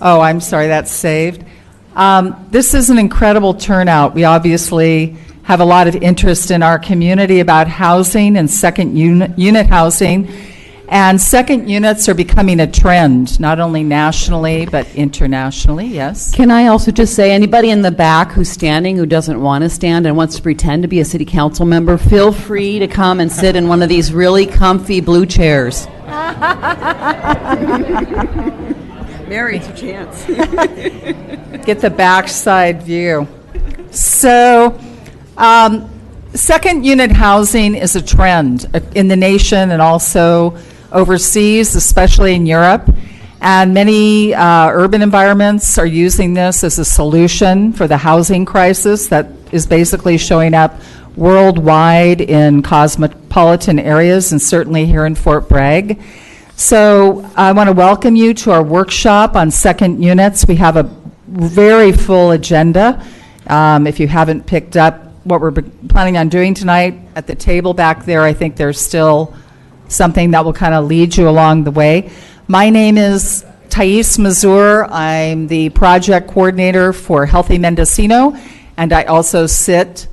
Oh, I'm sorry, that's saved. This is an incredible turnout. We obviously have a lot of interest in our community about housing and second unit housing. And second units are becoming a trend, not only nationally, but internationally, yes? Can I also just say, anybody in the back who's standing who doesn't want to stand and wants to pretend to be a city council member, feel free to come and sit in one of these really comfy blue chairs. Mary, it's your chance. Get the backside view. So, second unit housing is a trend in the nation and also overseas, especially in Europe. And many urban environments are using this as a solution for the housing crisis that is basically showing up worldwide in cosmopolitan areas and certainly here in Fort Bragg. So I want to welcome you to our workshop on second units. We have a very full agenda. If you haven't picked up what we're planning on doing tonight at the table back there, I think there's still something that will kind of lead you along the way. My name is Thais Mazur. I'm the project coordinator for Healthy Mendocino, and I also sit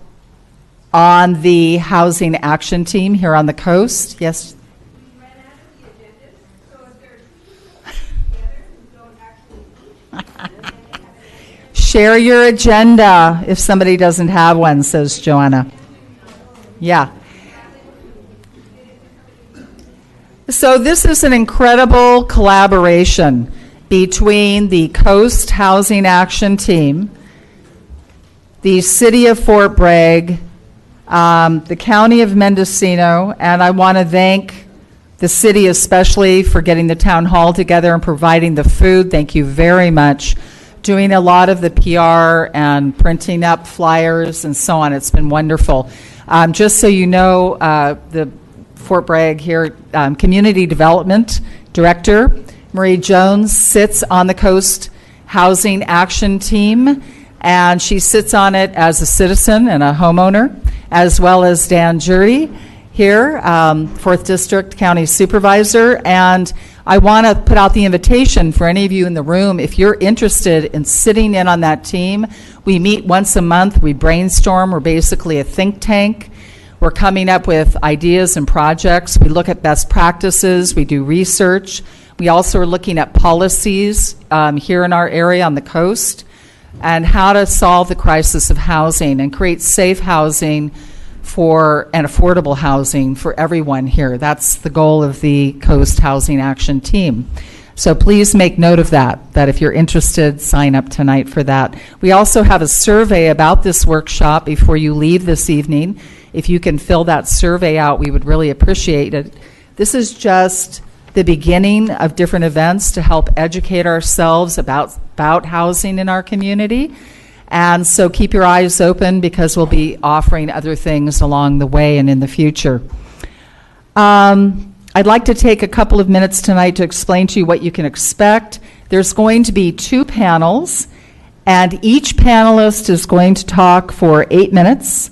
on the housing action team here on the coast. Yes? We ran out of the agendas, so if there's people together who don't actually Share your agenda if somebody doesn't have one, says Joanna. Yeah. So this is an incredible collaboration between the Coast Housing Action Team, the City of Fort Bragg, the County of Mendocino, and I want to thank the city especially for getting the town hall together and providing the food. Thank you very much. Doing a lot of the PR and printing up flyers and so on. It's been wonderful. Just so you know, the Fort Bragg here, Community Development Director, Marie Jones, sits on the Coast Housing Action Team, and she sits on it as a citizen and a homeowner, as well as Dan Jury here, 4th District County Supervisor. And I want to put out the invitation for any of you in the room, if you're interested in sitting in on that team. We meet once a month, we brainstorm, we're basically a think tank. We're coming up with ideas and projects. We look at best practices, we do research. We also are looking at policies here in our area on the coast and how to solve the crisis of housing and create safe housing and affordable housing for everyone here. That's the goal of the Coast Housing Action Team. So please make note of that if you're interested, sign up tonight for that. We also have a survey about this workshop before you leave this evening. If you can fill that survey out, we would really appreciate it. This is just the beginning of different events to help educate ourselves about housing in our community. And so keep your eyes open because we'll be offering other things along the way and in the future. I'd like to take a couple of minutes tonight to explain to you what you can expect. There's going to be 2 panels, and each panelist is going to talk for 8 minutes.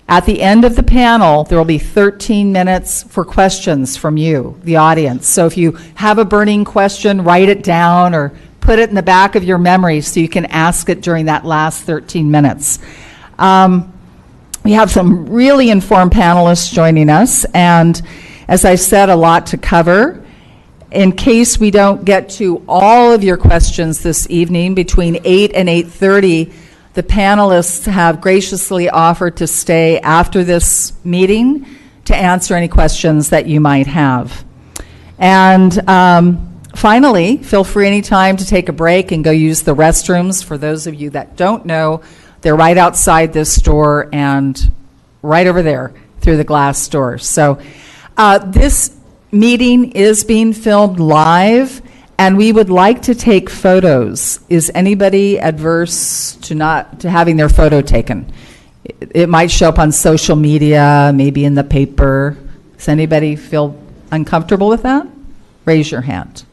At the end of the panel, there will be 13 minutes for questions from you, the audience. So if you have a burning question, write it down or put it in the back of your memory so you can ask it during that last 13 minutes. We have some really informed panelists joining us, and as I said, a lot to cover. In case we don't get to all of your questions this evening, between 8 and 8:30, the panelists have graciously offered to stay after this meeting to answer any questions that you might have. And finally, feel free anytime to take a break and go use the restrooms. For those of you that don't know, they're right outside this door and right over there through the glass doors. So this meeting is being filmed live, and we would like to take photos. Is anybody adverse to having their photo taken? It might show up on social media, maybe in the paper. Does anybody feel uncomfortable with that? Raise your hand.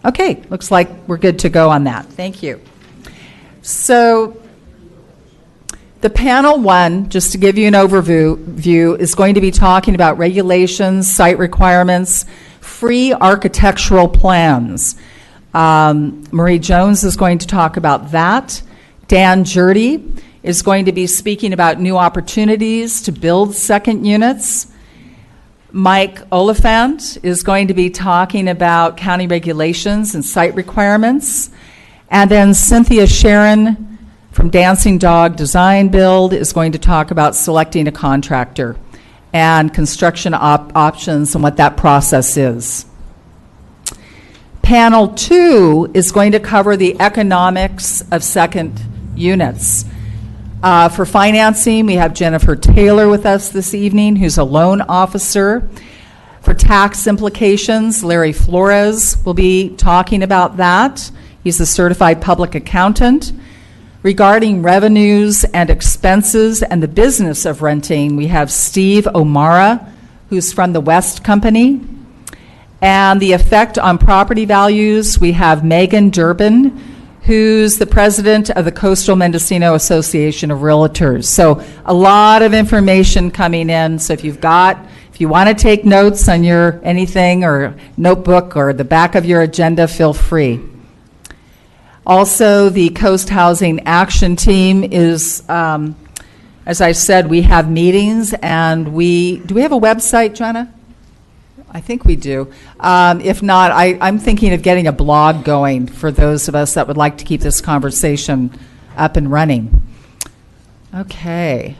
Okay, looks like we're good to go on that. Thank you. So the panel 1, just to give you an overview, is going to be talking about regulations, site requirements, free architectural plans. Marie Jones is going to talk about that. Dan Jurdy is going to be speaking about new opportunities to build second units. Mike Oliphant is going to be talking about county regulations and site requirements. And then Cynthia Sharon from Dancing Dog Design Build is going to talk about selecting a contractor and construction options and what that process is. Panel 2 is going to cover the economics of second units. For financing, we have Jennifer Taylor with us this evening, who's a loan officer. For tax implications, Larry Flores will be talking about that. He's a certified public accountant. Regarding revenues and expenses and the business of renting, we have Steve O'Mara, who's from the West Company. And the effect on property values, we have Megan Durbin, who's the president of the Coastal Mendocino Association of Realtors. So a lot of information coming in. So if you want to take notes on your anything or notebook or the back of your agenda, feel free. Also, the Coast Housing Action Team is, as I said, we have meetings, and do we have a website, Jenna? I think we do. If not, I'm thinking of getting a blog going for those of us that would like to keep this conversation up and running. Okay.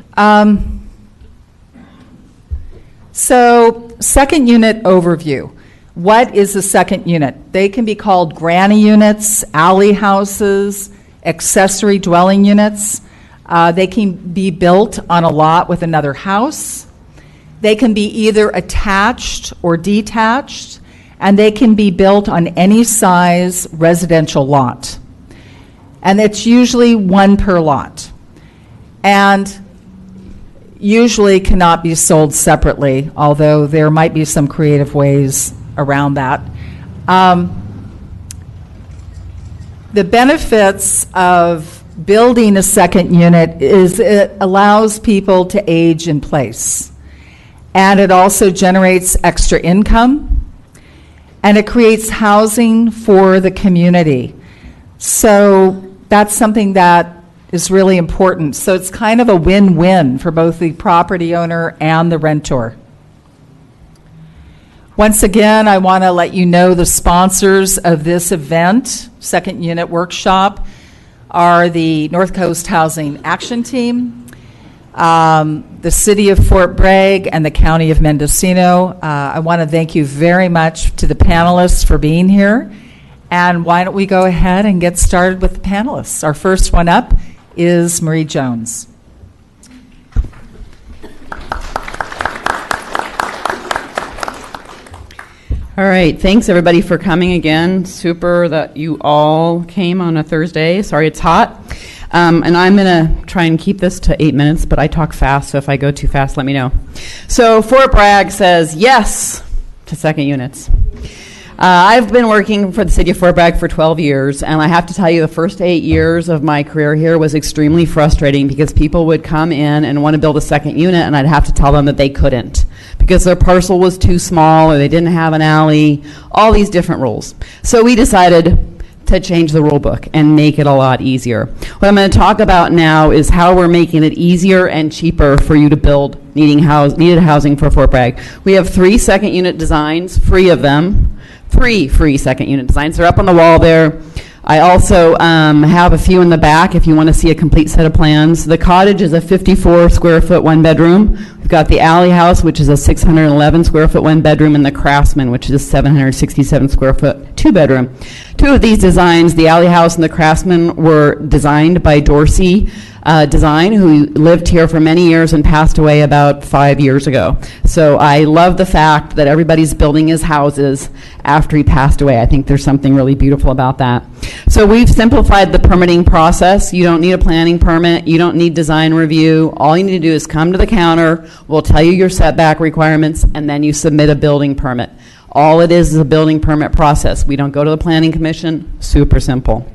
So, second unit overview. What is a second unit? They can be called granny units, alley houses, accessory dwelling units. They can be built on a lot with another house. They can be either attached or detached, and they can be built on any size residential lot. And it's usually one per lot. And usually cannot be sold separately, although there might be some creative ways around that. The benefits of building a second unit is it allows people to age in place. And it also generates extra income. And it creates housing for the community. So that's something that is really important. So it's kind of a win-win for both the property owner and the renter. Once again, I want to let you know the sponsors of this event, Second Unit Workshop, are the North Coast Housing Action Team, the City of Fort Bragg, and the County of Mendocino. I want to thank you very much to the panelists for being here. And why don't we go ahead and get started with the panelists. Our first one up is Marie Jones. All right, thanks everybody for coming again. Super that you all came on a Thursday. Sorry it's hot. And I'm going to try and keep this to 8 minutes, but I talk fast, so if I go too fast, let me know. So Fort Bragg says yes to second units. I've been working for the City of Fort Bragg for 12 years, and I have to tell you the first 8 years of my career here was extremely frustrating because people would come in and want to build a second unit, and I'd have to tell them that they couldn't because their parcel was too small or they didn't have an alley, all these different rules. So we decided to change the rule book and make it a lot easier. What I'm going to talk about now is how we're making it easier and cheaper for you to build needed housing for Fort Bragg. We have 3 second unit designs, free of them. 3 free second unit designs. They're up on the wall there. I also have a few in the back if you want to see a complete set of plans. The cottage is a 54 square foot 1 bedroom. We've got the Aley House, which is a 611 square foot 1 bedroom, and the Craftsman, which is a 767 square foot 2 bedroom. 2 of these designs, the Aley House and the Craftsman, were designed by Dorsey Design, who lived here for many years and passed away about 5 years ago. So I love the fact that everybody's building his houses after he passed away. I think there's something really beautiful about that. So we've simplified the permitting process. You don't need a planning permit. You don't need design review. All you need to do is come to the counter. We'll tell you your setback requirements, and then you submit a building permit. All it is a building permit process. We don't go to the planning commission. Super simple.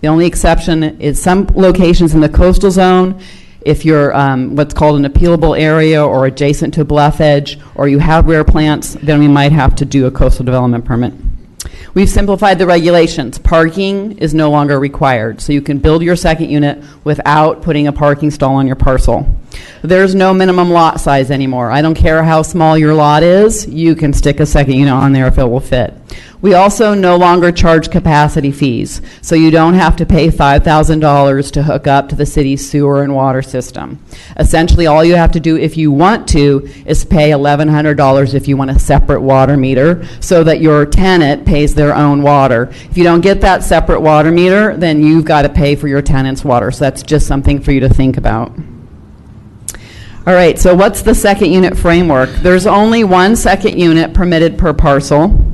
The only exception is some locations in the coastal zone, if you're what's called an appealable area or adjacent to a bluff edge, or you have rare plants, then we might have to do a coastal development permit. We've simplified the regulations. Parking is no longer required, so you can build your second unit without putting a parking stall on your parcel. There's no minimum lot size anymore. I don't care how small your lot is, you can stick a second unit on there if it will fit. We also no longer charge capacity fees, so you don't have to pay $5,000 to hook up to the city's sewer and water system. Essentially, all you have to do if you want to is pay $1,100 if you want a separate water meter, so that your tenant pays their own water. If you don't get that separate water meter, then you've got to pay for your tenant's water, so that's just something for you to think about. All right, so what's the second unit framework? There's only one second unit permitted per parcel.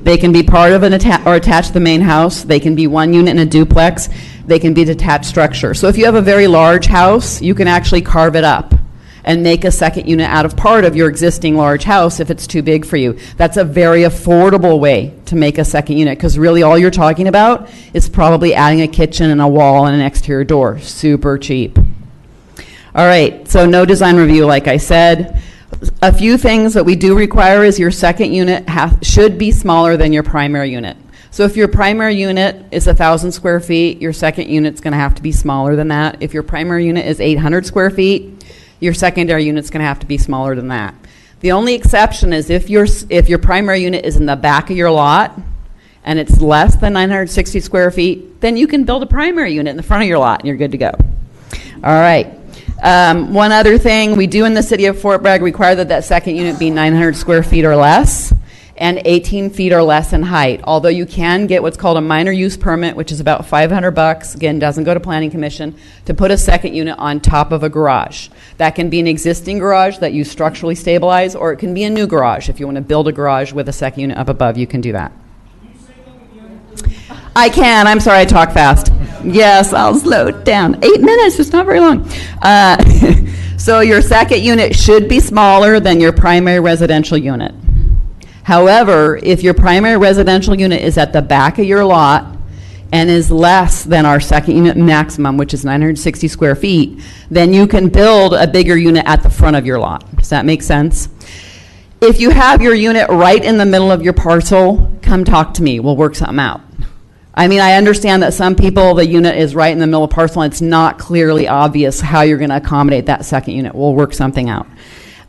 They can be part of an or attached to the main house. They can be one unit in a duplex. They can be detached structure. So if you have a very large house, you can actually carve it up and make a second unit out of part of your existing large house if it's too big for you. That's a very affordable way to make a second unit, because really all you're talking about is probably adding a kitchen and a wall and an exterior door. Super cheap. All right, so no design review, like I said. A few things that we do require is your second unit should be smaller than your primary unit. So if your primary unit is 1,000 square feet, your second unit's going to have to be smaller than that. If your primary unit is 800 square feet, your secondary unit's going to have to be smaller than that. The only exception is if your primary unit is in the back of your lot and it's less than 960 square feet, then you can build a primary unit in the front of your lot and you're good to go. All right. One other thing we do in the City of Fort Bragg require that second unit be 900 square feet or less and 18 feet or less in height. Although you can get what's called a minor use permit, which is about $500, again, doesn't go to Planning Commission, to put a second unit on top of a garage. That can be an existing garage that you structurally stabilize, or it can be a new garage. If you want to build a garage with a second unit up above, you can do that. I can. I'm sorry, I talk fast. Yes, I'll slow it down. 8 minutes, it's not very long. So your second unit should be smaller than your primary residential unit. However, if your primary residential unit is at the back of your lot and is less than our second unit maximum, which is 960 square feet, then you can build a bigger unit at the front of your lot. Does that make sense? If you have your unit right in the middle of your parcel, come talk to me. We'll work something out. I mean, I understand that some people, the unit is right in the middle of the parcel, and it's not clearly obvious how you're going to accommodate that second unit. We'll work something out.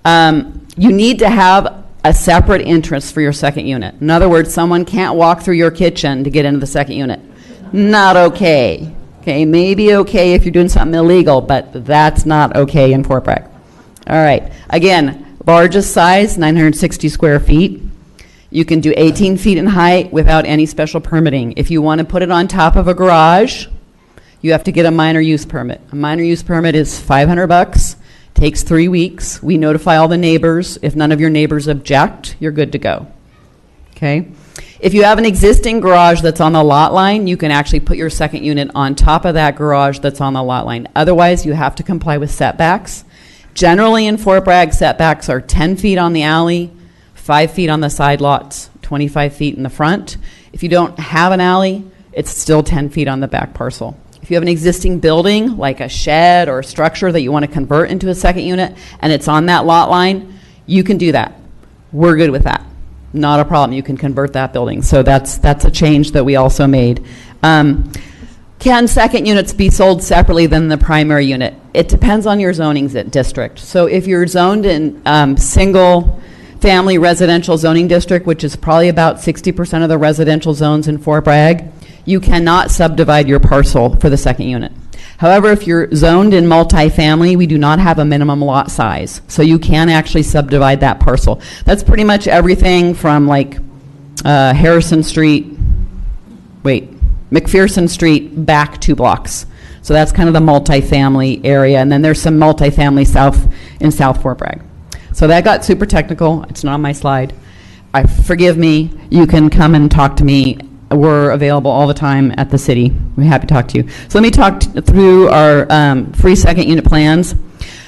You need to have a separate entrance for your second unit. In other words, someone can't walk through your kitchen to get into the second unit. Not okay. Okay, maybe okay if you're doing something illegal, but that's not okay in Fort Bragg. All right. Again, largest size, 960 square feet. You can do 18 feet in height without any special permitting. If you want to put it on top of a garage, you have to get a minor use permit. A minor use permit is $500, takes 3 weeks. We notify all the neighbors. If none of your neighbors object, you're good to go. Okay? If you have an existing garage that's on the lot line, you can actually put your second unit on top of that garage that's on the lot line. Otherwise, you have to comply with setbacks. Generally in Fort Bragg, setbacks are 10 feet on the alley, 5 feet on the side lots, 25 feet in the front. If you don't have an alley, it's still 10 feet on the back parcel. If you have an existing building, like a shed or a structure that you want to convert into a second unit, and it's on that lot line, you can do that. We're good with that. Not a problem. You can convert that building. So that's a change that we also made. Can second units be sold separately than the primary unit? It depends on your zoning district. So if you're zoned in single family residential zoning district, which is probably about 60% of the residential zones in Fort Bragg, you cannot subdivide your parcel for the second unit. However, if you're zoned in multifamily, we do not have a minimum lot size, so you can actually subdivide that parcel. That's pretty much everything from like McPherson Street back 2 blocks. So that's kind of the multifamily area, and then there's some multifamily in South Fort Bragg. So that got super technical. It's not on my slide. Forgive me. You can come and talk to me. We're available all the time at the city. We're happy to talk to you. So let me talk through our free second unit plans.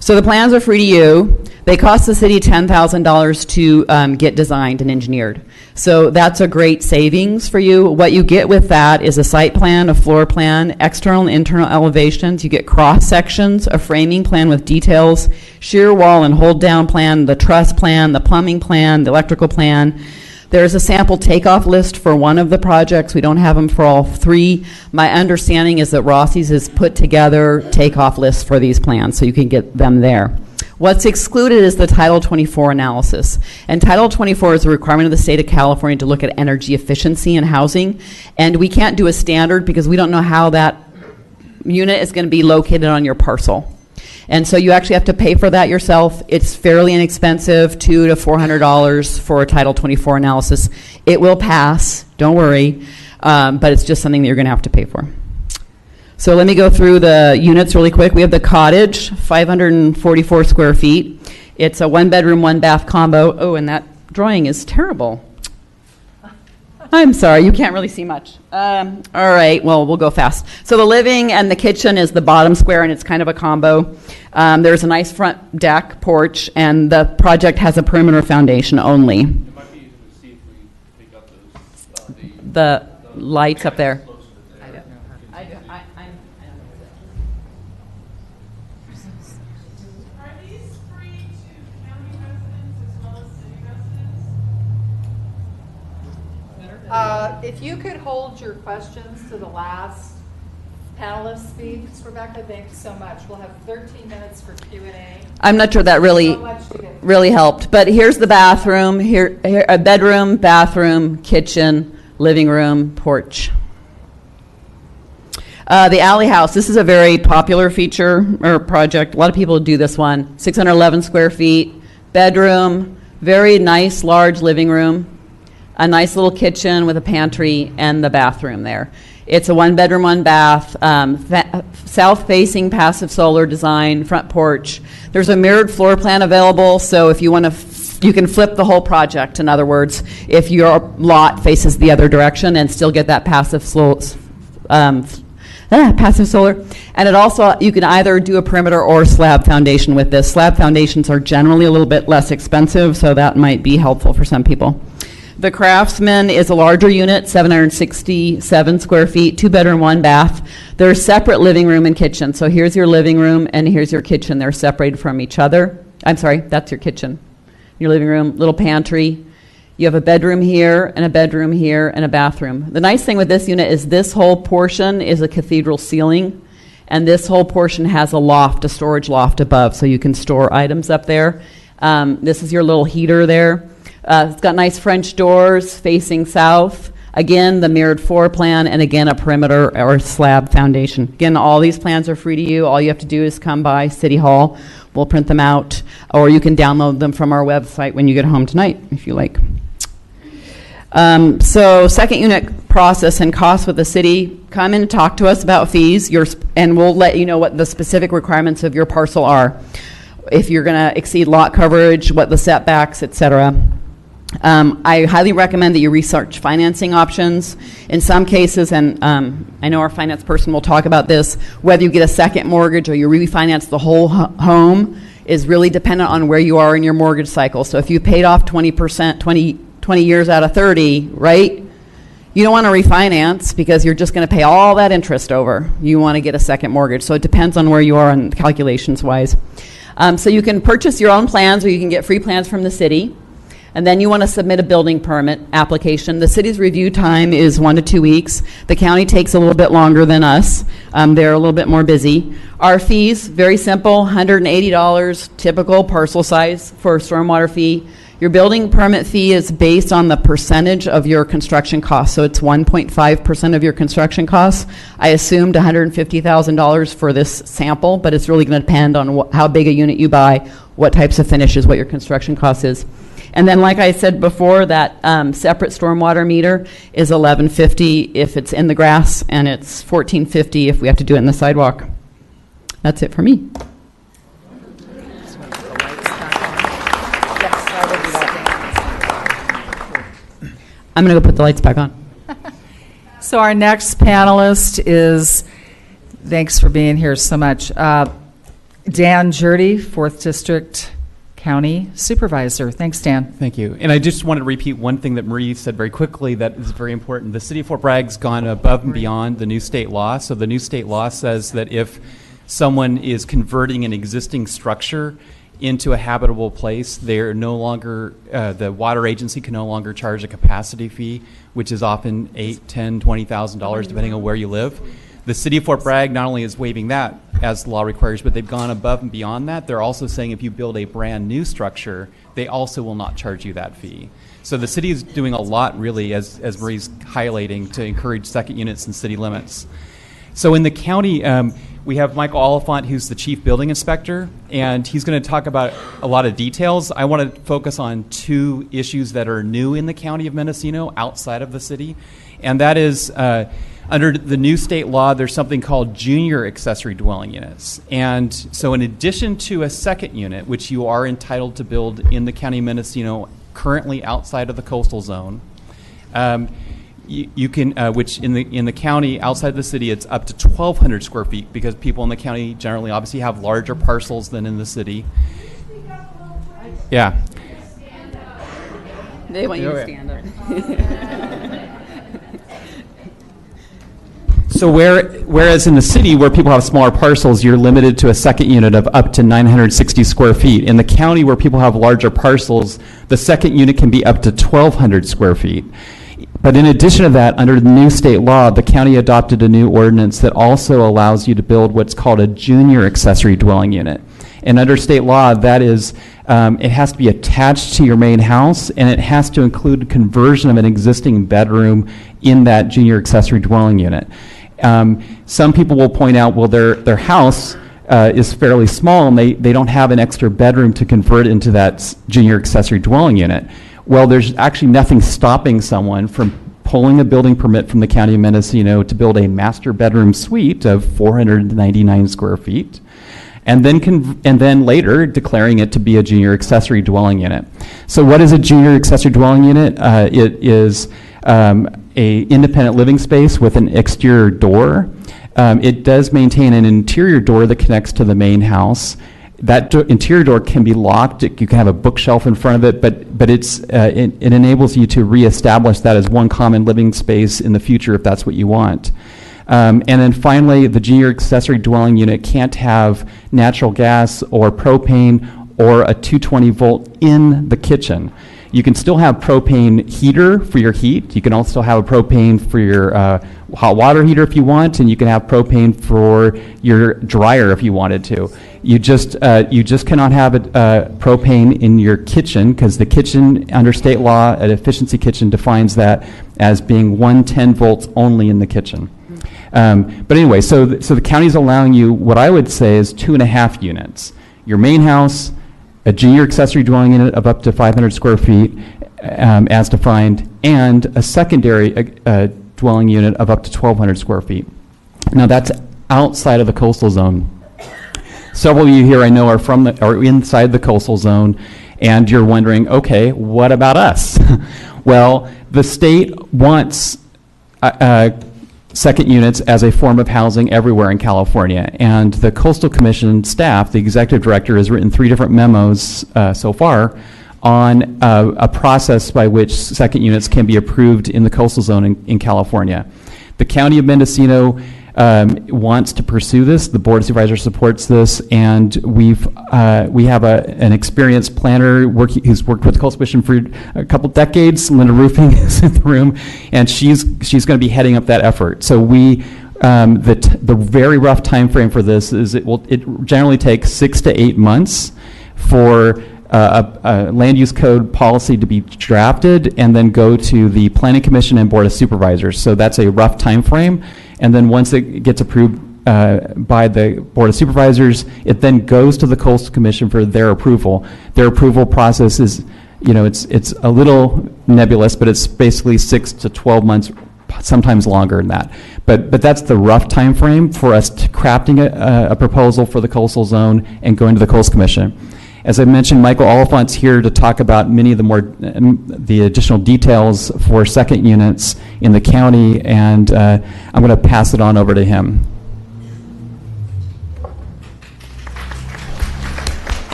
So the plans are free to you. They cost the city $10,000 to get designed and engineered. So that's a great savings for you. What you get with that is a site plan, a floor plan, external and internal elevations. You get cross sections, a framing plan with details, shear wall and hold down plan, the truss plan, the plumbing plan, the electrical plan. There's a sample takeoff list for one of the projects. We don't have them for all three. My understanding is that Rossi's has put together takeoff lists for these plans, so you can get them there. What's excluded is the Title 24 analysis. And Title 24 is a requirement of the state of California to look at energy efficiency in housing. And we can't do a standard because we don't know how that unit is going to be located on your parcel. And so you actually have to pay for that yourself. It's fairly inexpensive, $200 to $400 for a Title 24 analysis. It will pass, don't worry, but it's just something that you're going to have to pay for. So let me go through the units really quick. We have the cottage, 544 square feet. It's a one-bedroom, one-bath combo. Oh, and that drawing is terrible. I'm sorry, you can't really see much. All right, well, we'll go fast. So the living and the kitchen is the bottom square, and it's kind of a combo. There's a nice front deck, porch, and the project has a perimeter foundation only. It might be easy to see if we pick up those, The lights up there. Are these free to county residents as well as city residents? If you could hold your questions to the last panelist speaks, Rebecca, thank you so much. We'll have 13 minutes for Q&A. I'm not sure that So much to get through. really helped, but here's the bathroom. Here a bedroom, bathroom, kitchen, living room, porch. The Aley House, this is a very popular feature or project. A lot of people do this one. 611 square feet, bedroom, very nice large living room, a nice little kitchen with a pantry and the bathroom there. It's a one bedroom, one bath, south facing passive solar design, front porch. There's a mirrored floor plan available, so if you want to, you can flip the whole project. In other words, if your lot faces the other direction and still get that passive solar. And it also, you can either do a perimeter or slab foundation with this. Slab foundations are generally a little bit less expensive, so that might be helpful for some people. The Craftsman is a larger unit, 767 square feet, 2-bedroom, 1 bath. There's separate living room and kitchen. So here's your living room and here's your kitchen. They're separated from each other. I'm sorry, that's your kitchen. Your living room, little pantry. You have a bedroom here and a bedroom here and a bathroom. The nice thing with this unit is this whole portion is a cathedral ceiling, and this whole portion has a loft, a storage loft above, so you can store items up there. This is your little heater there. It's got nice French doors facing south. Again, the mirrored floor plan, and again, a perimeter or slab foundation. Again, all these plans are free to you. All you have to do is come by City Hall. We'll print them out, or you can download them from our website when you get home tonight, if you like. So second unit process and costs with the city. Come in and talk to us about fees, and we'll let you know what the specific requirements of your parcel are. If you're going to exceed lot coverage, what the setbacks, etc. I highly recommend that you research financing options. In some cases, and I know our finance person will talk about this, whether you get a second mortgage or you refinance the whole home is really dependent on where you are in your mortgage cycle. So if you paid off 20%, 20 years out of 30, right? You don't want to refinance because you're just going to pay all that interest over. You want to get a second mortgage. So it depends on where you are on calculations wise. So you can purchase your own plans, or you can get free plans from the city. And then you want to submit a building permit application. The city's review time is 1 to 2 weeks. The county takes a little bit longer than us. They're a little bit more busy. Our fees, very simple, $180, typical parcel size for stormwater fee. Your building permit fee is based on the percentage of your construction costs. So it's 1.5% of your construction costs. I assumed $150,000 for this sample, but it's really going to depend on how big a unit you buy, what types of finishes, what your construction cost is. And then, like I said before, that separate stormwater meter is $11.50 if it's in the grass, and it's $14.50 if we have to do it in the sidewalk. That's it for me. I'm going to go put the lights back on. So our next panelist is, thanks for being here so much, Dan Jurdy, 4th District County Supervisor. Thanks, Dan. Thank you. And I just wanted to repeat one thing that Marie said very quickly that is very important. The City of Fort Bragg's gone above and beyond the new state law. So the new state law says that if someone is converting an existing structure into a habitable place. They're no longer, the water agency can no longer charge a capacity fee, which is often $8,000, $10,000, $20,000 depending on where you live. The City of Fort Bragg not only is waiving that as the law requires, but they've gone above and beyond that. They're also saying if you build a brand new structure, they also will not charge you that fee. So the city is doing a lot, really, as Marie's highlighting, to encourage second units in city limits. So in the county, we have Michael Oliphant, who's the chief building inspector, and he's going to talk about a lot of details. I want to focus on two issues that are new in the county of Mendocino outside of the city, and that is under the new state law, there's something called junior accessory dwelling units. And so in addition to a second unit, which you are entitled to build in the county of Mendocino currently outside of the coastal zone, you can, which in the county outside the city, it's up to 1,200 square feet because people in the county generally obviously have larger parcels than in the city. Yeah. They want you to stand up. So whereas in the city where people have smaller parcels, you're limited to a second unit of up to 960 square feet. In the county where people have larger parcels, the second unit can be up to 1,200 square feet. But in addition to that, under the new state law, the county adopted a new ordinance that also allows you to build what's called a junior accessory dwelling unit. And under state law, that is, it has to be attached to your main house, and it has to include conversion of an existing bedroom in that junior accessory dwelling unit. Some people will point out, well, their house is fairly small, and they don't have an extra bedroom to convert into that junior accessory dwelling unit. Well, there's actually nothing stopping someone from pulling a building permit from the county of Mendocino to build a master bedroom suite of 499 square feet, and then later declaring it to be a junior accessory dwelling unit. So what is a junior accessory dwelling unit? It is a independent living space with an exterior door. It does maintain an interior door that connects to the main house. That interior door can be locked. You can have a bookshelf in front of it, but it enables you to reestablish that as one common living space in the future if that's what you want. And then finally, the junior accessory dwelling unit can't have natural gas or propane or a 220 volt in the kitchen. You can still have propane heater for your heat. You can also have a propane for your hot water heater if you want, and you can have propane for your dryer if you wanted to. You just cannot have propane in your kitchen because the kitchen, under state law, an efficiency kitchen defines that as being 110 volts only in the kitchen. But anyway, so the county is allowing you what I would say is 2.5 units. Your main house, a junior accessory dwelling unit of up to 500 square feet as defined, and a secondary dwelling unit of up to 1,200 square feet. Now that's outside of the coastal zone. Several of you here I know are inside the coastal zone, and you're wondering, okay, what about us? Well, the state wants second units as a form of housing everywhere in California. And the Coastal Commission staff, the executive director, has written 3 different memos so far on a process by which second units can be approved in the coastal zone in California. The County of Mendocino wants to pursue this. The Board of Supervisors supports this, and we have an experienced planner who's worked with the Coastal Commission for a couple decades. Linda Roofing is in the room, and she's going to be heading up that effort. So the very rough time frame for this is it generally take 6 to 8 months for a land use code policy to be drafted and then go to the Planning Commission and Board of Supervisors. So that's a rough time frame. And then once it gets approved by the Board of Supervisors, it then goes to the Coastal Commission for their approval. Their approval process is, it's a little nebulous, but it's basically 6 to 12 months, sometimes longer than that. But that's the rough time frame for us crafting a proposal for the coastal zone and going to the Coastal Commission. As I mentioned, Michael Oliphant's here to talk about many of the additional details for second units in the county, and I'm going to pass it on over to him.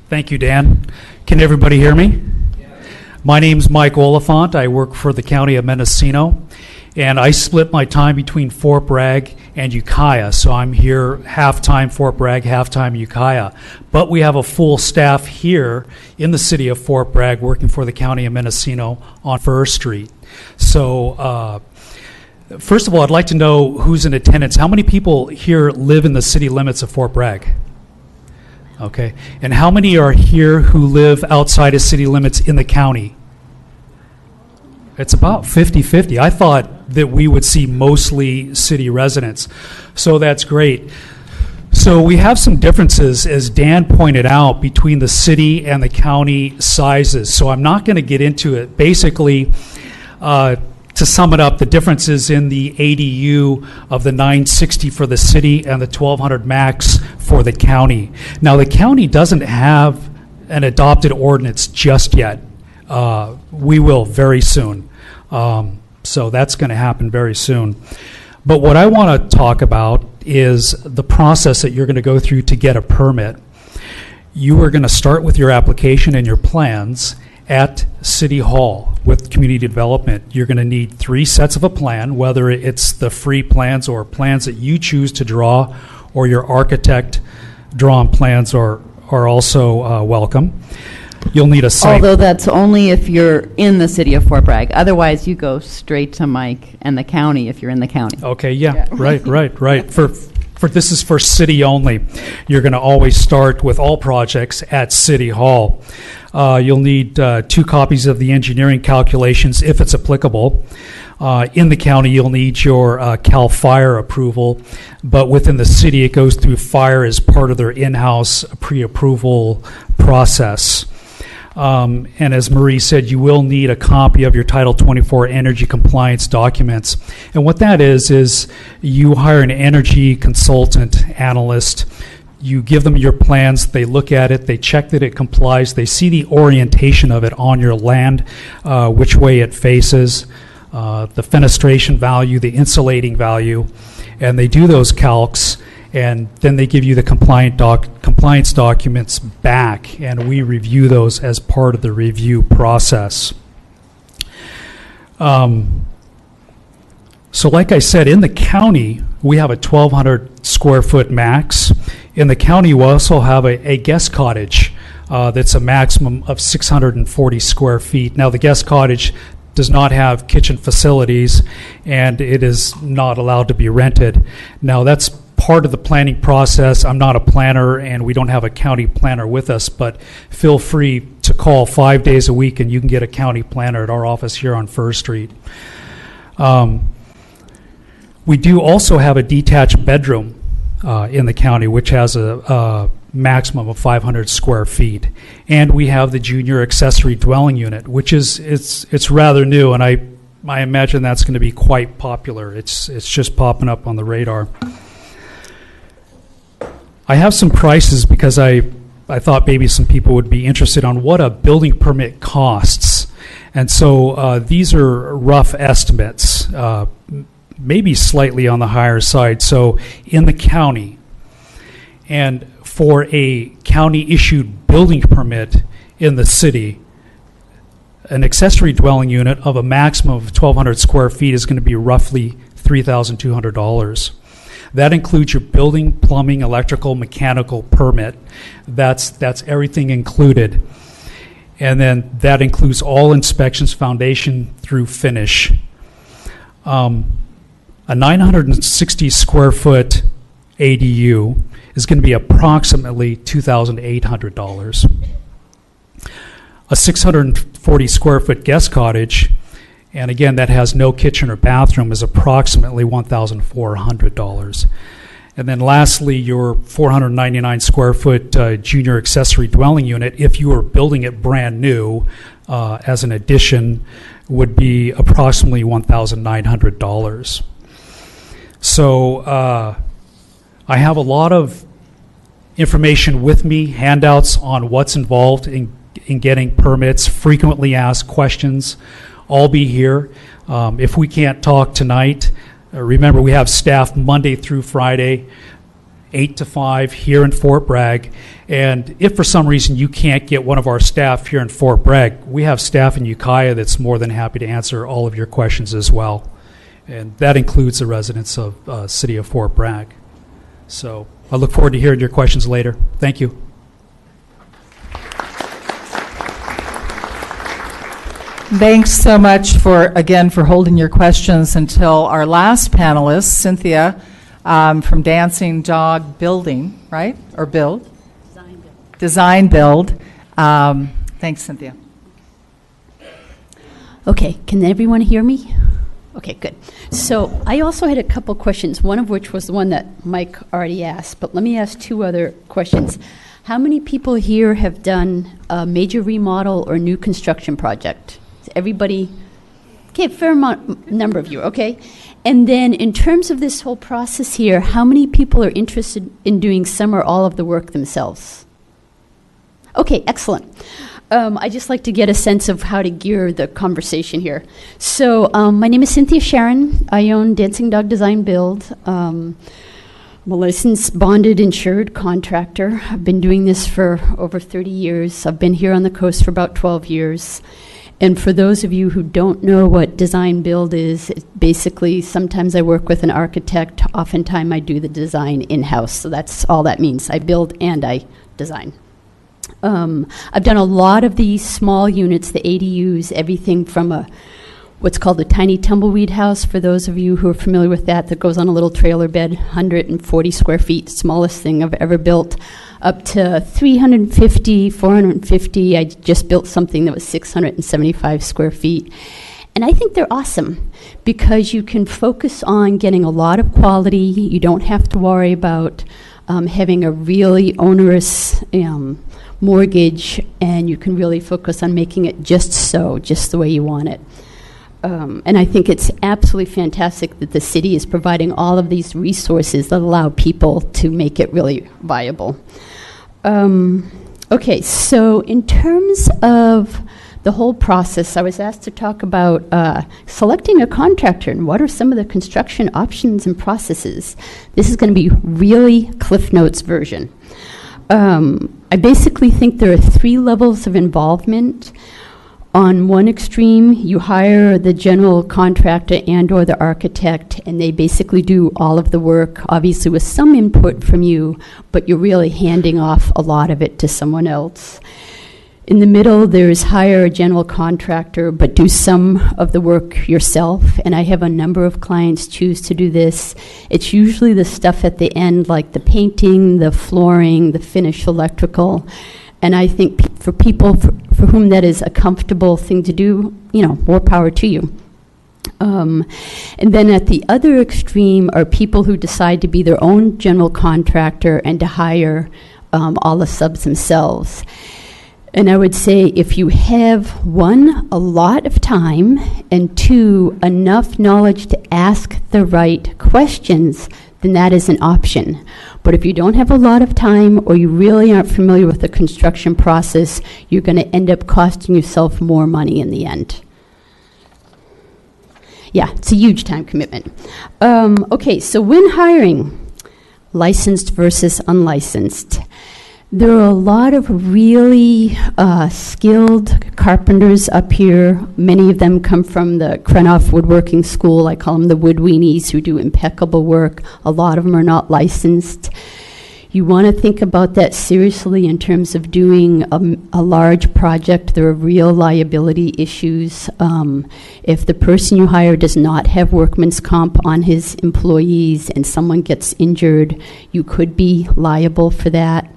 Thank you, Dan. Can everybody hear me? My name's Mike Oliphant. I work for the County of Mendocino. And I split my time between Fort Bragg and Ukiah, so I'm here half-time Fort Bragg, half-time Ukiah. But we have a full staff here in the city of Fort Bragg working for the county of Mendocino on First Street. So first of all, I'd like to know who's in attendance. How many people here live in the city limits of Fort Bragg? Okay. And how many are here who live outside of city limits in the county? It's about 50-50. I thought that we would see mostly city residents. So that's great. So we have some differences, as Dan pointed out, between the city and the county sizes. So I'm not going to get into it. Basically, to sum it up, the differences in the ADU of the 960 for the city and the 1200 max for the county. Now, the county doesn't have an adopted ordinance just yet. We will very soon. So that's going to happen very soon. But what I want to talk about is the process that you're going to go through to get a permit. You are going to start with your application and your plans at City Hall with community development. You're going to need 3 sets of a plan, whether it's the free plans or plans that you choose to draw, or your architect drawn plans are also welcome. You'll need a site. Although that's only if you're in the city of Fort Bragg. Otherwise, you go straight to Mike and the county if you're in the county. Okay, yeah. Right. For this is for city only. You're going to always start with all projects at City Hall. You'll need 2 copies of the engineering calculations if it's applicable. In the county, you'll need your CAL FIRE approval, but within the city, it goes through FIRE as part of their in-house pre-approval process. And as Marie said, you will need a copy of your Title 24 energy compliance documents. And what that is you hire an energy consultant analyst. You give them your plans, they look at it, they check that it complies, they see the orientation of it on your land, which way it faces, the fenestration value, the insulating value, and they do those calcs, and then they give you the compliance documents back, and we review those as part of the review process. So like I said, in the county, we have a 1,200 square foot max. In the county, we also have a guest cottage that's a maximum of 640 square feet. Now, the guest cottage does not have kitchen facilities, and it is not allowed to be rented. Now, that's part of the planning process. I'm not a planner, and we don't have a county planner with us, but feel free to call 5 days a week, and you can get a county planner at our office here on First Street. We do also have a detached bedroom in the county, which has a maximum of 500 square feet, and we have the junior accessory dwelling unit, which is it's rather new, and I imagine that's going to be quite popular. It's just popping up on the radar. I have some prices because I thought maybe some people would be interested on what a building permit costs, and so these are rough estimates. Maybe slightly on the higher side. So in the county, and for a county-issued building permit in the city, an accessory dwelling unit of a maximum of 1,200 square feet is going to be roughly $3,200. That includes your building, plumbing, electrical, mechanical permit. That's everything included. And then that includes all inspections, foundation through finish. A 960 square foot ADU is going to be approximately $2,800. A 640 square foot guest cottage, and again, that has no kitchen or bathroom, is approximately $1,400. And then lastly, your 499 square foot junior accessory dwelling unit, if you were building it brand new as an addition, would be approximately $1,900. So I have a lot of information with me, handouts on what's involved in getting permits, frequently asked questions. I'll be here. If we can't talk tonight, remember we have staff Monday through Friday, 8 to 5 here in Fort Bragg. And if for some reason you can't get one of our staff here in Fort Bragg, we have staff in Ukiah that's more than happy to answer all of your questions as well. And that includes the residents of City of Fort Bragg. So I look forward to hearing your questions later. Thank you. Thanks so much for holding your questions until our last panelist, Cynthia, from Dancing Dog Building, right? Or Build? Design Build. Thanks, Cynthia. Okay, can everyone hear me? Okay, good. So I also had a couple questions, one of which was the one that Mike already asked, but let me ask two other questions. How many people here have done a major remodel or new construction project? Is everybody? Okay, fair number of you, okay? And then in terms of this whole process here, how many people are interested in doing some or all of the work themselves? Okay, excellent. I just like to get a sense of how to gear the conversation here. So my name is Cynthia Sharon. I own Dancing Dog Design Build. I'm a licensed, bonded, insured contractor. I've been doing this for over 30 years. I've been here on the coast for about 12 years. And for those of you who don't know what design build is, basically sometimes I work with an architect. Oftentimes I do the design in-house. So that's all that means. I build and I design. I've done a lot of these small units, the ADUs, everything from what's called a tiny tumbleweed house, for those of you who are familiar with that goes on a little trailer bed, 140 square feet, smallest thing I've ever built, up to 350, 450. I just built something that was 675 square feet. And I think they're awesome because you can focus on getting a lot of quality. You don't have to worry about having a really onerous mortgage, and you can really focus on making it just the way you want it. And I think it's absolutely fantastic that the city is providing all of these resources that allow people to make it really viable. Okay, so in terms of the whole process, I was asked to talk about selecting a contractor and what are some of the construction options and processes. This is going to be really Cliff Notes version. I basically think there are 3 levels of involvement. On one extreme, you hire the general contractor and or the architect, and they basically do all of the work, obviously with some input from you, but you're really handing off a lot of it to someone else. In the middle, there's hire a general contractor, but do some of the work yourself. And I have a number of clients choose to do this. It's usually the stuff at the end, like the painting, the flooring, the finished electrical. And I think for people for whom that is a comfortable thing to do, more power to you. And then at the other extreme are people who decide to be their own general contractor and to hire all the subs themselves. And I would say if you have 1, a lot of time, and 2, enough knowledge to ask the right questions, then that is an option. But if you don't have a lot of time or you really aren't familiar with the construction process, you're going to end up costing yourself more money in the end. Yeah, it's a huge time commitment. Okay, so when hiring, licensed versus unlicensed, there are a lot of really skilled carpenters up here. Many of them come from the Krenoff Woodworking School. I call them the wood weenies, who do impeccable work. A lot of them are not licensed. You want to think about that seriously in terms of doing a large project. There are real liability issues. If the person you hire does not have workman's comp on his employees and someone gets injured, you could be liable for that.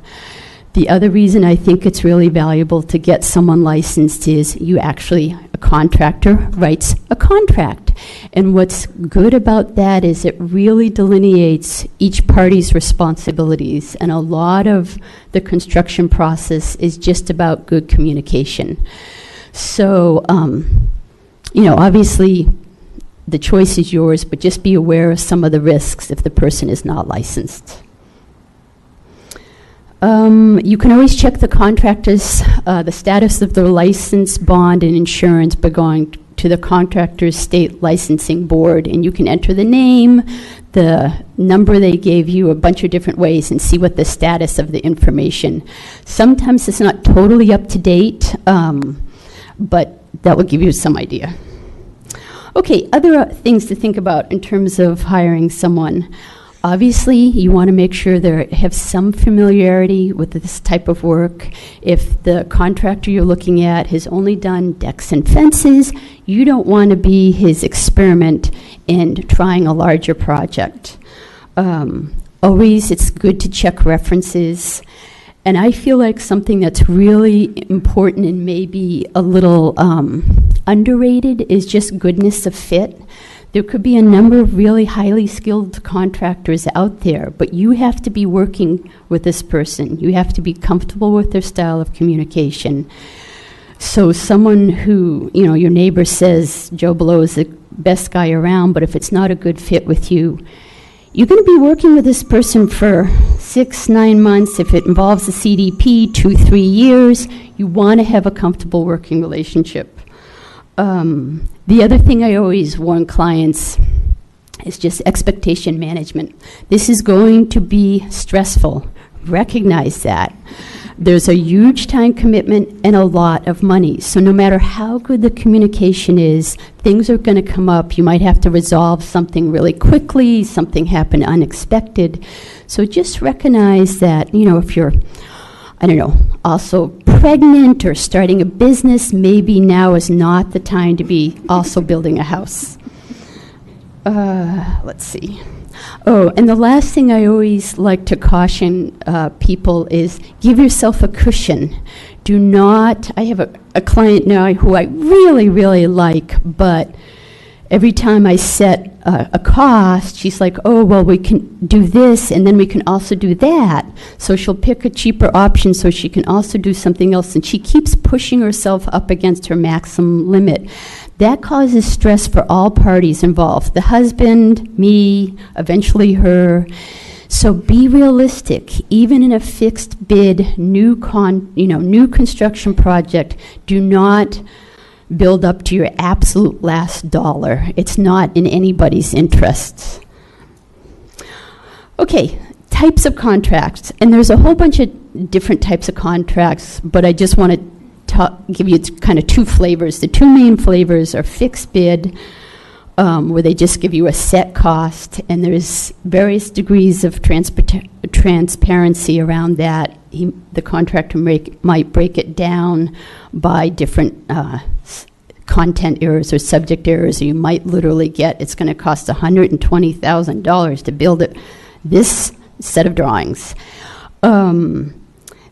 The other reason I think it's really valuable to get someone licensed is a contractor writes a contract. And what's good about that is it really delineates each party's responsibilities. And a lot of the construction process is just about good communication. So, obviously the choice is yours, but just be aware of some of the risks if the person is not licensed. You can always check the contractor's, the status of their license, bond, and insurance by going to the contractor's state licensing board, and you can enter the name, the number they gave you, a bunch of different ways, and see what the status of the information. Sometimes it's not totally up to date, but that will give you some idea. Okay, other things to think about in terms of hiring someone. Obviously, you want to make sure they have some familiarity with this type of work. If the contractor you're looking at has only done decks and fences, you don't want to be his experiment in trying a larger project. Always, it's good to check references. And I feel like something that's really important and maybe a little underrated is just goodness of fit. There could be a number of really highly skilled contractors out there, but you have to be working with this person. You have to be comfortable with their style of communication. So someone who, your neighbor says Joe Blow is the best guy around, but if it's not a good fit with you, you're going to be working with this person for 6-9 months. If it involves a CDP, 2-3 years, you want to have a comfortable working relationship. The other thing I always warn clients is just expectation management. This is going to be stressful. Recognize that. There's a huge time commitment and a lot of money. So no matter how good the communication is, things are going to come up. You might have to resolve something really quickly, something happened unexpected. So just recognize that, if you're, also pregnant or starting a business, maybe now is not the time to be also building a house. Let's see. Oh, and the last thing I always like to caution people is give yourself a cushion. Do not, I have a client now who I really, really like, but every time I set a cost, she's like, oh, well, we can do this, and then we can also do that. So she'll pick a cheaper option so she can also do something else, and she keeps pushing herself up against her maximum limit. That causes stress for all parties involved, the husband, me, eventually her. So be realistic. Even in a fixed bid, new construction project, do not build up to your absolute last dollar. It's not in anybody's interests. Okay, types of contracts. And there's a whole bunch of different types of contracts, but I just want to give you kind of two flavors. The two main flavors are fixed bid, where they just give you a set cost, and there's various degrees of transparency around that. The contractor might break it down by different content errors or subject errors, or you might literally get, it's going to cost $120,000 to build this set of drawings.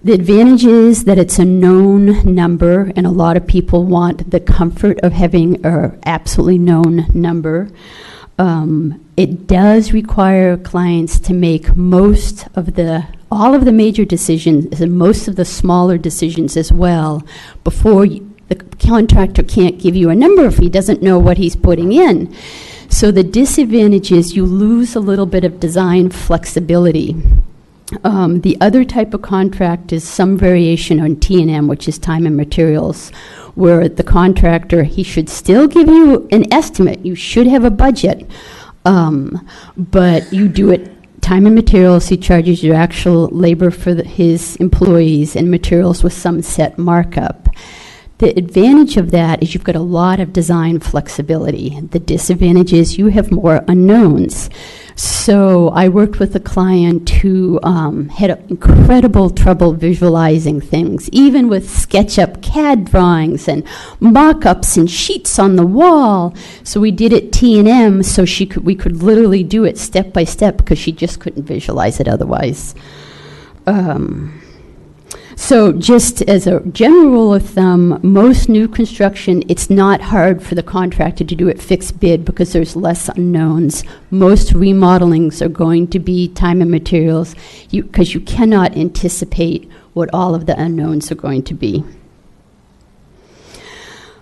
The advantage is that it's a known number, and a lot of people want the comfort of having an absolutely known number. It does require clients to make all of the major decisions and most of the smaller decisions as well before the contractor can't give you a number if he doesn't know what he's putting in. So the disadvantage is you lose a little bit of design flexibility. The other type of contract is some variation on T&M, which is time and materials, where the contractor, he should still give you an estimate. You should have a budget, but you do it time and materials. He charges you actual labor for his employees and materials with some set markup. The advantage of that is you've got a lot of design flexibility. The disadvantage is you have more unknowns. So I worked with a client who had incredible trouble visualizing things, even with SketchUp CAD drawings and mock-ups and sheets on the wall. So we did it T&M so we could literally do it step by step because she just couldn't visualize it otherwise. So just as a general rule of thumb, most new construction, it's not hard for the contractor to do it fixed bid because there's less unknowns. Most remodelings are going to be time and materials because you cannot anticipate what all of the unknowns are going to be.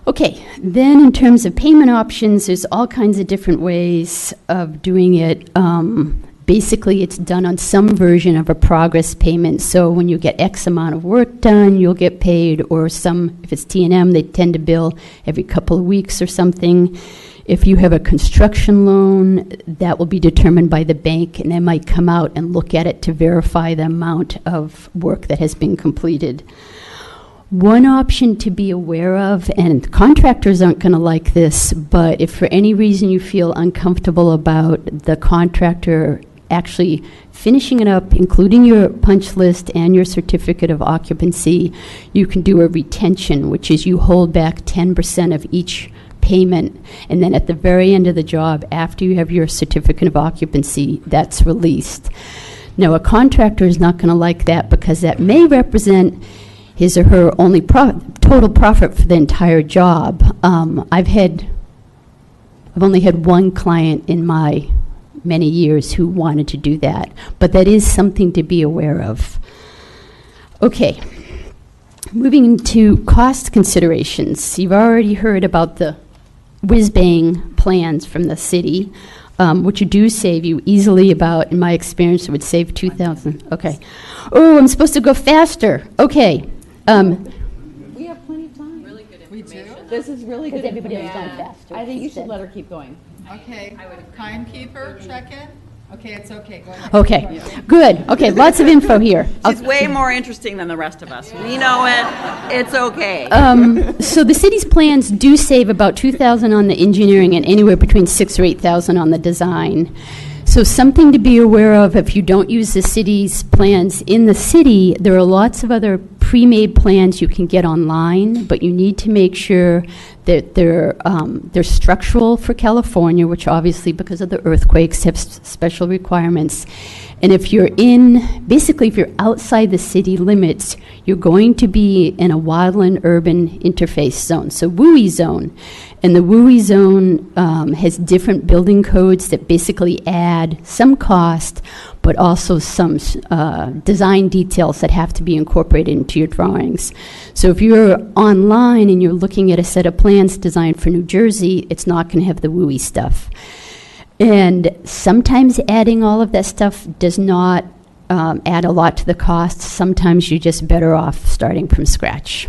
Okay, then in terms of payment options, there's all kinds of different ways of doing it. Basically, it's done on some version of a progress payment. So when you get X amount of work done, you'll get paid, or if it's T&M, they tend to bill every couple of weeks or something. If you have a construction loan, that will be determined by the bank, and they might come out and look at it to verify the amount of work that has been completed. One option to be aware of, and contractors aren't going to like this, but if for any reason you feel uncomfortable about the contractor actually finishing it up, including your punch list and your certificate of occupancy, you can do a retention, which is you hold back 10% of each payment, and then at the very end of the job, after you have your certificate of occupancy, that's released. Now, a contractor is not going to like that because that may represent his or her only total profit for the entire job. I've only had one client in my many years who wanted to do that, but that is something to be aware of. Okay, moving into cost considerations. You've already heard about the whiz-bang plans from the city, which do save you easily about, in my experience, it would save $2,000. Okay. Oh, I'm supposed to go faster. Okay. We have plenty of time. Really good information. We do? This is really good. Because everybody else information. gone faster. I think you She should said. let her keep going. Okay, timekeeper, check in? Okay, it's okay, go ahead. Okay, good. Okay, lots of info here. She's way more interesting than the rest of us. We know it. It's okay. So the city's plans do save about $2,000 on the engineering and anywhere between $6,000 or $8,000 on the design. So something to be aware of if you don't use the city's plans in the city, there are lots of other pre-made plans you can get online, but you need to make sure that they're structural for California, which obviously because of the earthquakes have special requirements. And if you're basically if you're outside the city limits, you're going to be in a wildland urban interface zone, so WUI zone. And the WUI zone has different building codes that basically add some cost, but also some design details that have to be incorporated into your drawings. So if you're online and you're looking at a set of plans designed for New Jersey, it's not going to have the WUI stuff. And sometimes adding all of that stuff does not add a lot to the cost. Sometimes you're just better off starting from scratch.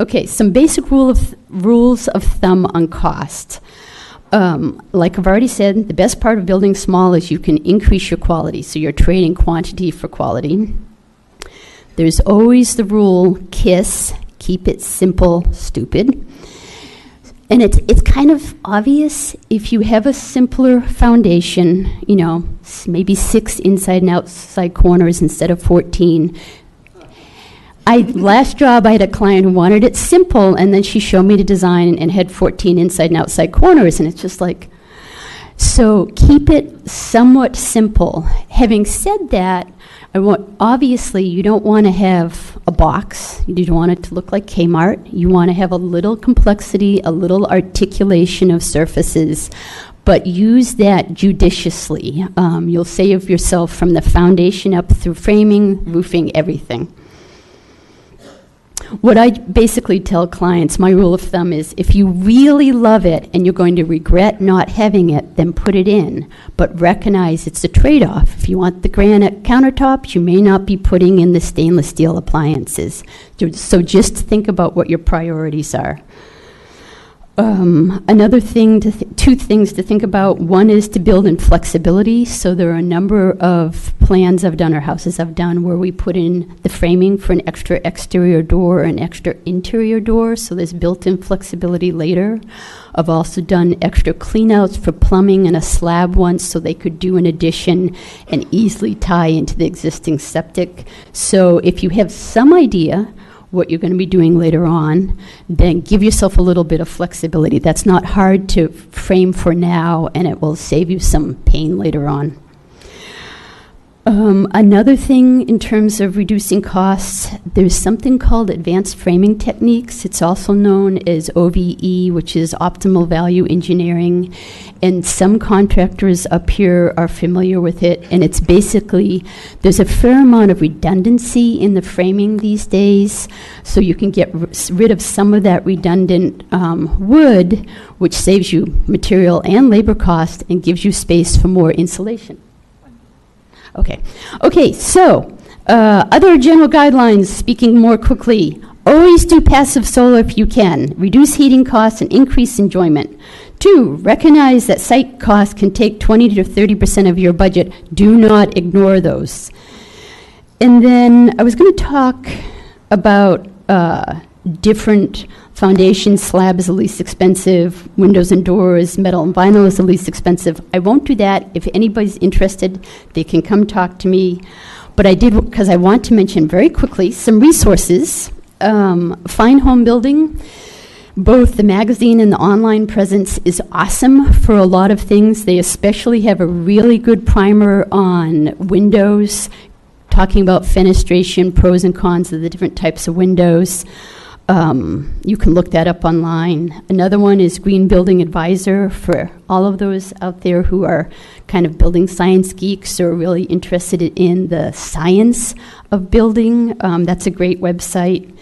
Okay, some basic rules of thumb on cost. Like I've already said, the best part of building small is you can increase your quality, so you're trading quantity for quality. There's always the rule, KISS, keep it simple, stupid. And it's kind of obvious if you have a simpler foundation, maybe 6 inside and outside corners instead of 14. Last job, I had a client who wanted it simple, and then she showed me the design and had 14 inside and outside corners, and it's just like, so keep it somewhat simple. Having said that, obviously you don't want to have a box. You don't want it to look like Kmart. You want to have a little complexity, a little articulation of surfaces, but use that judiciously. You'll save yourself from the foundation up through framing, roofing, everything. What I basically tell clients, my rule of thumb is if you really love it and you're going to regret not having it, then put it in. But recognize it's a trade-off. If you want the granite countertops, you may not be putting in the stainless steel appliances. So just think about what your priorities are. Another thing, two things to think about. One is to build in flexibility. So there are a number of plans I've done or houses I've done where we put in the framing for an extra exterior door or an extra interior door. So there's built-in flexibility later. I've also done extra cleanouts for plumbing and a slab once so they could do an addition and easily tie into the existing septic. So if you have some idea what you're going to be doing later on, then give yourself a little bit of flexibility. That's not hard to frame for now, and it will save you some pain later on. Another thing in terms of reducing costs, there's something called advanced framing techniques. It's also known as OVE, which is optimal value engineering. And some contractors up here are familiar with it. And it's basically, there's a fair amount of redundancy in the framing these days. So you can get rid of some of that redundant wood, which saves you material and labor cost and gives you space for more insulation. Okay, so other general guidelines, speaking more quickly. Always do passive solar if you can. Reduce heating costs and increase enjoyment. 2, recognize that site costs can take 20 to 30% of your budget. Do not ignore those. And then I was going to talk about different foundation slab is the least expensive, windows and doors, metal and vinyl is the least expensive. I won't do that. If anybody's interested, they can come talk to me. But I did, because I want to mention very quickly some resources. Fine Home Building, both the magazine and the online presence is awesome for a lot of things. They especially have a really good primer on windows, talking about fenestration, pros and cons of the different types of windows. You can look that up online. Another one is Green Building Advisor for all of those out there who are kind of building science geeks or really interested in the science of building. That's a great website.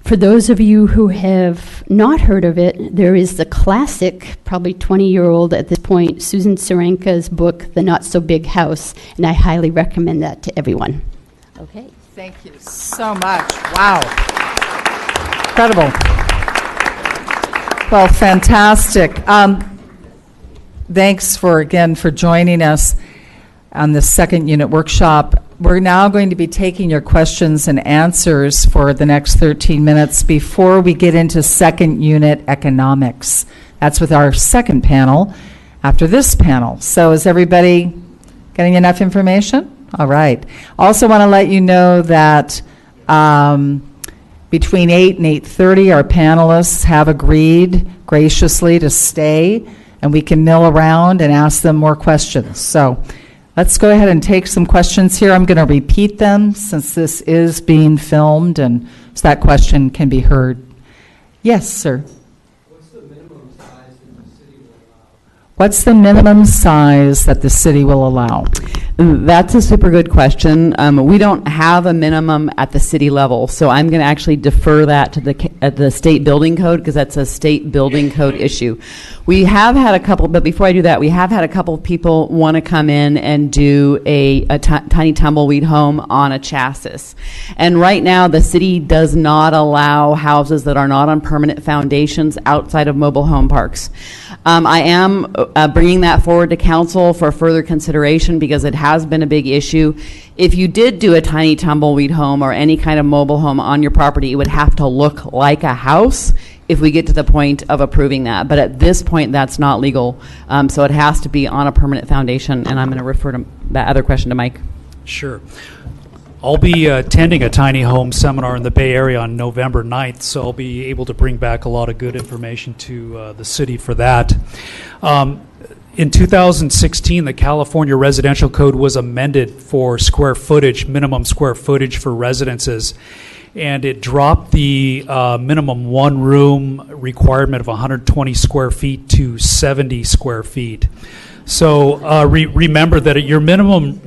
For those of you who have not heard of it, there is the classic, probably 20-year-old at this point, Susan Serenka's book, The Not So Big House, and I highly recommend that to everyone. Okay. Thank you so much. Wow. Incredible. Well, fantastic. Thanks for joining us on this second unit workshop. We're now going to be taking your questions and answers for the next 13 minutes before we get into second unit economics. That's with our second panel after this panel. So is everybody getting enough information? All right. Also want to let you know that between 8 and 8:30, our panelists have agreed graciously to stay, and we can mill around and ask them more questions. So let's go ahead and take some questions here. I'm going to repeat them since this is being filmed and so that question can be heard. Yes, sir. What's the minimum size that the city will allow? What's the minimum size that the city will allow? That's a super good question. We don't have a minimum at the city level, so I'm going to actually defer that to the state building code because that's a state building code issue. We have had a couple, but before I do that, we have had a couple of people want to come in and do a tiny tumbleweed home on a chassis. And right now, the city does not allow houses that are not on permanent foundations outside of mobile home parks. I am bringing that forward to council for further consideration because it has been a big issue. If you did do a tiny tumbleweed home or any kind of mobile home on your property, it would have to look like a house if we get to the point of approving that. But at this point, that's not legal. So it has to be on a permanent foundation. And I'm going to refer to that other question to Mike. Sure. I'll be attending a tiny home seminar in the Bay Area on November 9th, so I'll be able to bring back a lot of good information to the city for that. In 2016, the California Residential Code was amended for square footage, minimum square footage for residences, and it dropped the minimum one-room requirement of 120 square feet to 70 square feet. So remember that your minimum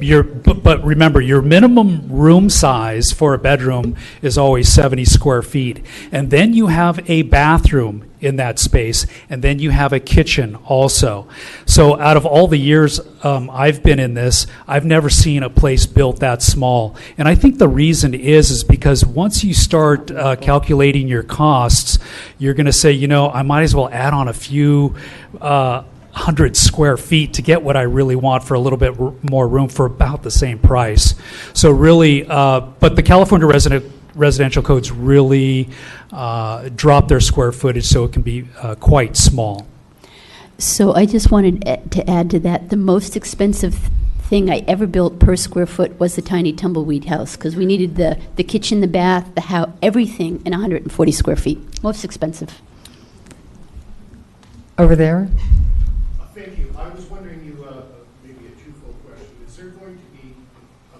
room size for a bedroom is always 70 square feet, and then you have a bathroom in that space, and then you have a kitchen also. So out of all the years I've been in this, I've never seen a place built that small. And I think the reason is because once you start calculating your costs, you're going to say, I might as well add on a few 100 square feet to get what I really want for a little bit more room for about the same price. So really, but the California residential codes really drop their square footage so it can be quite small. So I just wanted to add to that, the most expensive thing I ever built per square foot was the tiny tumbleweed house, because we needed the kitchen, the bath, the house, everything in 140 square feet. Most expensive. Over there. Thank you. I was wondering, maybe a twofold question. Is there going to be,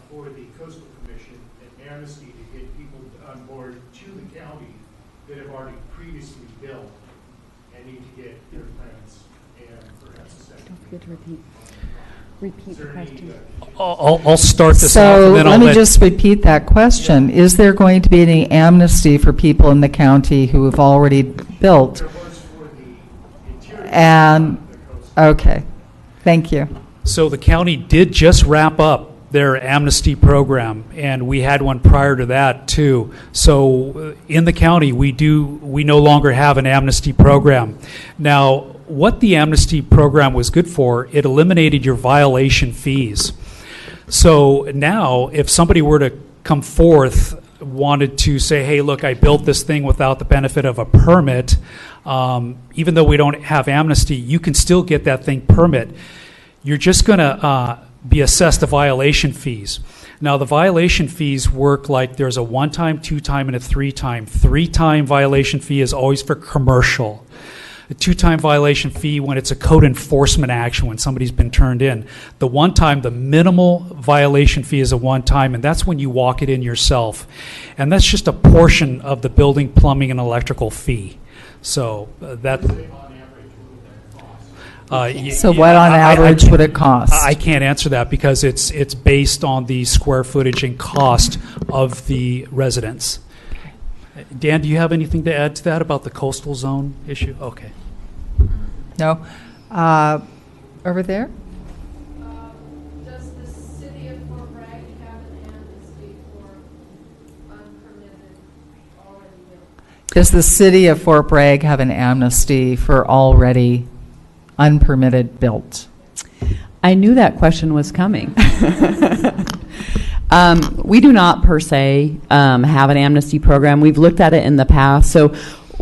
for the Coastal Commission, an amnesty to get people on board to the county that have already previously built and need to get their plans and perhaps a second? Don't forget to repeat the question. I'll start this off, and then let I'll me just repeat that question. Is there going to be any amnesty for people in the county who have already built? There was for the interior. And okay, thank you. So the county did just wrap up their amnesty program, and we had one prior to that too. So in the county, we no longer have an amnesty program. Now, what the amnesty program was good for, it eliminated your violation fees. So now, if somebody were to come forth wanted to say, hey, look, I built this thing without the benefit of a permit, even though we don't have amnesty, you can still get that thing permit. You're just going to be assessed the violation fees. Now, the violation fees work like there's a 1-time, 2-time, and a 3-time. 3-time violation fee is always for commercial. A 2-time violation fee when it's a code enforcement action, when somebody's been turned in. The 1-time, the minimal violation fee is a 1-time, and that's when you walk it in yourself. And that's just a portion of the building, plumbing, and electrical fee. So that... So what on average would it cost? I can't answer that because it's based on the square footage and cost of the residents. Dan, do you have anything to add to that about the coastal zone issue? Okay. No? Over there? Does the city of Fort Bragg have an amnesty for unpermitted already built? Does the city of Fort Bragg have an amnesty for already unpermitted built? I knew that question was coming. We do not per se have an amnesty program. We've looked at it in the past. So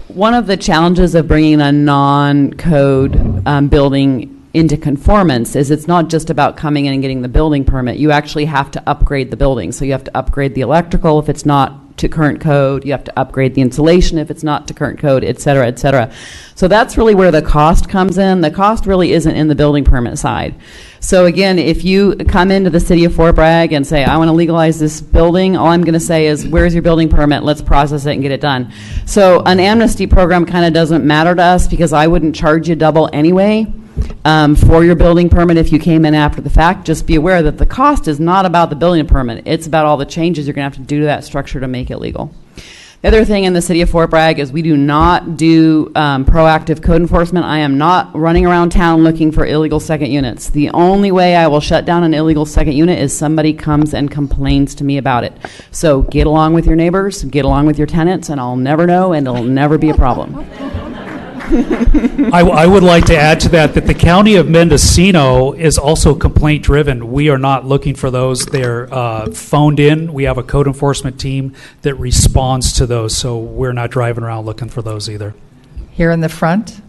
one of the challenges of bringing a non-code building into conformance is it's not just about coming in and getting the building permit. You actually have to upgrade the building. So you have to upgrade the electrical if it's not to current code. You have to upgrade the insulation if it's not to current code, et cetera, et cetera. So that's really where the cost comes in. The cost really isn't in the building permit side. So again, if you come into the city of Fort Bragg and say, I want to legalize this building, all I'm going to say is, where's your building permit? Let's process it and get it done. So an amnesty program kind of doesn't matter to us because I wouldn't charge you double anyway for your building permit if you came in after the fact. Just be aware that the cost is not about the building permit. It's about all the changes you're going to have to do to that structure to make it legal. The other thing in the city of Fort Bragg is we do not do proactive code enforcement. I am not running around town looking for illegal second units. The only way I will shut down an illegal second unit is somebody comes and complains to me about it. So get along with your neighbors, get along with your tenants, and I'll never know, and it'll never be a problem. I would like to add to that the county of Mendocino is also complaint driven. We are not looking for those. They're phoned in. We have a code enforcement team that responds to those, so we're not driving around looking for those either. Here in the front?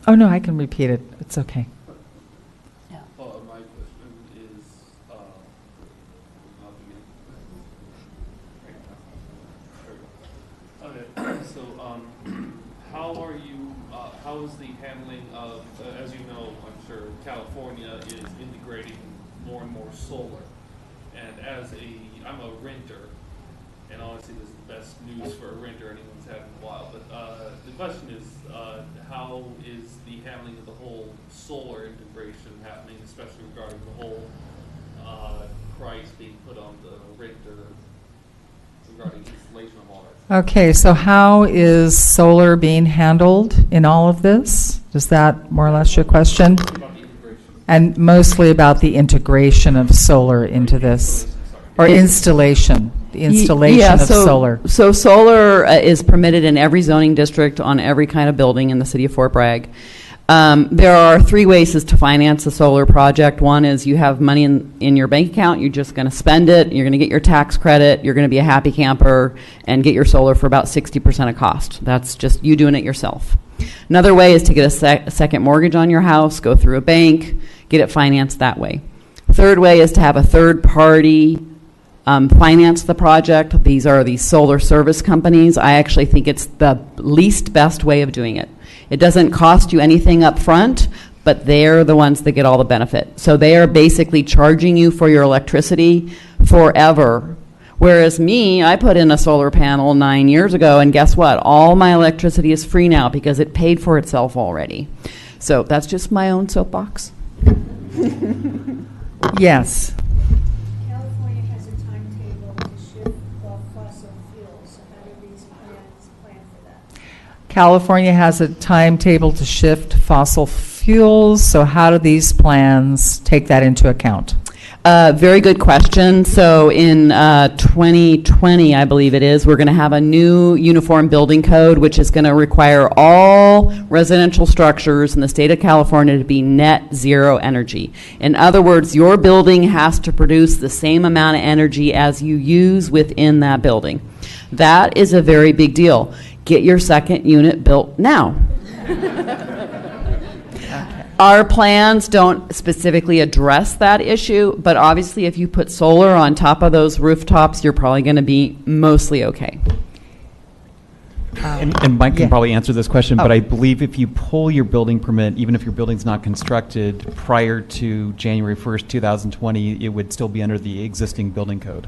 Oh, no, I can repeat it. It's okay. My question is, so how is the handling of, as you know, I'm sure California is integrating more and more solar, and I'm a renter, and honestly this is the best news for a renter anyone's had in a while, but the question is, how is the handling of the whole solar integration happening, especially regarding the whole price being put on the renter regarding installation of all that? Okay, so how is solar being handled in all of this? Is that more or less your question? And mostly about the integration of solar into this, or installation, the installation of solar. So solar is permitted in every zoning district on every kind of building in the city of Fort Bragg. There are 3 ways to finance a solar project. One is you have money in your bank account, you're just going to spend it, you're going to get your tax credit, you're going to be a happy camper, and get your solar for about 60% of cost. That's just you doing it yourself. Another way is to get a second mortgage on your house, go through a bank, get it financed that way. Third way is to have a third party finance the project. These are the solar service companies. I actually think it's the least best way of doing it. It doesn't cost you anything up front, but they're the ones that get all the benefit. So they are basically charging you for your electricity forever. Whereas me, I put in a solar panel 9 years ago, and guess what? All my electricity is free now because it paid for itself already. So that's just my own soapbox. Yes. California has a timetable to shift off fossil fuels, so how do these plans plan for that? California has a timetable to shift fossil fuels, so how do these plans take that into account? Very good question. So in 2020, I believe it is, we're going to have a new uniform building code, which is going to require all residential structures in the state of California to be net zero energy. In other words, your building has to produce the same amount of energy as you use within that building. That is a very big deal. Get your second unit built now. Our plans don't specifically address that issue, but obviously if you put solar on top of those rooftops, you're probably going to be mostly okay. And Mike can Yeah. probably answer this question, but Oh. I believe if you pull your building permit, even if your building's not constructed prior to January 1st, 2020, it would still be under the existing building code.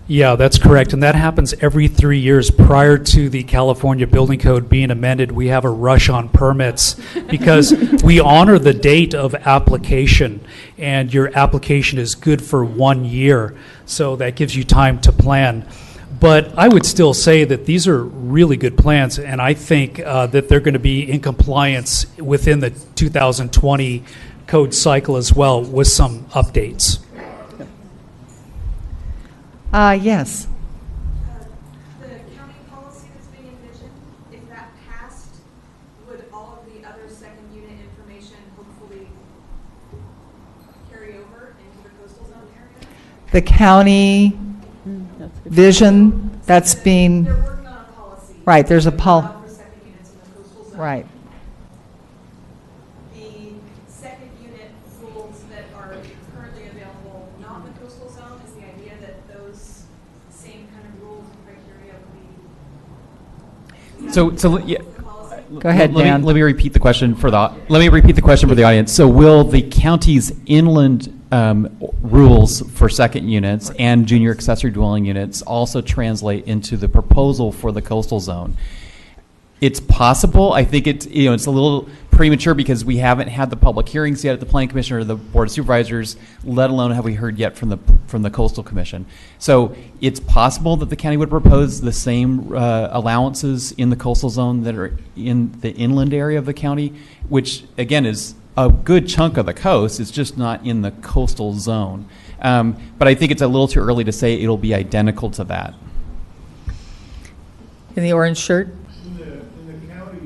Yeah, that's correct. And that happens every 3 years prior to the California Building Code being amended. We have a rush on permits because we honor the date of application, and your application is good for 1 year. So that gives you time to plan. But I would still say that these are really good plans, and I think that they're going to be in compliance within the 2020 code cycle as well with some updates. Yes. The county policy that's being envisioned, if that passed, would all of the other second unit information hopefully carry over into the coastal zone area? The county vision, that's being, They're working on a policy. right, there's a to allow for second units in the coastal zone. right. The second unit rules that are currently available not in the coastal zone, is the idea that those same kind of rules and criteria would be. So yeah. Go ahead, Dan. Let me repeat the question for the audience. So will the county's inland rules for second units and junior accessory dwelling units also translate into the proposal for the coastal zone? It's possible. I think it's a little premature because we haven't had the public hearings yet at the Planning Commission or the Board of Supervisors, let alone have we heard yet from the Coastal Commission. So it's possible that the county would propose the same allowances in the coastal zone that are in the inland area of the county, which again is a good chunk of the coast. It's just not in the coastal zone. But I think it's a little too early to say it'll be identical to that. In the orange shirt? In the county,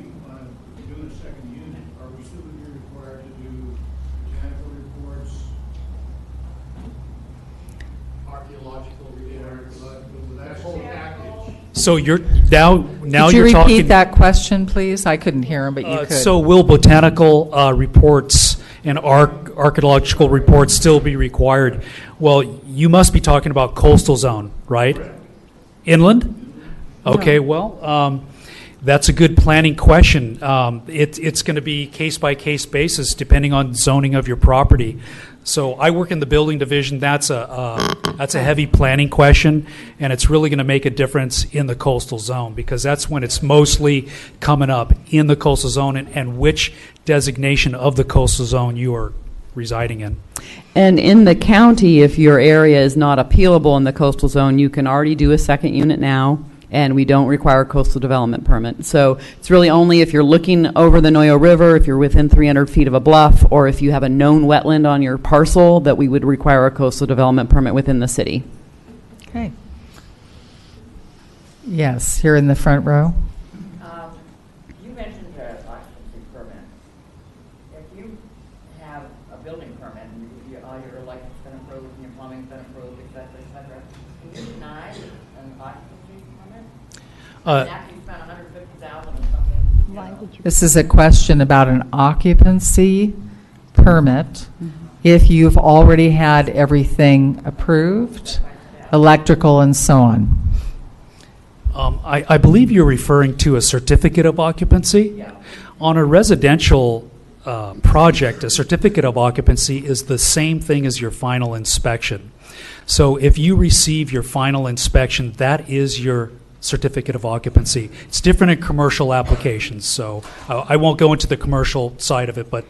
doing a second unit, are we still going to be required to do botanical reports, archaeological reports, that whole package? So you're now Could you you're repeat talking. that question, please? I couldn't hear him, but you could. So will botanical reports and archaeological reports still be required? Well, you must be talking about coastal zone, right? Inland? Okay, well, that's a good planning question. It's going to be case-by-case basis depending on zoning of your property. So I work in the building division. That's a heavy planning question, and it's really going to make a difference in the coastal zone because that's when it's mostly coming up in the coastal zone and which designation of the coastal zone you are residing in. And in the county, if your area is not appealable in the coastal zone, you can already do a second unit now, and we don't require a coastal development permit. So it's really only if you're looking over the Noyo River, if you're within 300 feet of a bluff, or if you have a known wetland on your parcel that we would require a coastal development permit within the city. Okay. Yes, here in the front row. You mentioned occupancy permit. If you have a building permit and all your electric's been approved and your plumbing's been approved, et cetera, can you deny an occupancy permit? After you spent $150,000 or something? This is a question about an occupancy permit. If you've already had everything approved, electrical and so on. I believe you're referring to a certificate of occupancy. Yeah. On a residential project, a certificate of occupancy is the same thing as your final inspection. So if you receive your final inspection, that is your certificate of occupancy. It's different in commercial applications, so I won't go into the commercial side of it, but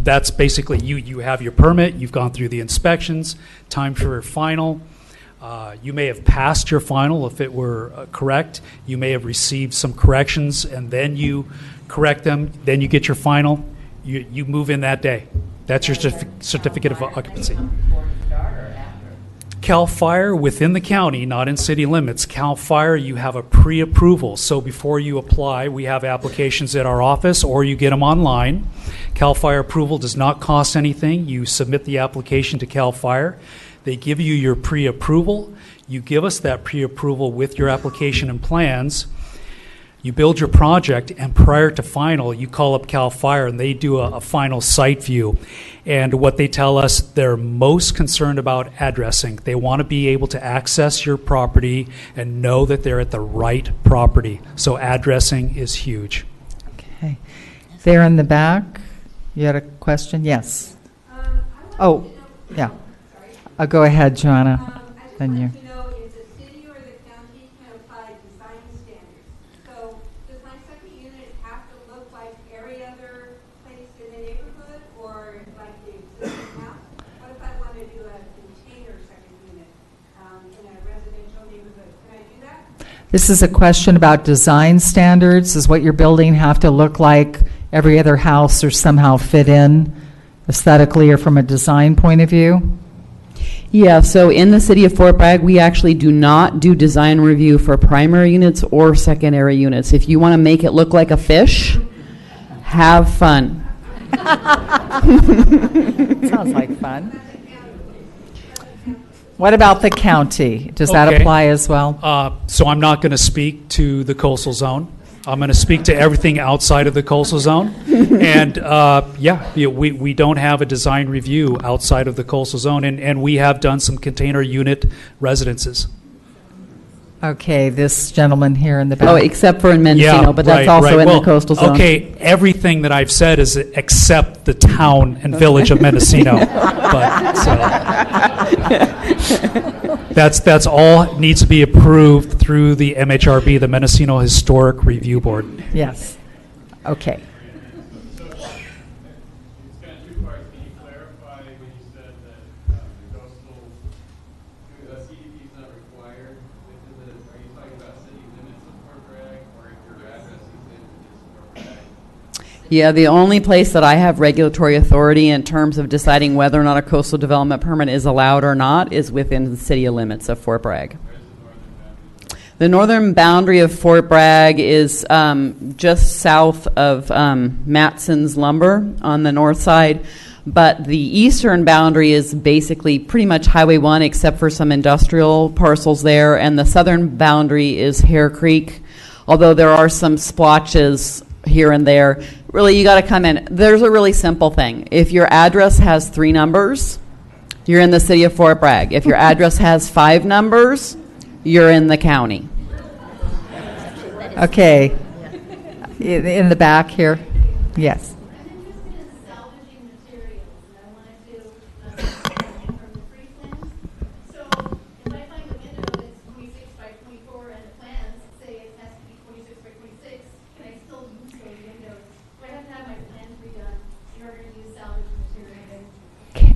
that's basically you have your permit, you've gone through the inspections, time for your final. You may have passed your final if it were correct. You may have received some corrections, and then you correct them. Then you get your final. You move in that day. That's your certificate of occupancy. Before you start or CAL FIRE within the county, not in city limits. CAL FIRE, you have a pre-approval. So before you apply, we have applications at our office or you get them online. CAL FIRE approval does not cost anything. You submit the application to CAL FIRE. They give you your pre-approval. You give us that pre-approval with your application and plans. You build your project, and prior to final, you call up CAL FIRE, and they do a final site view. And what they tell us, they're most concerned about addressing. They want to be able to access your property and know that they're at the right property. So addressing is huge. Okay. There in the back, you had a question? Yes. Oh, yeah. Go ahead, Joanna. Then you. This is a question about design standards. Does what you're building have to look like every other house or somehow fit in aesthetically or from a design point of view? Yeah, so in the city of Fort Bragg, we actually do not do design review for primary units or secondary units. If you want to make it look like a fish, have fun. Sounds like fun. What about the county? Does that Okay. apply as well? So I'm not going to speak to the coastal zone. I'm going to speak to everything outside of the coastal zone. And we don't have a design review outside of the coastal zone, and we have done some container unit residences. Okay, this gentleman here in the back. Oh, except for in Mendocino, but that's also in the coastal zone. Okay, everything that I've said is except the town and village of Mendocino. But so that's all needs to be approved through the MHRB, the Mendocino Historic Review Board. Yes. Okay. So it's kind of two parts. Can you clarify when you said that the coastal CDP is not required? Are you talking about city limits of Fort Bragg, or if your address is in Fort Bragg? Yeah, the only place that I have regulatory authority in terms of deciding whether or not a coastal development permit is allowed or not is within the city limits of Fort Bragg. The northern boundary of Fort Bragg is just south of Matson's Lumber on the north side, but the eastern boundary is basically pretty much Highway 1 except for some industrial parcels there, and the southern boundary is Hare Creek, although there are some splotches here and there. Really, you got to come in. There's a really simple thing. If your address has 3 numbers, you're in the city of Fort Bragg. If your address has 5 numbers, you're in the county. Okay. In the back here. Yes.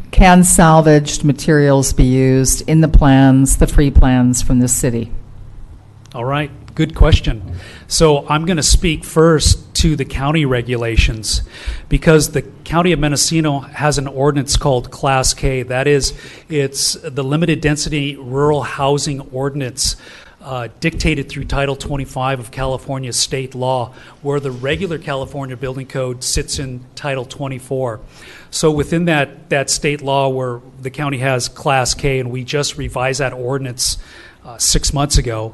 Can salvaged materials be used in the plans, the free plans from the city? All right, good question. So I'm going to speak first to the county regulations because the county of Mendocino has an ordinance called Class K. That is, it's the limited density rural housing ordinance dictated through Title 25 of California state law, where the regular California building code sits in Title 24. So within that state law where the county has Class K, and we just revised that ordinance 6 months ago,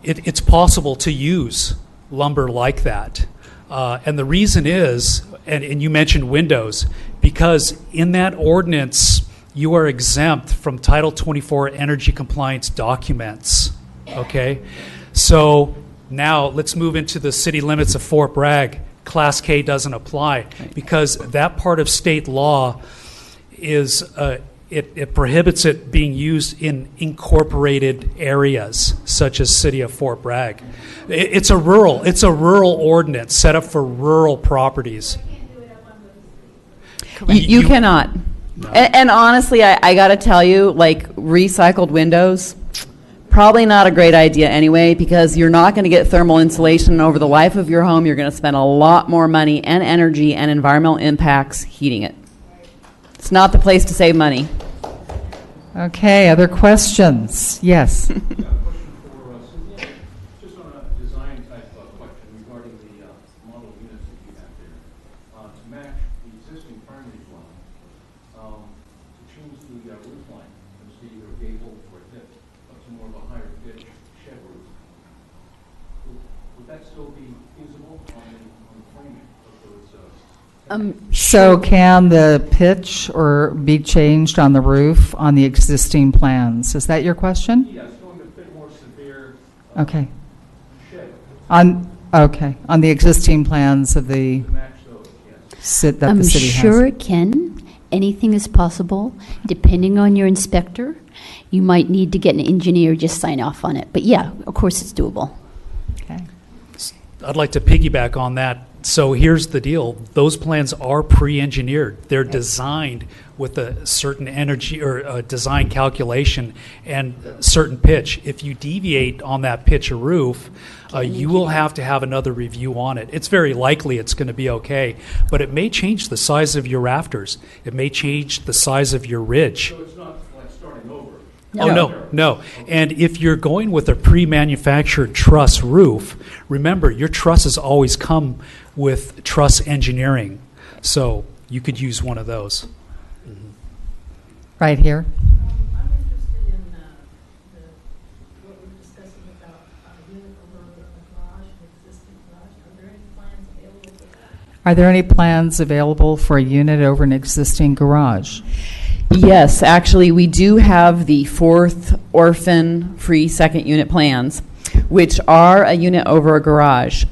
it's possible to use lumber like that. And the reason is, and you mentioned windows, because in that ordinance, you are exempt from Title 24 energy compliance documents, okay? So now let's move into the city limits of Fort Bragg. Class K doesn't apply because that part of state law is, it prohibits it being used in incorporated areas such as City of Fort Bragg. It's a rural ordinance set up for rural properties. You cannot. No. And honestly, I got to tell you, like recycled windows, probably not a great idea anyway, because you're not going to get thermal insulation, and over the life of your home, you're going to spend a lot more money and energy and environmental impacts heating it. It's not the place to save money. Okay, other questions? Yes. Yeah, a question for Cynthia. Just on a design type question regarding the model units that you have there. To match the existing primary dwelling, to change the roof line from either gable or tip up to more of a higher pitch shed roof, would that still be feasible on the framing of those? So can the pitch or be changed on the roof on the existing plans? Is that your question? Yeah, it's going to fit more severe Okay. shed On the existing plans of the to match those, yes. that the I'm city sure has. it can. Anything is possible. Depending on your inspector, you might need to get an engineer just sign off on it. But yeah, of course it's doable. Okay. I'd like to piggyback on that. So here's the deal. Those plans are pre-engineered. They're designed with a certain energy or a design calculation and certain pitch. If you deviate on that pitch or roof, you will have to have another review on it. It's very likely it's going to be okay, but it may change the size of your rafters. It may change the size of your ridge. So it's not like starting over. Oh, no. And if you're going with a pre-manufactured truss roof, remember, your trusses always come with truss engineering. So you could use one of those. Right here. I'm interested in what we're discussing about a unit over a garage, an existing garage. Are there any plans available for that? Are there any plans available for a unit over an existing garage? Yes, actually, we do have the fourth orphan-free second unit plans, which are a unit over a garage.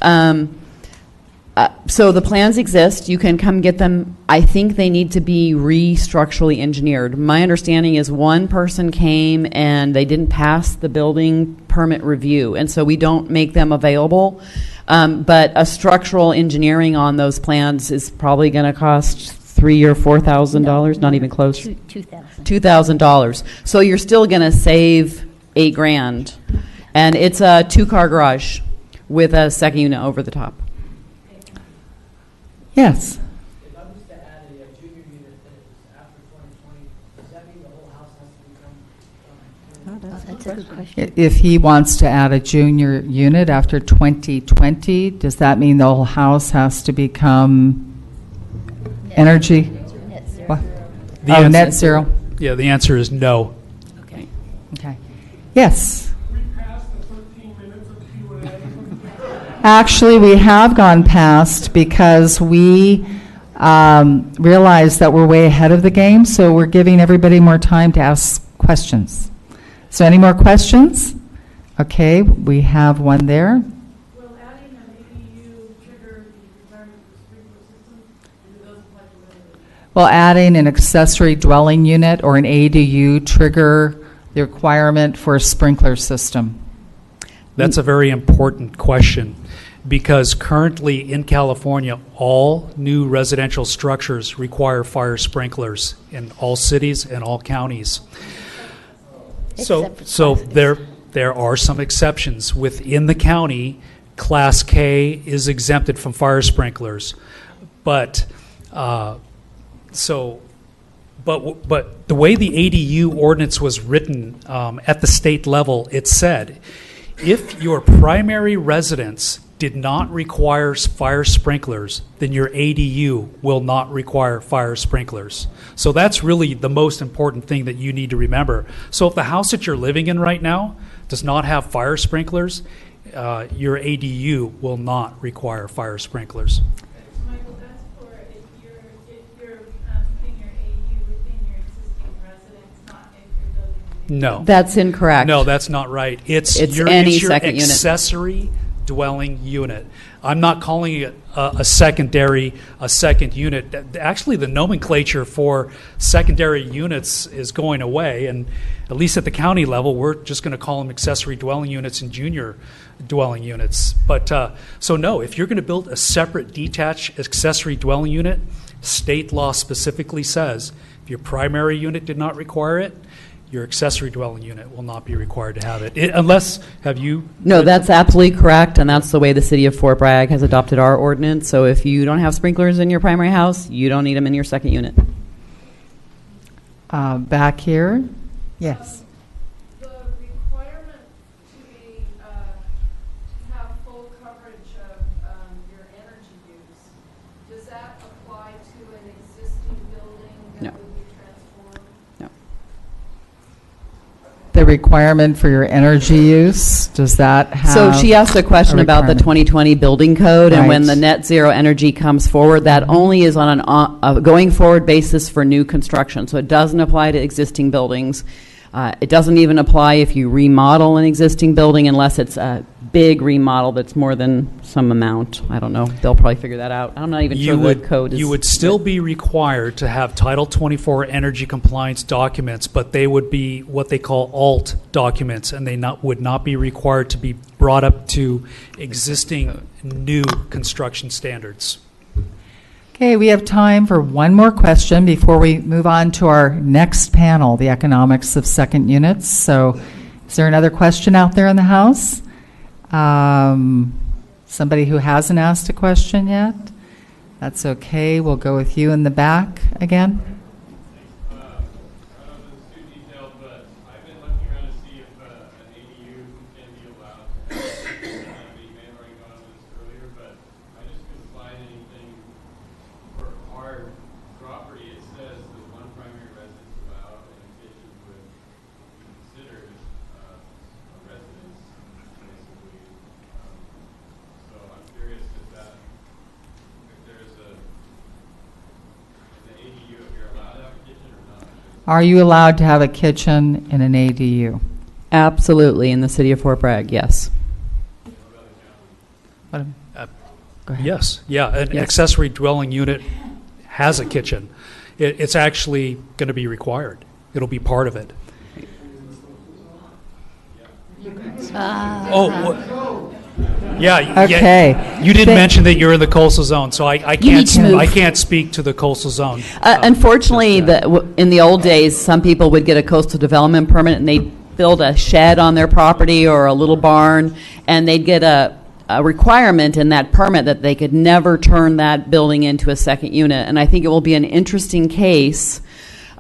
So the plans exist. You can come get them. I think they need to be re-structurally engineered. My understanding is one person came and they didn't pass the building permit review, and so we don't make them available. But a structural engineering on those plans is probably going to cost $3,000 or $4,000, not even close. $2,000. $2,000. So you're still going to save $8,000, and it's a 2-car garage with a second unit over the top. Yes. If I was to add a junior unit that is after 2020, does that mean the whole house has to become? That's a good question. If he wants to add a junior unit after 2020, does that mean the whole house has to become energy? Net zero. What? The Oh, answer- net zero? Yeah, the answer is no. Okay. Okay. Yes. We passed the 13 minutes of Q&A. Actually, we have gone past because we realize that we're way ahead of the game, so we're giving everybody more time to ask questions. So any more questions? Okay, we have one there. Will adding an ADU trigger the requirement for sprinkler system? And do those apply to residents? Will adding an accessory dwelling unit or an ADU trigger the requirement for a sprinkler system? That's a very important question because currently in California, all new residential structures require fire sprinklers in all cities and all counties. Except for So classes. there are some exceptions. Within the county, Class K is exempted from fire sprinklers. But but the way the ADU ordinance was written at the state level, it said, if your primary residence did not require fire sprinklers, then your ADU will not require fire sprinklers. So that's really the most important thing that you need to remember. So if the house that you're living in right now does not have fire sprinklers, your ADU will not require fire sprinklers. Michael, that's for if you're putting your AU within your existing residence, not if you're building a new. No. That's incorrect. No, that's not right. It's any your second unit. accessory dwelling unit. I'm not calling it a second unit. Actually, the nomenclature for secondary units is going away, and at least at the county level, we're just going to call them accessory dwelling units and junior dwelling units. But so no, if you're going to build a separate detached accessory dwelling unit, state law specifically says if your primary unit did not require it, your accessory dwelling unit will not be required to have it. Unless, have you? No, that's absolutely correct, and that's the way the City of Fort Bragg has adopted our ordinance. So if you don't have sprinklers in your primary house, you don't need them in your second unit. Back here. Yes. The requirement to be, to have full coverage of your energy use, does that apply to an existing building No. that would be transformed? No. The requirement for your energy use, does that have? So she asked a question about the requirement? 2020 building code, and when Right. the net zero energy comes forward, that only is on a going forward basis for new construction. So it doesn't apply to existing buildings. It doesn't even apply if you remodel an existing building unless it's a big remodel that's more than some amount. I don't know. They'll probably figure that out. I'm not even sure the code is. You would still be required to have Title 24 energy compliance documents, but they would be what they call alt documents, and they would not be required to be brought up to existing new construction standards. Okay, we have time for one more question before we move on to our next panel, the economics of second units. So is there another question out there in the house? Somebody who hasn't asked a question yet? That's okay. We'll go with you in the back again. I don't know if it's too detailed, but I've been looking around to see if an ADU can be allowed. We may have already gone over this earlier, but I just couldn't find anything for our property. It says that one primary residence allowed and a kitchen would be considered a residence, basically. So I'm curious if there's an ADU, if you're allowed to have a kitchen or not. Are you allowed to have a kitchen in an ADU? Absolutely, in the city of Fort Bragg, yes. Go ahead. Yes, yeah, an Yes. accessory dwelling unit has a kitchen. It's actually going to be required. It'll be part of it. Yeah. Okay. Yeah, you didn't mention that you're in the coastal zone, so I need can't. to move. I can't speak to the coastal zone. Unfortunately, in the old days, some people would get a coastal development permit and they'd build a shed on their property or a little barn, and they'd get a requirement in that permit that they could never turn that building into a second unit. And I think it will be an interesting case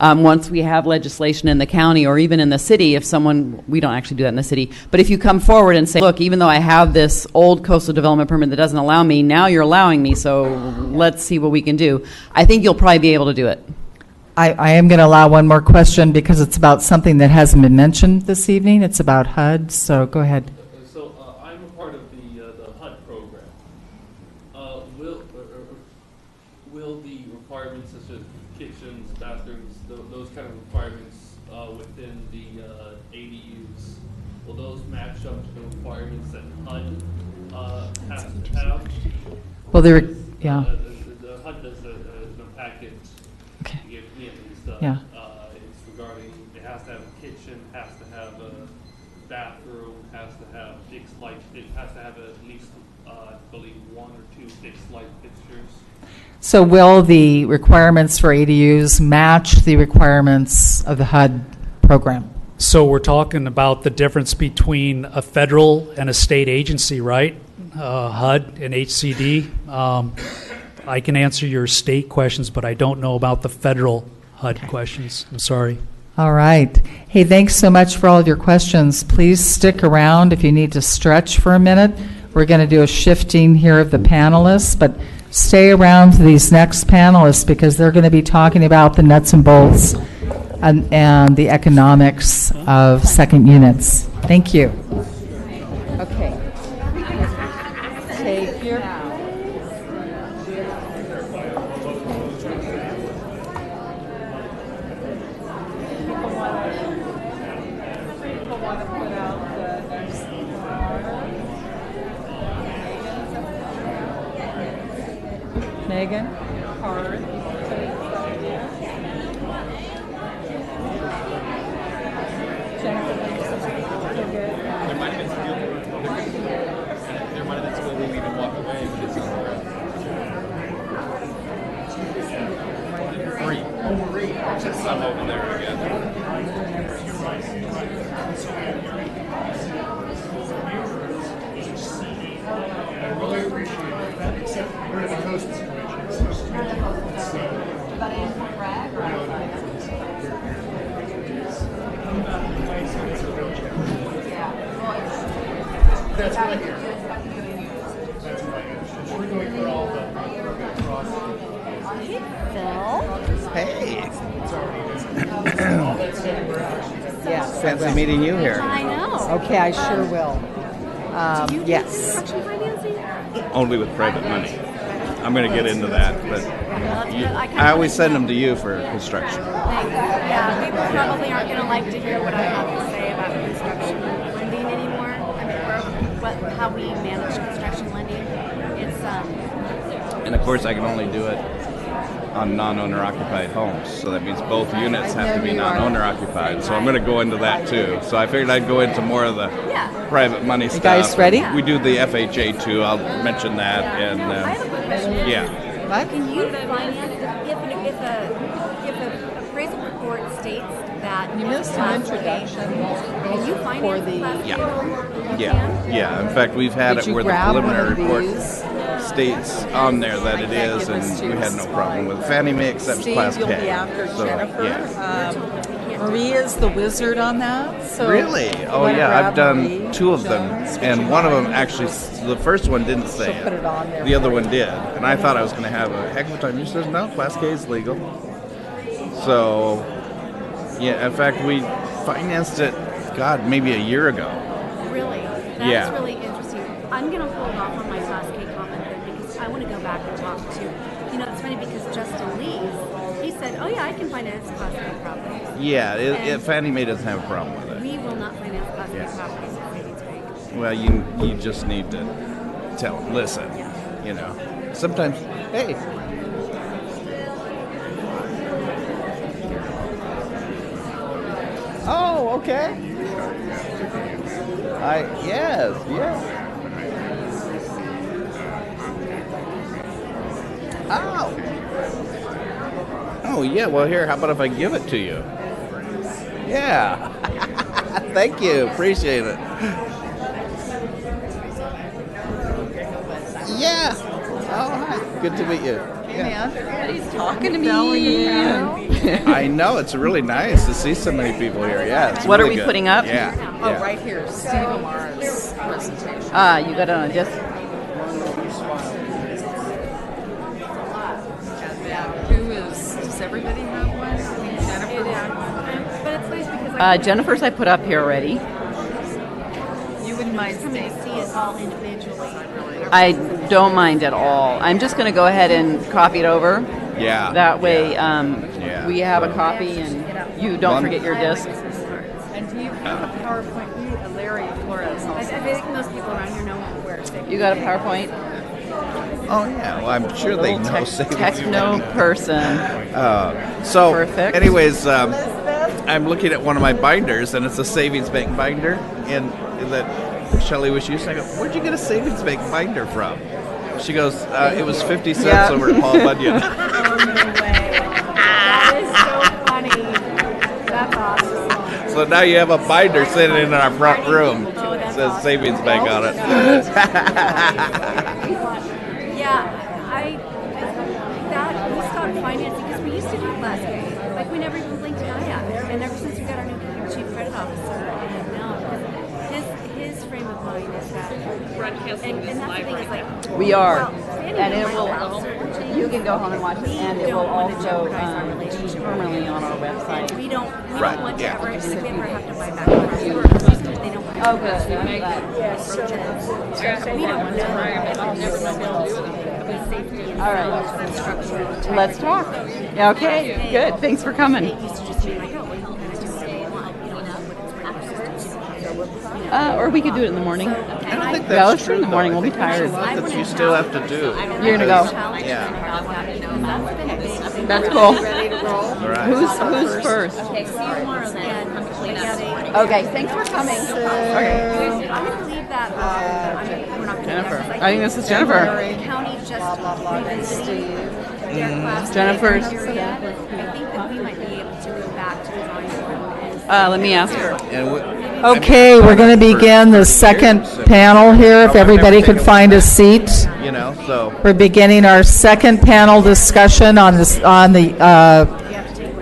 once we have legislation in the county or even in the city. If someone, we don't actually do that in the city, but if you come forward and say, look, even though I have this old coastal development permit that doesn't allow me, now you're allowing me, so let's see what we can do. I think you'll probably be able to do it. I am going to allow one more question because it's about something that hasn't been mentioned this evening. It's about HUD, so go ahead. So I'm a part of the HUD program. Will the requirements such as kitchens, bathrooms, those kind of requirements within the ADUs, will those match up to the requirements that HUD has to have? Well, The HUD does the packet. Okay. To give me at least. Yeah. It's regarding, it has to have a kitchen, has to have a bathroom, has to have fixed light, it has to have at least, I believe, one or two fixed light fixtures. So will the requirements for ADUs match the requirements of the HUD program? So we're talking about the difference between a federal and a state agency, right? HUD and HCD. I can answer your state questions, but I don't know about the federal HUD questions. I'm sorry. All right. Hey, thanks so much for all of your questions. Please stick around if you need to stretch for a minute. We're going to do a shifting here of the panelists, but stay around for these next panelists because they're going to be talking about the nuts and bolts and the economics of second units. Thank you. Okay. Take your. Megan? There might have been some deal there might have been some we'll even walk away and get somewhere else. Free. I'm over there again. Really appreciate it, except we're at the Coastal Commission. But in Fort Bragg or outside? That's right here. That's my understanding. We're going for all the process. Hey. All that study we're actually. Yes. Fancy meeting you here. I know. Okay, I sure will. Do you do yes. construction financing? Only with private money. I'm going to get into that, but I always send them to you for construction. Thanks. Yeah, people probably aren't going to like to hear what I have to say about construction lending anymore. I mean, how we manage construction lending. It's And of course, I can only do it on non-owner occupied homes. So that means both units have to be non-owner occupied. So I'm going to go into that too. So I figured I'd go into more of the private money stuff. You guys ready? We do the FHA too. I'll mention that. And I have a quick question. yeah. What? Can you finance if a appraisal report states that You missed an introduction can you finance for the. Yeah. In fact, we've had Did it you where the grab one preliminary of report these? states on there that it is, and we had no problem with it. Fannie Mae accepts Steve, Class you'll K. be after So, Jennifer. yeah. Marie is the wizard on that. So Really? you Oh wanna yeah, I've grab done Marie 2 of them, Jones? and one of them actually, the first one didn't say She'll put it on there. The other one did, and I thought I was going to have a heck of a time. She says no, Class K is legal. So, yeah, in fact, we financed it, God, maybe a year ago. Really? That's Yeah. really interesting. I'm going to hold off on my Class K comment then because I want to go back and talk to, it's funny because Justin Lee, he said, oh yeah, I can finance Class K properties. Yeah, Fannie Mae doesn't have a problem with it. We will not finance Class K Yeah. properties at Savings Bank. Well, you just need to tell them, listen, sometimes, hey. Oh, okay. Yes. Oh, yeah, well, here, how about if I give it to you? Yeah. Thank you. Appreciate it. Yeah. Oh, hi. Good to meet you. Everybody's talking to me. I know. It's really nice to see so many people here. Yeah. It's What really are we good. putting up? Yeah. Oh, yeah. right here, Steve Amar's presentation. You got it on a disc? Does everybody have one? I mean, Jennifer. But it's nice because Jennifer's I put up here already. You wouldn't mind for me to staying. see it all individually. I don't mind at all. I'm just going to go ahead and copy it over. Yeah. That way Yeah. we have a copy and you don't forget your disc. And do you have a PowerPoint? Larry Flores I also. think most people around here know where it's You got a PowerPoint? Oh, yeah. Well, I'm sure they know. Techno person. So, Perfect. anyways, I'm looking at one of my binders, and it's a savings bank binder, and that Shelley was using. I go, where'd you get a savings bank binder from? She goes, it was 50 cents over at Paul Bunyan. Oh, no way. That is so funny. That's awesome. So now you have a binder sitting in our front room. Oh, It that's says awesome. savings bank on it. Yeah, we stopped financing because we used to do Class K. Like we never even blinked an eye at it. And ever since we got our new chief credit officer, and now his frame of mind is that broadcasting and that's the thing is like We are. well, Fannie And Mae it might will, allow certain things. you can go home and watch it, and it will don't wanna also jeopardize our be relationship. permanently on our website. We don't Right, want to yeah. ever, if we ever have to buy back our stores, they don't want Oh, good. to we don't want to safety and All right. structure. Let's talk. Okay, good. Thanks for coming. It used to just be like, oh, well, you can kind of do whatever you want. You don't know what it's for. Or we could do it in the morning. I don't think Yeah, that's let's do it true, in the morning. though. We'll be I think tired. there's a lot that you still have to do. You're gonna go. Yeah. That's cool. Ready to roll? All right. Who's first? Okay, see you tomorrow then. Okay, thanks for coming. I'm going to leave that we're not going to Jennifer. I think this is Jennifer. The county just revisiting their class. Jennifer's. I think that we might be able to go back to the drawing board and Let me ask her. And Okay, we're going to begin the second panel here. If everybody could find a seat. So We're beginning our second panel discussion on the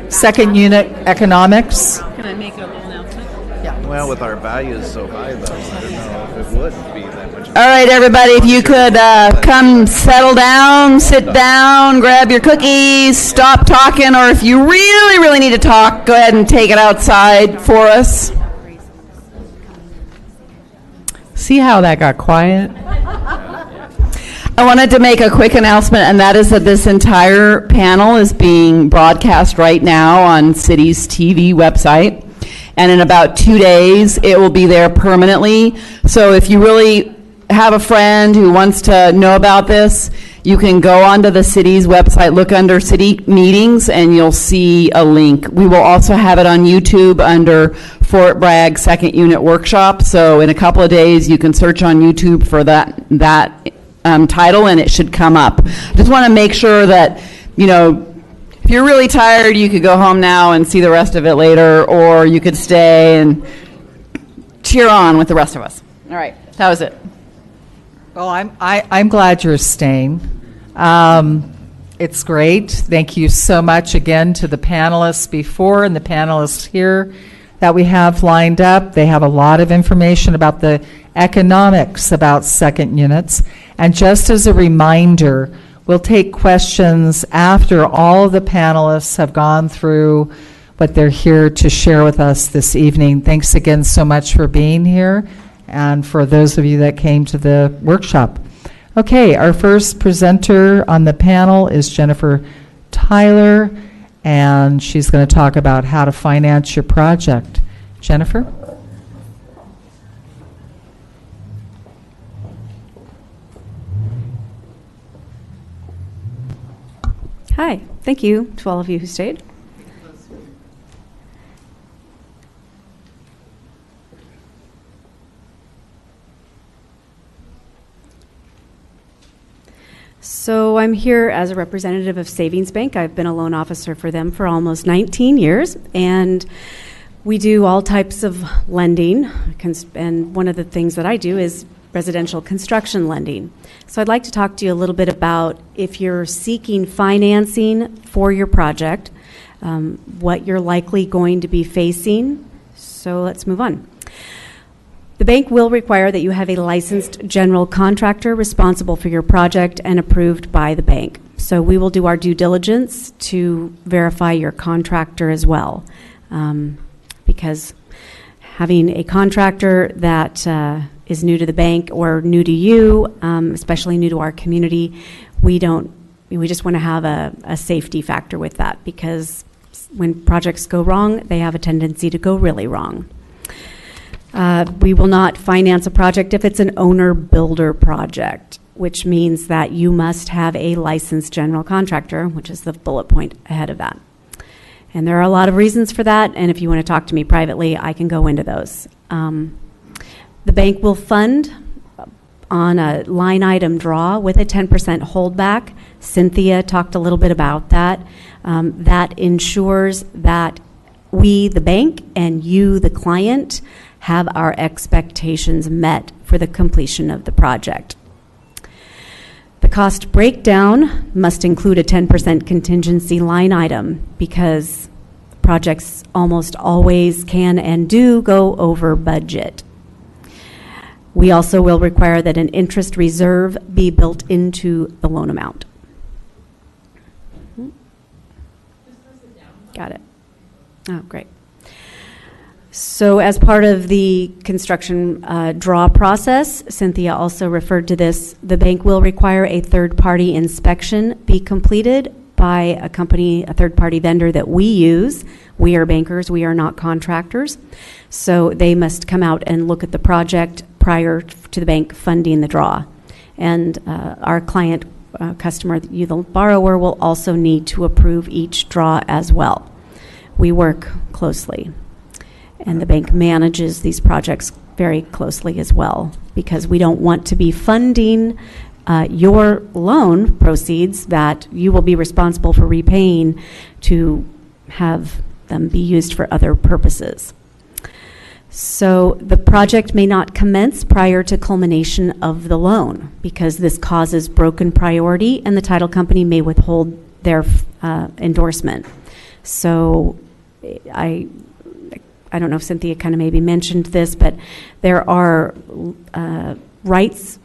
second unit economics. Can I make a little announcement? Yeah. Well, with our values so high, though, I don't know if it would be that much. All right, everybody, if you could come settle down, sit down, grab your cookies, stop talking, or if you really, really need to talk, go ahead and take it outside for us. See how that got quiet? I wanted to make a quick announcement, and that is that this entire panel is being broadcast right now on City's TV website. And in about 2 days, it will be there permanently. So if you really have a friend who wants to know about this, you can go onto the city's website, look under city meetings, and you'll see a link. We will also have it on YouTube under Fort Bragg Second Unit Workshop. So in a couple of days, you can search on YouTube for that title, and it should come up. Just want to make sure that, you know, if you're really tired, you could go home now and see the rest of it later, or you could stay and cheer on with the rest of us. All right, that was it. Well, I'm glad you're staying. It's great. Thank you so much again to the panelists before and the panelists here that we have lined up. They have a lot of information about the economics about second units. And just as a reminder, we'll take questions after all of the panelists have gone through what they're here to share with us this evening. Thanks again so much for being here, and for those of you that came to the workshop. Okay, our first presenter on the panel is Jennifer Tyler, and she's going to talk about how to finance your project. Jennifer? Hi, thank you to all of you who stayed. So I'm here as a representative of Savings Bank. I've been a loan officer for them for almost 19 years, and we do all types of lending, and one of the things that I do is residential construction lending. So I'd like to talk to you a little bit about if you're seeking financing for your project, what you're likely going to be facing. So let's move on. The bank will require that you have a licensed general contractor responsible for your project and approved by the bank. So we will do our due diligence to verify your contractor as well, because having a contractor that is new to the bank or new to you, especially new to our community, we just want to have a safety factor with that, because when projects go wrong, they have a tendency to go really wrong. We will not finance a project if it's an owner-builder project, which means that you must have a licensed general contractor, which is the bullet point ahead of that. And there are a lot of reasons for that, and if you want to talk to me privately, I can go into those. The bank will fund on a line item draw with a 10% holdback. Cynthia talked a little bit about that. That ensures that we, the bank, and you, the client, have our expectations met for the completion of the project. The cost breakdown must include a 10% contingency line item, because projects almost always can and do go over budget. We also will require that an interest reserve be built into the loan amount. Got it. Oh, great. So as part of the construction draw process, Cynthia also referred to this, the bank will require a third-party inspection be completed by a company, a third-party vendor that we use. We are bankers, we are not contractors. So they must come out and look at the project prior to the bank funding the draw. And our client, customer, you, the borrower, will also need to approve each draw as well. We work closely, and the bank manages these projects very closely as well, because we don't want to be funding your loan proceeds that you will be responsible for repaying to have them be used for other purposes. So the project may not commence prior to culmination of the loan, because this causes broken priority and the title company may withhold their endorsement. So I I don't know if Cynthia kind of maybe mentioned this, but there are rights,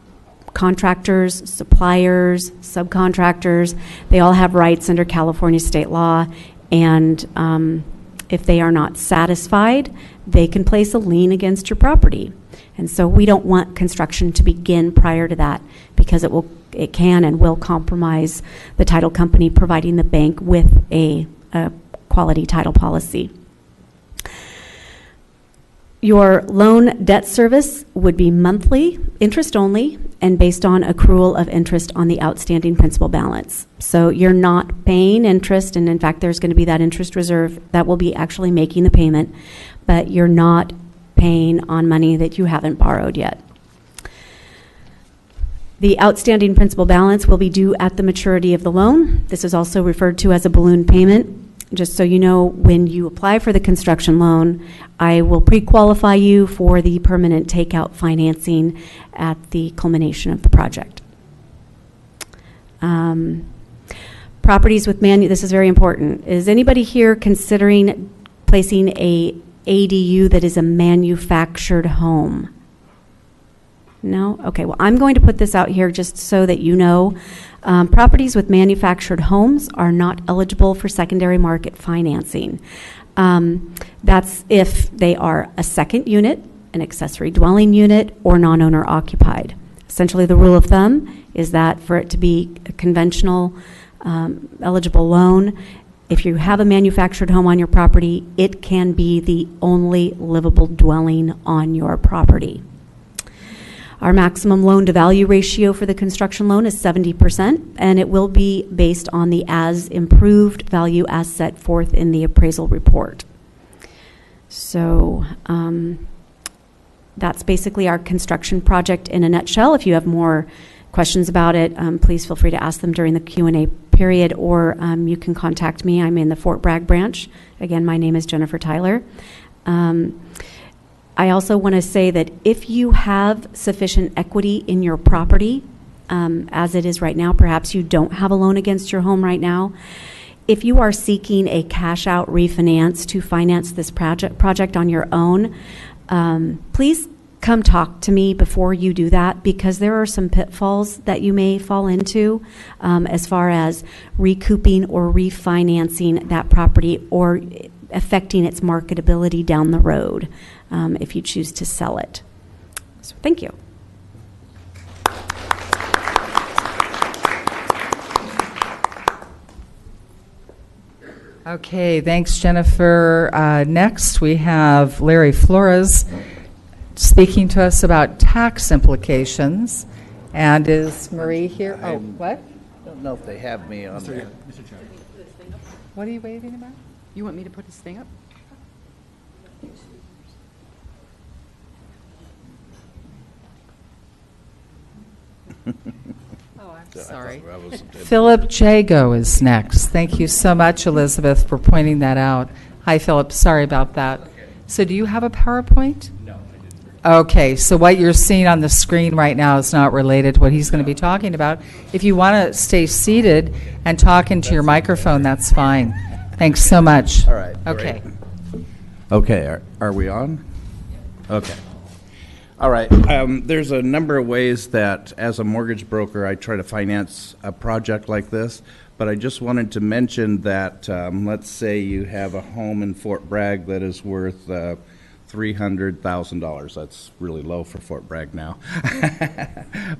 contractors, suppliers, subcontractors, they all have rights under California state law, and if they are not satisfied, they can place a lien against your property. And so we don't want construction to begin prior to that, because it can and will compromise the title company providing the bank with a quality title policy. Your loan debt service would be monthly, interest only, and based on accrual of interest on the outstanding principal balance. So you're not paying interest, and in fact there's going to be that interest reserve that will be actually making the payment, but you're not paying on money that you haven't borrowed yet. The outstanding principal balance will be due at the maturity of the loan. This is also referred to as a balloon payment. Just so you know, when you apply for the construction loan, I will pre-qualify you for the permanent takeout financing at the culmination of the project. Properties with this is very important. Is anybody here considering placing a ADU that is a manufactured home? No? Okay, well, I'm going to put this out here just so that you know. Properties with manufactured homes are not eligible for secondary market financing. That's if they are a second unit, an accessory dwelling unit, or non-owner occupied. Essentially, the rule of thumb is that for it to be a conventional eligible loan, if you have a manufactured home on your property, it can be the only livable dwelling on your property. Our maximum loan-to-value ratio for the construction loan is 70%, and it will be based on the as-improved value as set forth in the appraisal report. So that's basically our construction project in a nutshell. If you have more questions about it, please feel free to ask them during the Q&A period, or you can contact me. I'm in the Fort Bragg branch. Again, my name is Jennifer Tyler. I also want to say that if you have sufficient equity in your property, as it is right now, perhaps you don't have a loan against your home right now, if you are seeking a cash-out refinance to finance this project on your own, please come talk to me before you do that, because there are some pitfalls that you may fall into as far as recouping or refinancing that property or affecting its marketability down the road if you choose to sell it. So thank you. Okay, thanks, Jennifer. Next, we have Larry Flores speaking to us about tax implications. And is Marie here? Oh, what? I don't know if they have me on there. What are you waving about? You want me to put this thing up? Oh, I'm sorry. Philip Philip Jago is next. Thank you so much, Elizabeth, for pointing that out. Hi, Philip. Sorry about that. Okay. So do you have a PowerPoint? No, I didn't. Okay, so what you're seeing on the screen right now is not related to what he's going to be talking about. If you want to stay seated and talk into your microphone, that's fine. Thanks so much. All right. Okay. Great. Okay, are we on? Okay. All right. There's a number of ways that, as a mortgage broker, I try to finance a project like this. But I just wanted to mention that, let's say you have a home in Fort Bragg that is worth $300,000. That's really low for Fort Bragg now.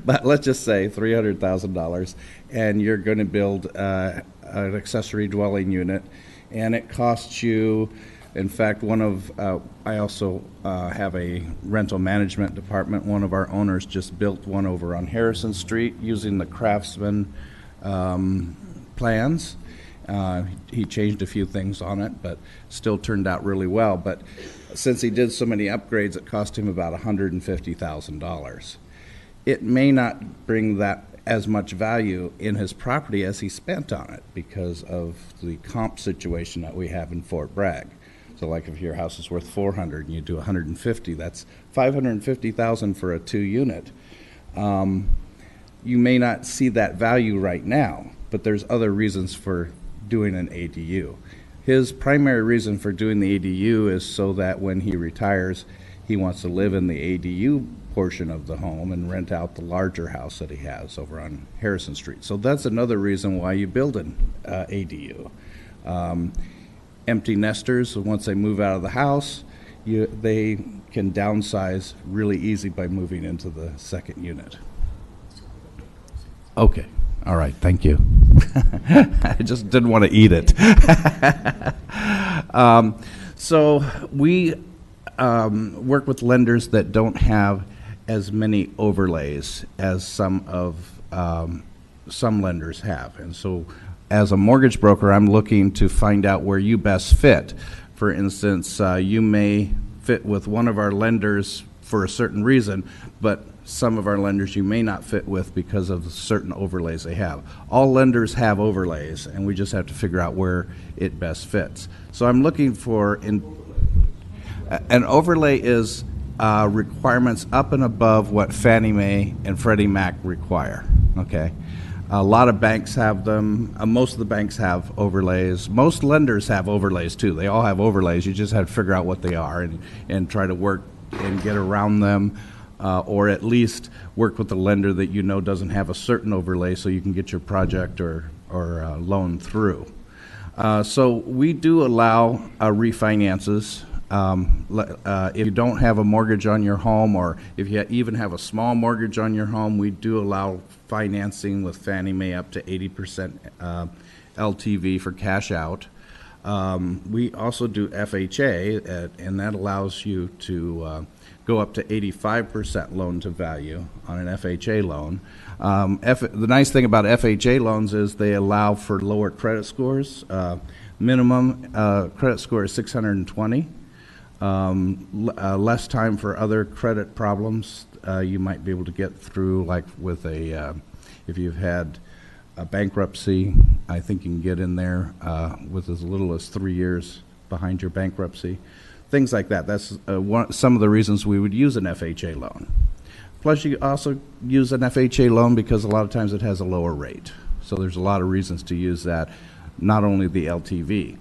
But let's just say $300,000, and you're going to build an accessory dwelling unit, and it costs you. In fact, I also have a rental management department. One of our owners just built one over on Harrison Street using the Craftsman plans. He changed a few things on it, but still turned out really well. But since he did so many upgrades, it cost him about $150,000. It may not bring that as much value in his property as he spent on it because of the comp situation that we have in Fort Bragg. So like if your house is worth $400 and you do $150, that's $550,000 for a 2-unit. You may not see that value right now, but there's other reasons for doing an ADU. His primary reason for doing the ADU is so that when he retires, he wants to live in the ADU portion of the home and rent out the larger house that he has over on Harrison Street. So that's another reason why you build an ADU. Empty nesters, once they move out of the house, they can downsize really easy by moving into the second unit. Okay. All right. Thank you. I just didn't want to eat it. So we work with lenders that don't have as many overlays as some lenders have. And so as a mortgage broker, I'm looking to find out where you best fit. For instance, you may fit with one of our lenders for a certain reason, but some of our lenders you may not fit with because of certain overlays they have. All lenders have overlays, and we just have to figure out where it best fits. So I'm looking for an overlay is requirements up and above what Fannie Mae and Freddie Mac require. Okay. A lot of banks have them. Most of the banks have overlays. Most lenders have overlays too. They all have overlays. You just have to figure out what they are and try to work and get around them, or at least work with the lender that you know doesn't have a certain overlay so you can get your project or loan through. So we do allow refinances. If you don't have a mortgage on your home, or if you even have a small mortgage on your home, we do allow financing with Fannie Mae up to 80% LTV for cash out. We also do FHA, and that allows you to go up to 85% loan to value on an FHA loan. The nice thing about FHA loans is they allow for lower credit scores. Minimum credit score is 620. Less time for other credit problems. You might be able to get through, like with if you've had a bankruptcy, I think you can get in there with as little as 3 years behind your bankruptcy. Things like that. That's some of the reasons we would use an FHA loan. Plus, you also use an FHA loan because a lot of times it has a lower rate. So there's a lot of reasons to use that, not only the LTV.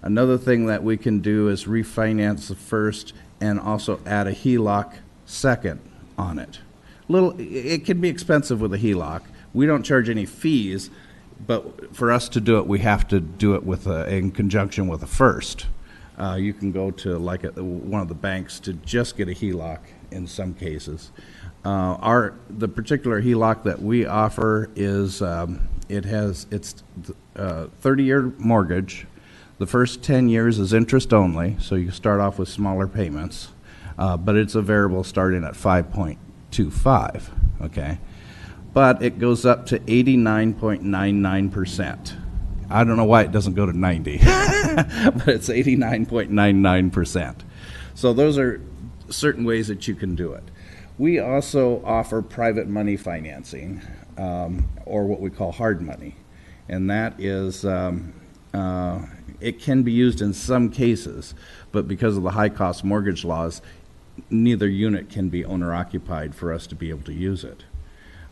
Another thing that we can do is refinance the first and also add a HELOC second on it. It can be expensive with a HELOC. We don't charge any fees, but for us to do it, we have to do it in conjunction with a first. You can go to one of the banks to just get a HELOC in some cases. The particular HELOC that we offer is it's 30-year mortgage. The first 10 years is interest only, so you start off with smaller payments, but it's a variable starting at 5.25, okay? But it goes up to 89.99%. I don't know why it doesn't go to 90, but it's 89.99%. So those are certain ways that you can do it. We also offer private money financing, or what we call hard money, and that is it can be used in some cases, but because of the high-cost mortgage laws, neither unit can be owner-occupied for us to be able to use it.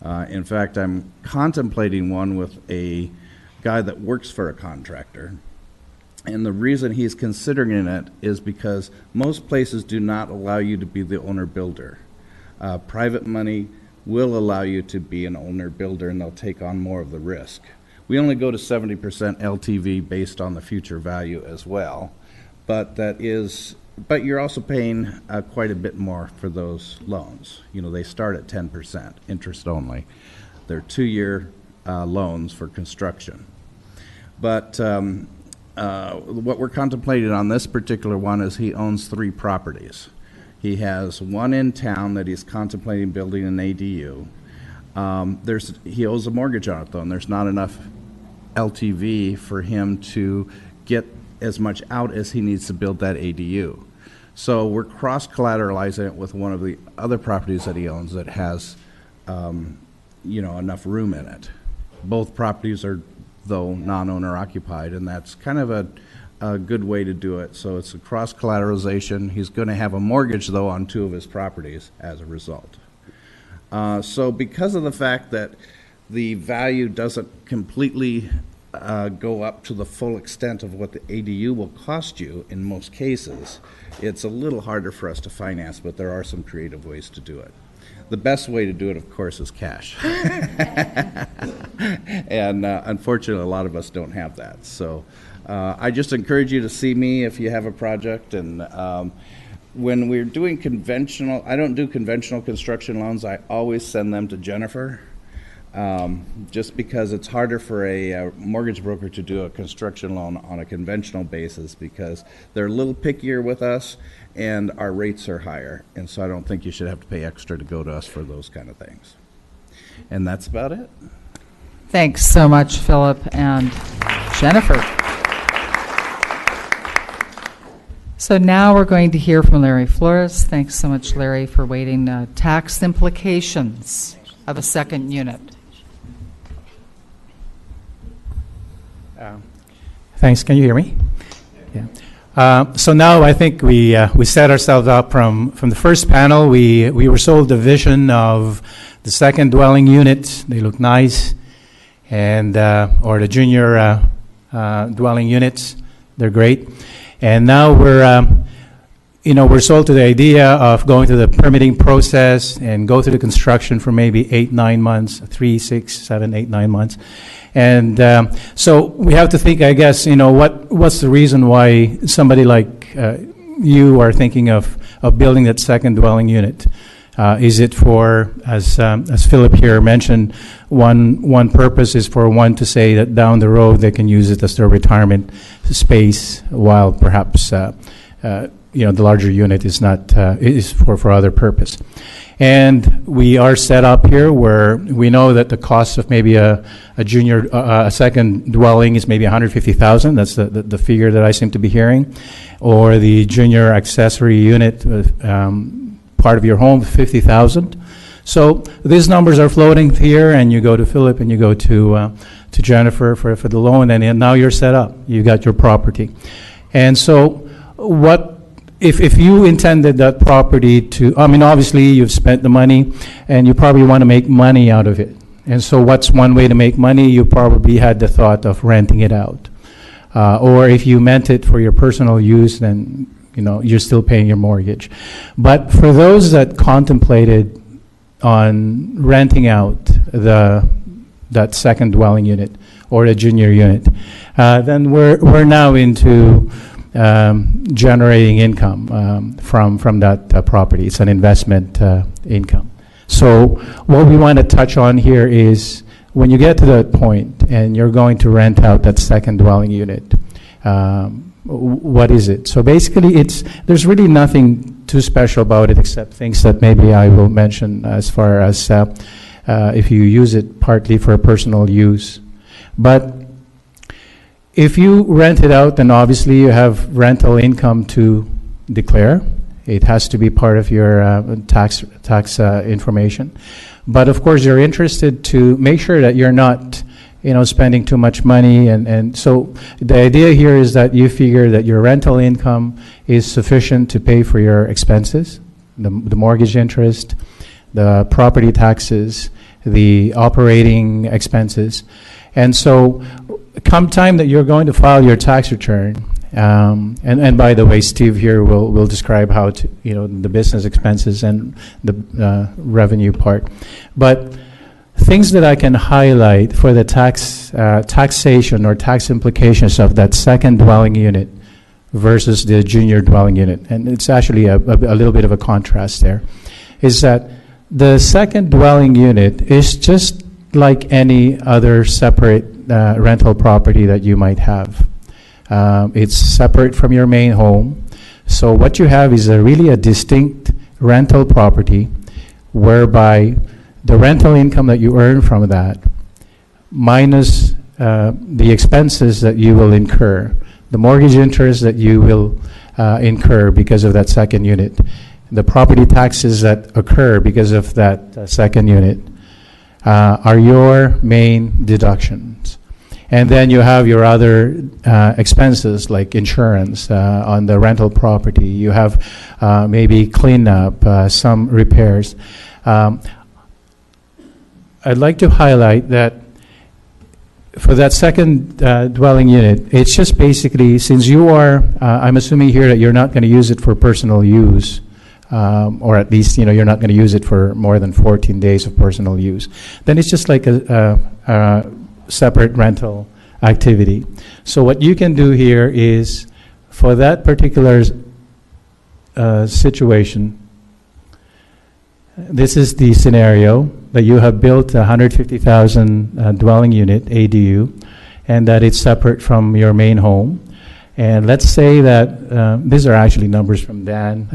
In fact, I'm contemplating one with a guy that works for a contractor, and the reason he's considering it is because most places do not allow you to be the owner-builder. Private money will allow you to be an owner-builder, and they'll take on more of the risk. We only go to 70% LTV based on the future value as well, but you're also paying quite a bit more for those loans. You know, they start at 10% interest only. They're 2-year loans for construction. But what we're contemplating on this particular one is he owns 3 properties. He has one in town that he's contemplating building an ADU. He owes a mortgage on it, though, and there's not enough LTV for him to get as much out as he needs to build that ADU. So we're cross-collateralizing it with one of the other properties that he owns that has, enough room in it. Both properties are, though, non-owner occupied, and that's kind of a good way to do it. So it's a cross-collateralization. He's going to have a mortgage, though, on 2 of his properties as a result. So because of the fact that the value doesn't completely go up to the full extent of what the ADU will cost you in most cases, it's a little harder for us to finance, but there are some creative ways to do it. The best way to do it, of course, is cash. And unfortunately, a lot of us don't have that. So I just encourage you to see me if you have a project. And when we're doing conventional, I don't do conventional construction loans. I always send them to Jennifer, just because it's harder for a mortgage broker to do a construction loan on a conventional basis because they're a little pickier with us and our rates are higher. And so I don't think you should have to pay extra to go to us for those kind of things. And that's about it. Thanks so much, Philip and Jennifer. So now we're going to hear from Larry Flores. Thanks so much, Larry, for waiting. Tax implications of a second unit. Thanks. Can you hear me? Yeah. So now I think we set ourselves up from the first panel. We were sold the vision of the second dwelling unit. They look nice, and or the junior dwelling units. They're great. And now we're sold to the idea of going through the permitting process and go through the construction for maybe 8, 9 months, 3, 6, 7, 8, 9 months. And so we have to think, I guess, what's the reason why somebody like you are thinking of building that second dwelling unit? Is it for, as Philip here mentioned, one purpose is for one to say that down the road they can use it as their retirement space, while perhaps the larger unit is not is for other purpose. And we are set up here where we know that the cost of maybe a junior a second dwelling is maybe $150,000. That's the figure that I seem to be hearing, or the junior accessory unit. Part of your home, $50,000. So these numbers are floating here, and you go to Philip and you go to Jennifer for the loan, and now you're set up. You got your property. And so what if you intended that property to, obviously you've spent the money and you probably want to make money out of it. And so what's one way to make money? You probably had the thought of renting it out. Or if you meant it for your personal use, then you're still paying your mortgage. But for those that contemplated on renting out that second dwelling unit or the junior unit, then we're now into generating income from that property. It's an investment income. So what we want to touch on here is when you get to that point and you're going to rent out that second dwelling unit, what is it? So basically, there's really nothing too special about it except things that maybe I will mention as far as if you use it partly for personal use. But if you rent it out, then obviously you have rental income to declare. It has to be part of your tax information. But of course, you're interested to make sure that you're not spending too much money. And so the idea here is that you figure that your rental income is sufficient to pay for your expenses, the mortgage interest, the property taxes, the operating expenses. And so come time that you're going to file your tax return, and by the way, Steve here will describe how to, the business expenses and the revenue part. But things that I can highlight for the taxation or tax implications of that second dwelling unit versus the junior dwelling unit, and it's actually a little bit of a contrast there, is that the second dwelling unit is just like any other separate rental property that you might have. It's separate from your main home. So what you have is really a distinct rental property whereby the rental income that you earn from that minus the expenses that you will incur, the mortgage interest that you will incur because of that second unit, the property taxes that occur because of that second unit are your main deductions. And then you have your other expenses like insurance on the rental property. You have maybe cleanup, some repairs. I'd like to highlight that for that second dwelling unit, it's just basically, since you are, I'm assuming here that you're not going to use it for personal use, or at least, you're not going to use it for more than 14 days of personal use, then it's just like a separate rental activity. So what you can do here is, for that particular situation, this is the scenario that you have built a 150,000 dwelling unit, ADU, and that it's separate from your main home. And let's say that, these are actually numbers from Dan.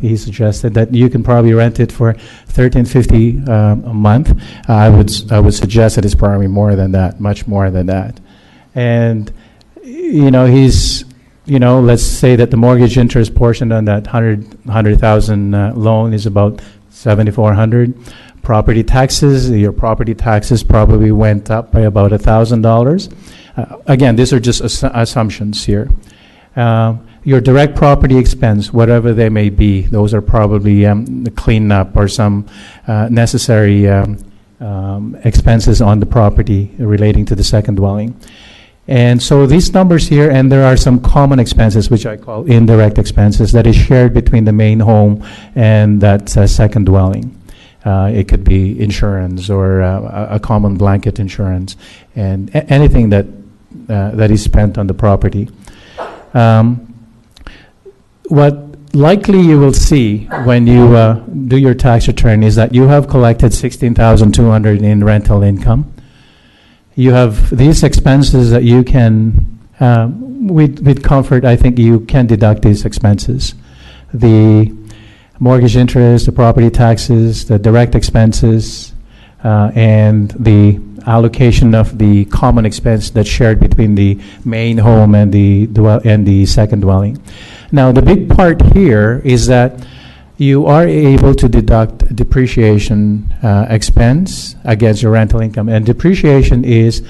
He suggested that you can probably rent it for $13.50 a month. I would suggest that it's probably more than that, much more than that. And, let's say that the mortgage interest portion on that 100,000 loan is about $7,400. Property taxes, your property taxes probably went up by about $1,000. Again, these are just assumptions here. Your direct property expense, whatever they may be, those are probably the cleanup or some necessary expenses on the property relating to the second dwelling. And so these numbers here, and there are some common expenses, which I call indirect expenses, that is shared between the main home and that second dwelling. It could be insurance or a common blanket insurance, and anything that is spent on the property. What likely you will see when you do your tax return is that you have collected $16,200 in rental income. You have these expenses that you can, with comfort, I think you can deduct these expenses. The mortgage interest, the property taxes, the direct expenses, and the allocation of the common expense that's shared between the main home and the second dwelling. Now, the big part here is that you are able to deduct depreciation expense against your rental income. And depreciation is,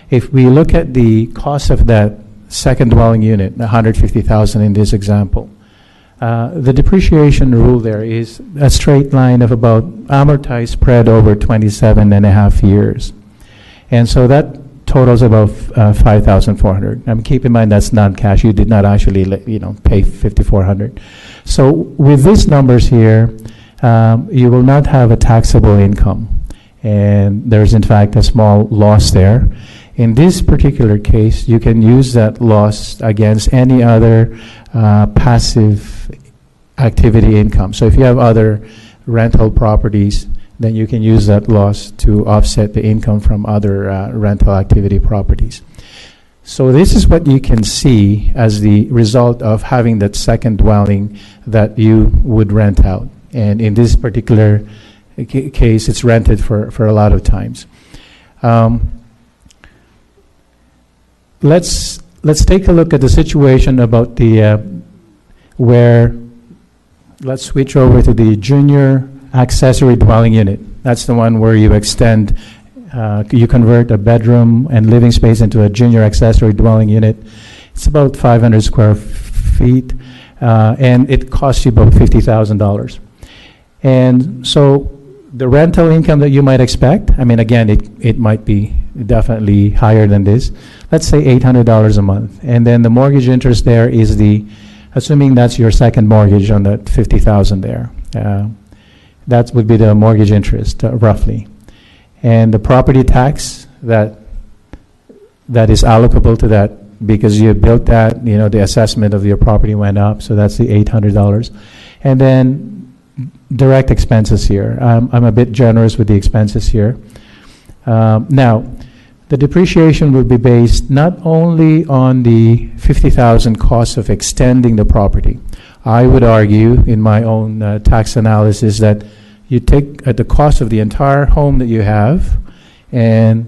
if we look at the cost of that second dwelling unit, $150,000 in this example, the depreciation rule there is a straight line of about amortized spread over 27 and a half years. And so that totals about $5,400. Keep in mind that's non-cash. You did not actually pay $5,400. So with these numbers here, you will not have a taxable income. And there's in fact a small loss there. In this particular case, you can use that loss against any other passive activity income. So if you have other rental properties, then you can use that loss to offset the income from other rental activity properties. So this is what you can see as the result of having that second dwelling that you would rent out. And in this particular case, it's rented for a lot of times. Let's take a look at the situation about the let's switch over to the junior accessory dwelling unit. That's the one where you extend, you convert a bedroom and living space into a junior accessory dwelling unit. It's about 500 square feet, and it costs you about $50,000. And so the rental income that you might expect, again, it might be definitely higher than this. Let's say $800 a month. And then the mortgage interest there is assuming that's your second mortgage on that $50,000 there. That would be the mortgage interest, roughly. And the property tax that is allocable to that, because you built that, the assessment of your property went up, so that's the $800. And then direct expenses here. I'm a bit generous with the expenses here. Now, the depreciation will be based not only on the $50,000 cost of extending the property. I would argue in my own tax analysis that you take the cost of the entire home that you have and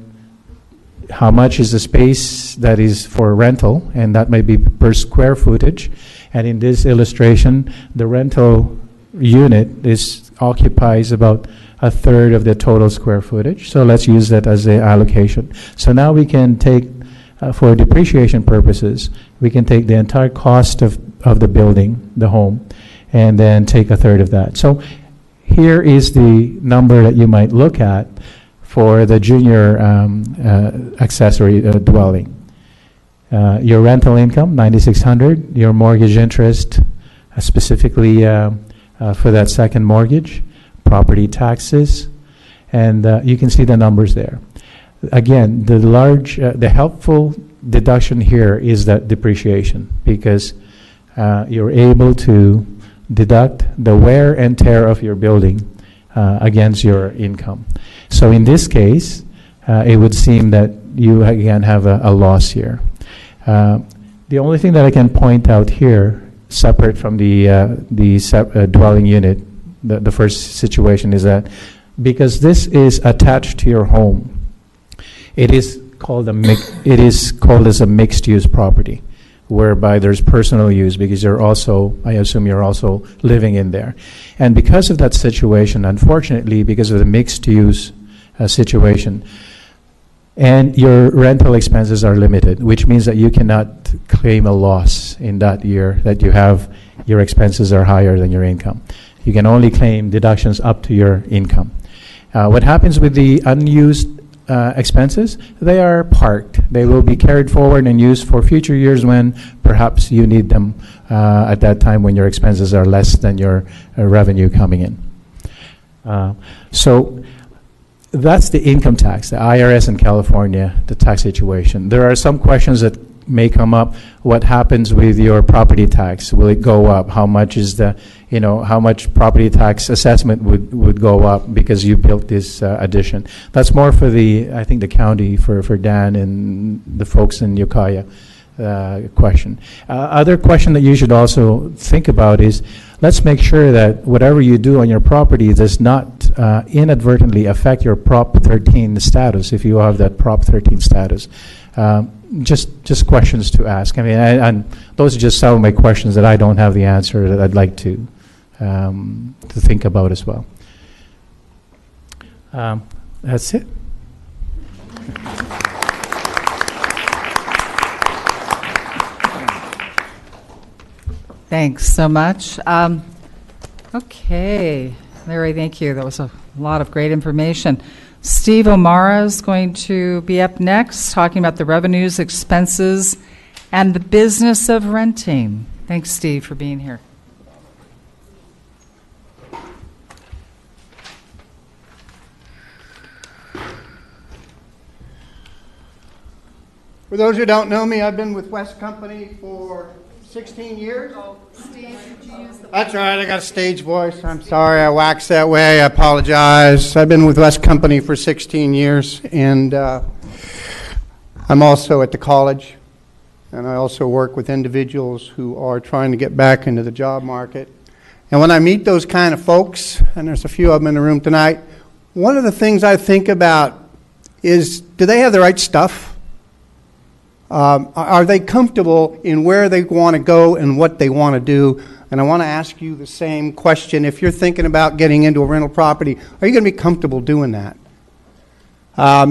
how much is the space that is for rental, and that may be per square footage. And in this illustration, the rental unit occupies about a third of the total square footage. So let's use that as the allocation. So now we can take, for depreciation purposes, we can take the entire cost of the building, the home, and then take a third of that. So here is the number that you might look at for the junior accessory dwelling. Your rental income, $9,600. Your mortgage interest, specifically for that second mortgage, property taxes, and you can see the numbers there. Again, the helpful deduction here is that depreciation, because you're able to deduct the wear and tear of your building against your income. So in this case, it would seem that you again have a loss here. The only thing that I can point out here, separate from the dwelling unit, the first situation, is that because this is attached to your home, it is called as a mixed-use property, whereby there's personal use because I assume you're also living in there. And because of that situation, unfortunately, because of the mixed-use situation, and your rental expenses are limited, which means that you cannot claim a loss in that year that your expenses are higher than your income. You can only claim deductions up to your income. What happens with the unused expenses? They are parked. They will be carried forward and used for future years when perhaps you need them at that time when your expenses are less than your revenue coming in. So that's the income tax, the IRS in California, the tax situation. There are some questions that may come up. What happens with your property tax? Will it go up? How much is how much property tax assessment would go up because you built this addition? That's more for I think the county, for Dan and the folks in Ukiah question. Other question that you should also think about is, let's make sure that whatever you do on your property does not inadvertently affect your Prop 13 status, if you have that Prop 13 status. Just questions to ask. I mean, and those are just some of my questions that I don't have the answer that I'd like to think about as well. That's it. Thanks so much. Okay, Larry, thank you. That was a lot of great information. Steve O'Mara is going to be up next, talking about the revenues, expenses, and the business of renting. Thanks, Steve, for being here. For those who don't know me, I've been with West Company for 16 years. Oh, Steve, did you use the... That's all right, I got a stage voice. I'm sorry, I waxed that way. I apologize. I've been with West Company for 16 years, and I'm also at the college, and I also work with individuals who are trying to get back into the job market. And when I meet those kind of folks, and there's a few of them in the room tonight, one of the things I think about is, do they have the right stuff? Are they comfortable in where they want to go and what they want to do? And I want to ask you the same question. If you're thinking about getting into a rental property, are you going to be comfortable doing that?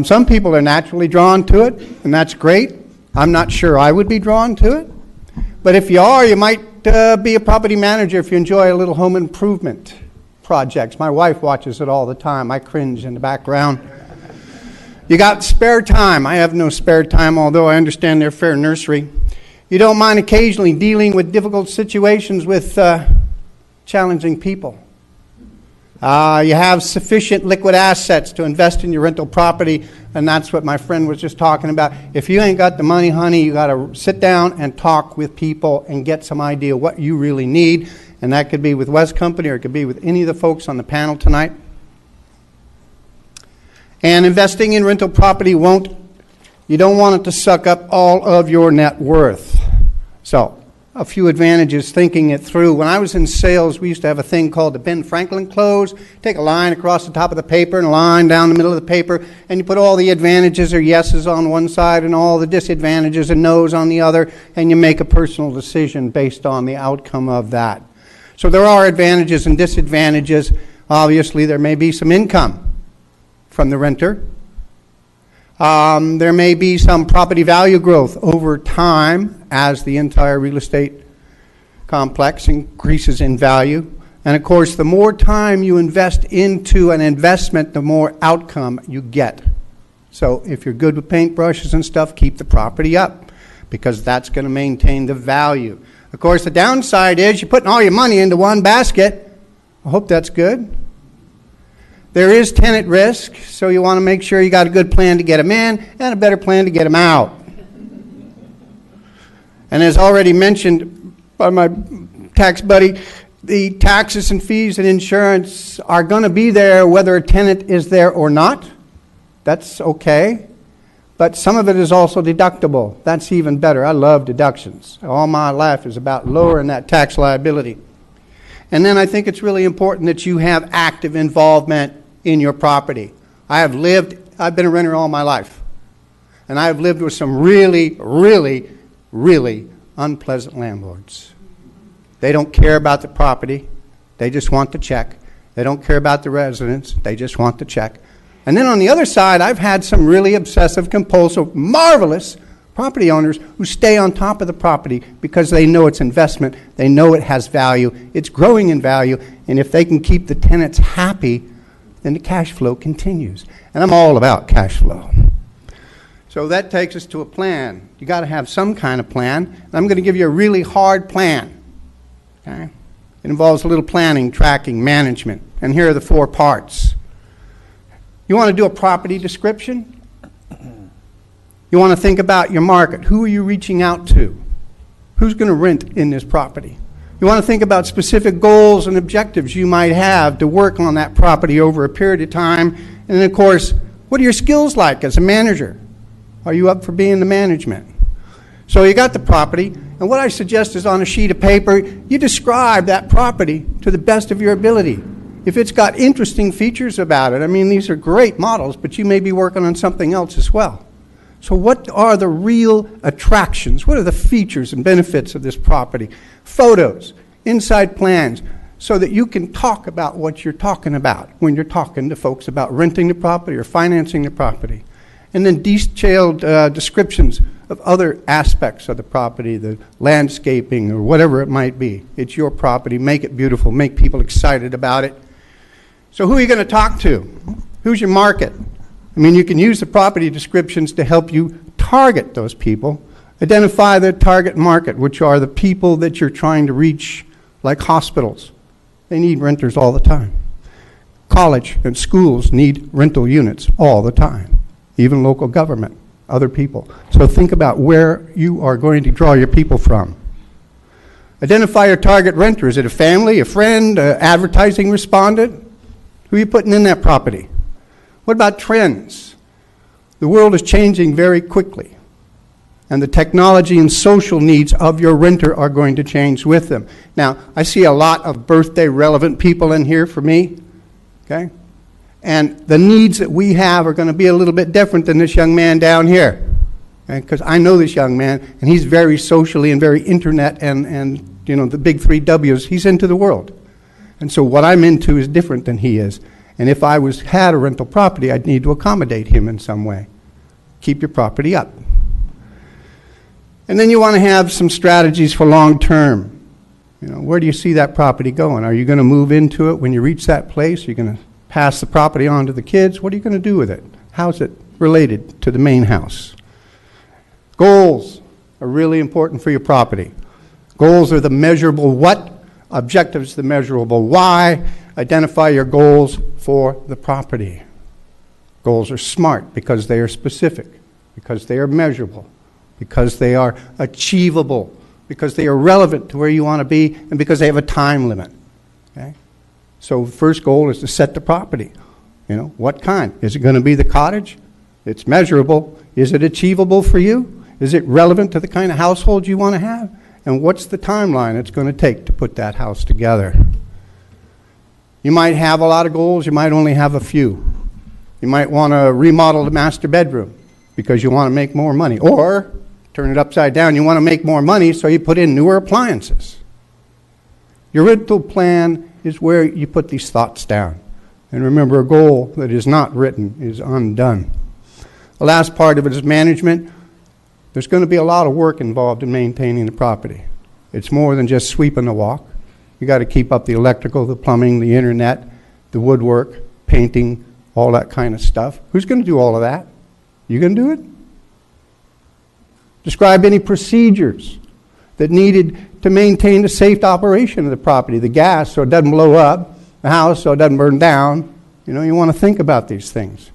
Some people are naturally drawn to it, and that's great. I'm not sure I would be drawn to it. But if you are, you might be a property manager if you enjoy a little home improvement projects. My wife watches it all the time. I cringe in the background. You got spare time. I have no spare time, although I understand they're fair nursery. You don't mind occasionally dealing with difficult situations with challenging people. You have sufficient liquid assets to invest in your rental property, and that's what my friend was just talking about. If you ain't got the money, honey, you got to sit down and talk with people and get some idea what you really need, and that could be with West Company or it could be with any of the folks on the panel tonight. And investing in rental property you don't want it to suck up all of your net worth. So, a few advantages thinking it through. When I was in sales, we used to have a thing called the Ben Franklin close. Take a line across the top of the paper and a line down the middle of the paper, and you put all the advantages or yeses on one side and all the disadvantages and no's on the other, and you make a personal decision based on the outcome of that. So there are advantages and disadvantages. Obviously, there may be some income from the renter. There may be some property value growth over time as the entire real estate complex increases in value. And of course, the more time you invest into an investment, the more outcome you get. So if you're good with paintbrushes and stuff, keep the property up, because that's going to maintain the value. Of course, the downside is you're putting all your money into one basket. I hope that's good. There is tenant risk, so you want to make sure you got a good plan to get them in and a better plan to get them out. And as already mentioned by my tax buddy, the taxes and fees and insurance are going to be there whether a tenant is there or not. That's okay. But some of it is also deductible. That's even better. I love deductions. All my life is about lowering that tax liability. And then I think it's really important that you have active involvement in your property. I've been a renter all my life. And I've lived with some really, really, really unpleasant landlords. They don't care about the property. They just want the check. They don't care about the residents. They just want the check. And then on the other side, I've had some really obsessive, compulsive, marvelous property owners who stay on top of the property because they know it's investment. They know it has value. It's growing in value. And if they can keep the tenants happy, then the cash flow continues. And I'm all about cash flow. So that takes us to a plan. You got to have some kind of plan. And I'm going to give you a really hard plan. Okay? It involves a little planning, tracking, management. And here are the 4 parts. You want to do a property description? You want to think about your market. Who are you reaching out to? Who's going to rent in this property? You want to think about specific goals and objectives you might have to work on that property over a period of time. And then, of course, what are your skills like as a manager? Are you up for being the management? So you got the property, and what I suggest is on a sheet of paper, you describe that property to the best of your ability. If it's got interesting features about it, I mean, these are great models, but you may be working on something else as well. So what are the real attractions? What are the features and benefits of this property? Photos, inside plans, so that you can talk about what you're talking about when you're talking to folks about renting the property or financing the property. And then detailed descriptions of other aspects of the property, the landscaping or whatever it might be. It's your property. Make it beautiful. Make people excited about it. So who are you going to talk to? Who's your market? I mean, you can use the property descriptions to help you target those people. Identify the target market, which are the people that you're trying to reach, like hospitals. They need renters all the time. College and schools need rental units all the time. Even local government, other people. So think about where you are going to draw your people from. Identify your target renter. Is it a family, a friend, an advertising respondent? Who are you putting in that property? What about trends? The world is changing very quickly, and the technology and social needs of your renter are going to change with them. Now, I see a lot of birthday-relevant people in here for me, okay? And the needs that we have are going to be a little bit different than this young man down here, because I know this young man, and he's very socially and very internet and you know, the big 3 W's. He's into the world. And so what I'm into is different than he is. And if I had a rental property, I'd need to accommodate him in some way. Keep your property up. And then you want to have some strategies for long term. You know, where do you see that property going? Are you going to move into it when you reach that place? Are you going to pass the property on to the kids? What are you going to do with it? How's it related to the main house? Goals are really important for your property. Goals are the measurable what, objectives the measurable why. Identify your goals for the property. Goals are smart because they are specific, because they are measurable, because they are achievable, because they are relevant to where you want to be, and because they have a time limit. Okay? So the first goal is to set the property. You know, what kind? Is it going to be the cottage? It's measurable. Is it achievable for you? Is it relevant to the kind of household you want to have? And what's the timeline it's going to take to put that house together? You might have a lot of goals. You might only have a few. You might want to remodel the master bedroom because you want to make more money. Or, turn it upside down, you want to make more money, so you put in newer appliances. Your rental plan is where you put these thoughts down. And remember, a goal that is not written is undone. The last part of it is management. There's going to be a lot of work involved in maintaining the property. It's more than just sweeping the walk. You got to keep up the electrical, the plumbing, the internet, the woodwork, painting, all that kind of stuff. Who's going to do all of that? You going to do it? Describe any procedures that needed to maintain the safe operation of the property, the gas so it doesn't blow up, the house so it doesn't burn down. You know, you want to think about these things.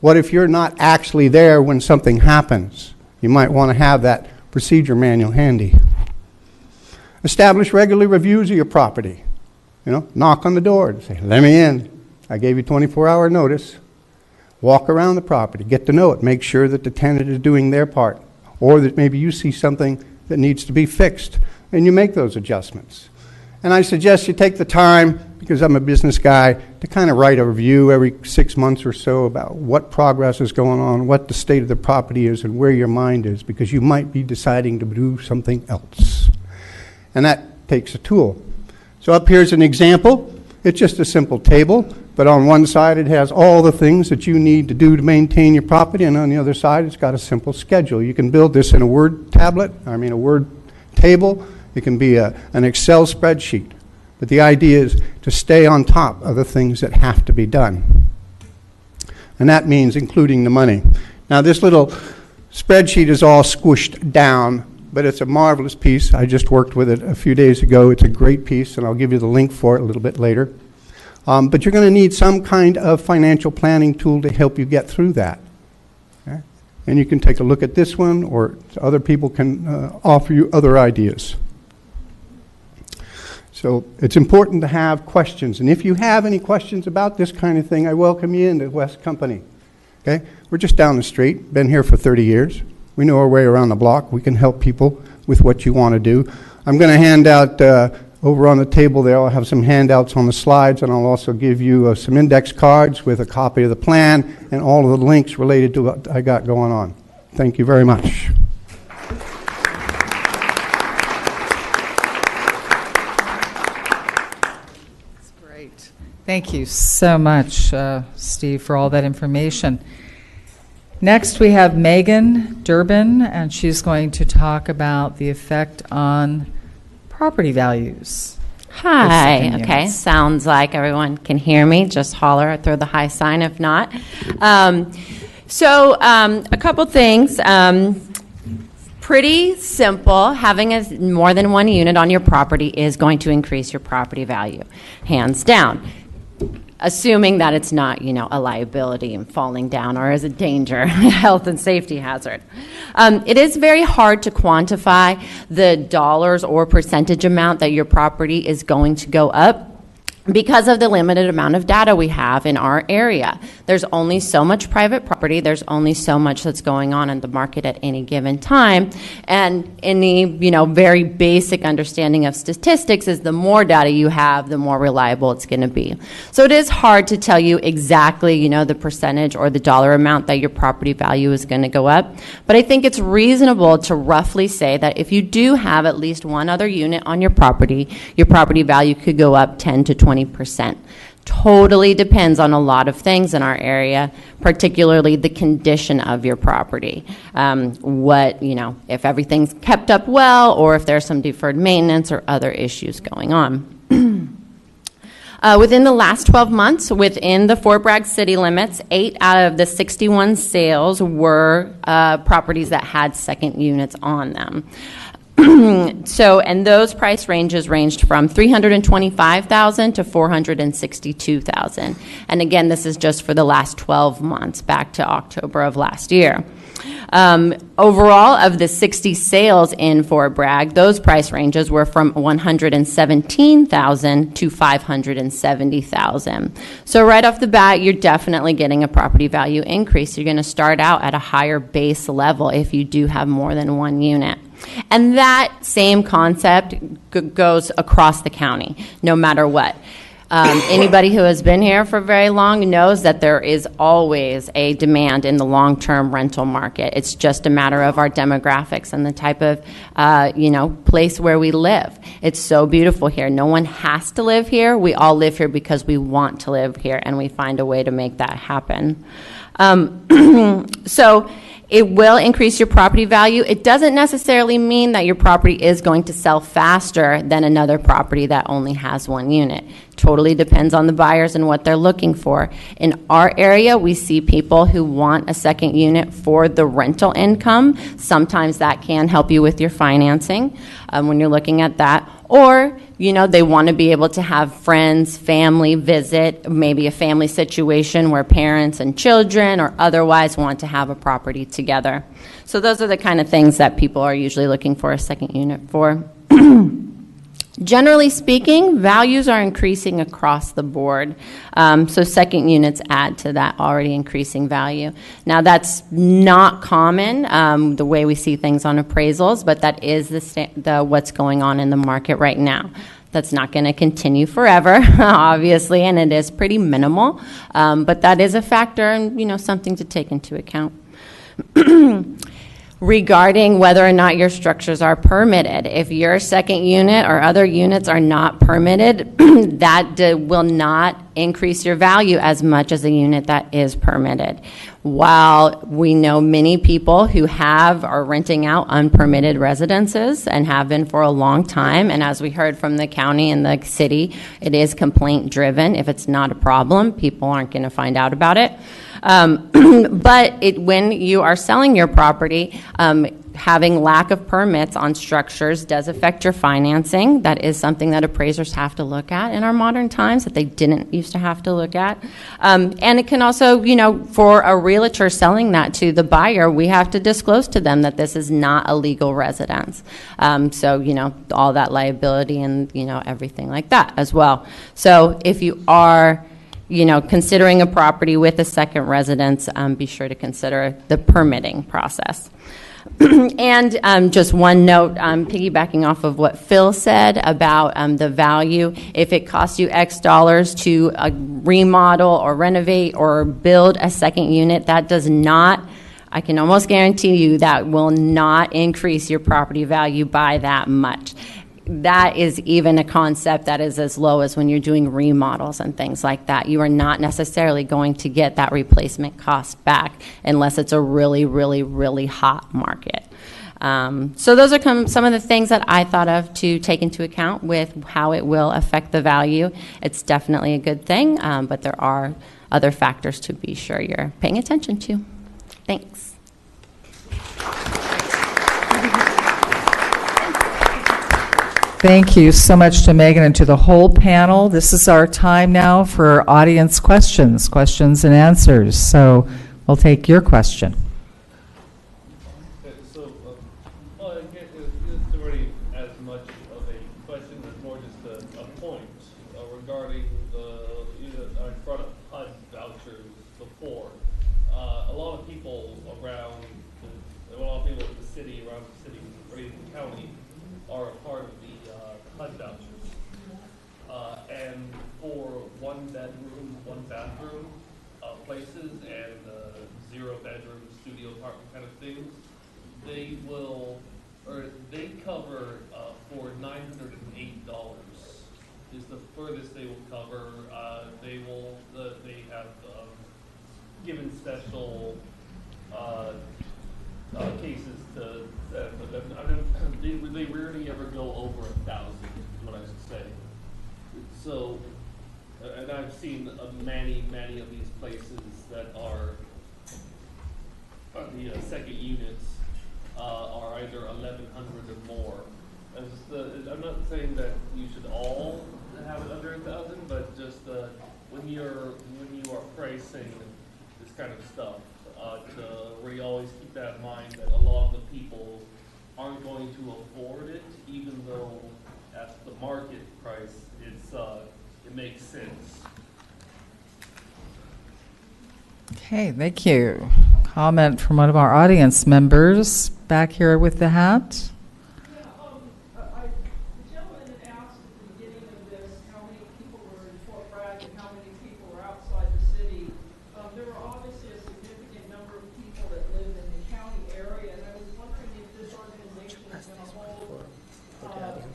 What if you're not actually there when something happens? You might want to have that procedure manual handy. Establish regular reviews of your property. You know, knock on the door and say, let me in. I gave you 24-hour notice. Walk around the property, get to know it, make sure that the tenant is doing their part, or that maybe you see something that needs to be fixed, and you make those adjustments. And I suggest you take the time, because I'm a business guy, to kind of write a review every 6 months or so about what progress is going on, what the state of the property is, and where your mind is, because you might be deciding to do something else. And that takes a tool. So up here's an example. It's just a simple table, but on one side it has all the things that you need to do to maintain your property, and on the other side it's got a simple schedule. You can build this in a Word a Word table. It can be an Excel spreadsheet. But the idea is to stay on top of the things that have to be done. And that means including the money. Now this little spreadsheet is all squished down, but it's a marvelous piece. I just worked with it a few days ago. It's a great piece, and I'll give you the link for it a little bit later. But you're going to need some kind of financial planning tool to help you get through that. Okay? And you can take a look at this one, or other people can offer you other ideas. So it's important to have questions. And if you have any questions about this kind of thing, I welcome you into West Company. Okay? We're just down the street, been here for 30 years. We know our way around the block. We can help people with what you want to do. I'm going to hand out, over on the table there, I'll have some handouts on the slides, and I'll also give you some index cards with a copy of the plan and all of the links related to what I got going on. Thank you very much. That's great. Thank you so much, Steve, for all that information. Next, we have Megan Durbin, and she's going to talk about the effect on property values. Hi. Okay. Sounds like everyone can hear me. Just holler or throw the high sign if not. A couple things. Pretty simple. Having more than one unit on your property is going to increase your property value, hands down. Assuming that it's not, a liability and falling down or as a danger, health and safety hazard. It is very hard to quantify the dollars or percentage amount that your property is going to go up because of the limited amount of data we have in our area. There's only so much private property. There's only so much that's going on in the market at any given time. And any, very basic understanding of statistics is the more data you have, the more reliable it's going to be. So it is hard to tell you exactly, the percentage or the dollar amount that your property value is going to go up. But I think it's reasonable to roughly say that if you do have at least one other unit on your property value could go up 10 to 20%. Totally depends on a lot of things in our area, particularly the condition of your property. If everything's kept up well, or if there's some deferred maintenance or other issues going on. Within the last 12 months, within the Fort Bragg city limits, 8 out of the 61 sales were properties that had second units on them. And those price ranges ranged from $325,000 to $462,000. And again, this is just for the last 12 months, back to October of last year. Overall, of the 60 sales in Fort Bragg, those price ranges were from $117,000 to $570,000. So right off the bat, you're definitely getting a property value increase. You're going to start out at a higher base level if you do have more than one unit. And that same concept goes across the county, no matter what. Anybody who has been here for very long knows that there is always a demand in the long-term rental market. It's just a matter of our demographics and the type of, place where we live. It's so beautiful here. No one has to live here. We all live here because we want to live here, and we find a way to make that happen. It will increase your property value. It doesn't necessarily mean that your property is going to sell faster than another property that only has one unit. Totally depends on the buyers and what they're looking for. In our area, we see people who want a second unit for the rental income. Sometimes that can help you with your financing when you're looking at that. Or, you know, they want to be able to have friends, family visit, maybe a family situation where parents and children or otherwise want to have a property together. So those are the kind of things that people are usually looking for a second unit for. Generally speaking, values are increasing across the board. So second units add to that already increasing value. Now that's not common, the way we see things on appraisals, but that is the what's going on in the market right now. That's not going to continue forever, obviously, and it is pretty minimal. But that is a factor and, you know, something to take into account. Regarding whether or not your structures are permitted. If your second unit or other units are not permitted, that will not increase your value as much as a unit that is permitted. While we know many people who are renting out unpermitted residences and have been for a long time, and as we heard from the county and the city, it is complaint driven. If it's not a problem, people aren't going to find out about it. But when you are selling your property, having lack of permits on structures does affect your financing. That is something that appraisers have to look at in our modern times that they didn't used to have to look at. And it can also, you know, for a realtor selling that to the buyer, we have to disclose to them that this is not a legal residence. So, you know, all that liability and, you know, everything like that as well. So if you are, you know, considering a property with a second residence, be sure to consider the permitting process. And just one note, piggybacking off of what Phil said about the value, if it costs you X dollars to remodel or renovate or build a second unit, that does not, I can almost guarantee you, that will not increase your property value by that much. That is even a concept that is as low as when you're doing remodels and things like that. You are not necessarily going to get that replacement cost back unless it's a really, really, really hot market. So those are some of the things that I thought of to take into account with how it will affect the value. It's definitely a good thing, but there are other factors to be sure you're paying attention to. Thanks. Thank you so much to Megan and to the whole panel. This is our time now for audience questions and answers. So we'll take your question. So, well, again, it's already as much of a question as more just a point regarding I brought up HUD vouchers before. A lot of people around, a lot of people in the city, around the city, or even the county, are a part of the HUD vouchers. And for one bedroom, one bathroom places and 0 bedroom studio apartment kind of things, they will, or they cover for $908 is the furthest they will cover. They have given special cases to they rarely ever go over 1,000, is what I should say. So, and I've seen many of these places that are the second units are either 1,100 or more. I'm not saying that you should all have it under 1,000, but just when you are pricing this kind of stuff, where you always keep that in mind that a lot of the people aren't going to afford it, even though at the market price it makes sense. Okay, thank you. Comment from one of our audience members back here with the hat. The gentleman had asked at the beginning of this how many people were in Fort Bragg and how many people were outside the city. There were obviously a significant number of people that live in the county area, and I was wondering if this organization is going to hold another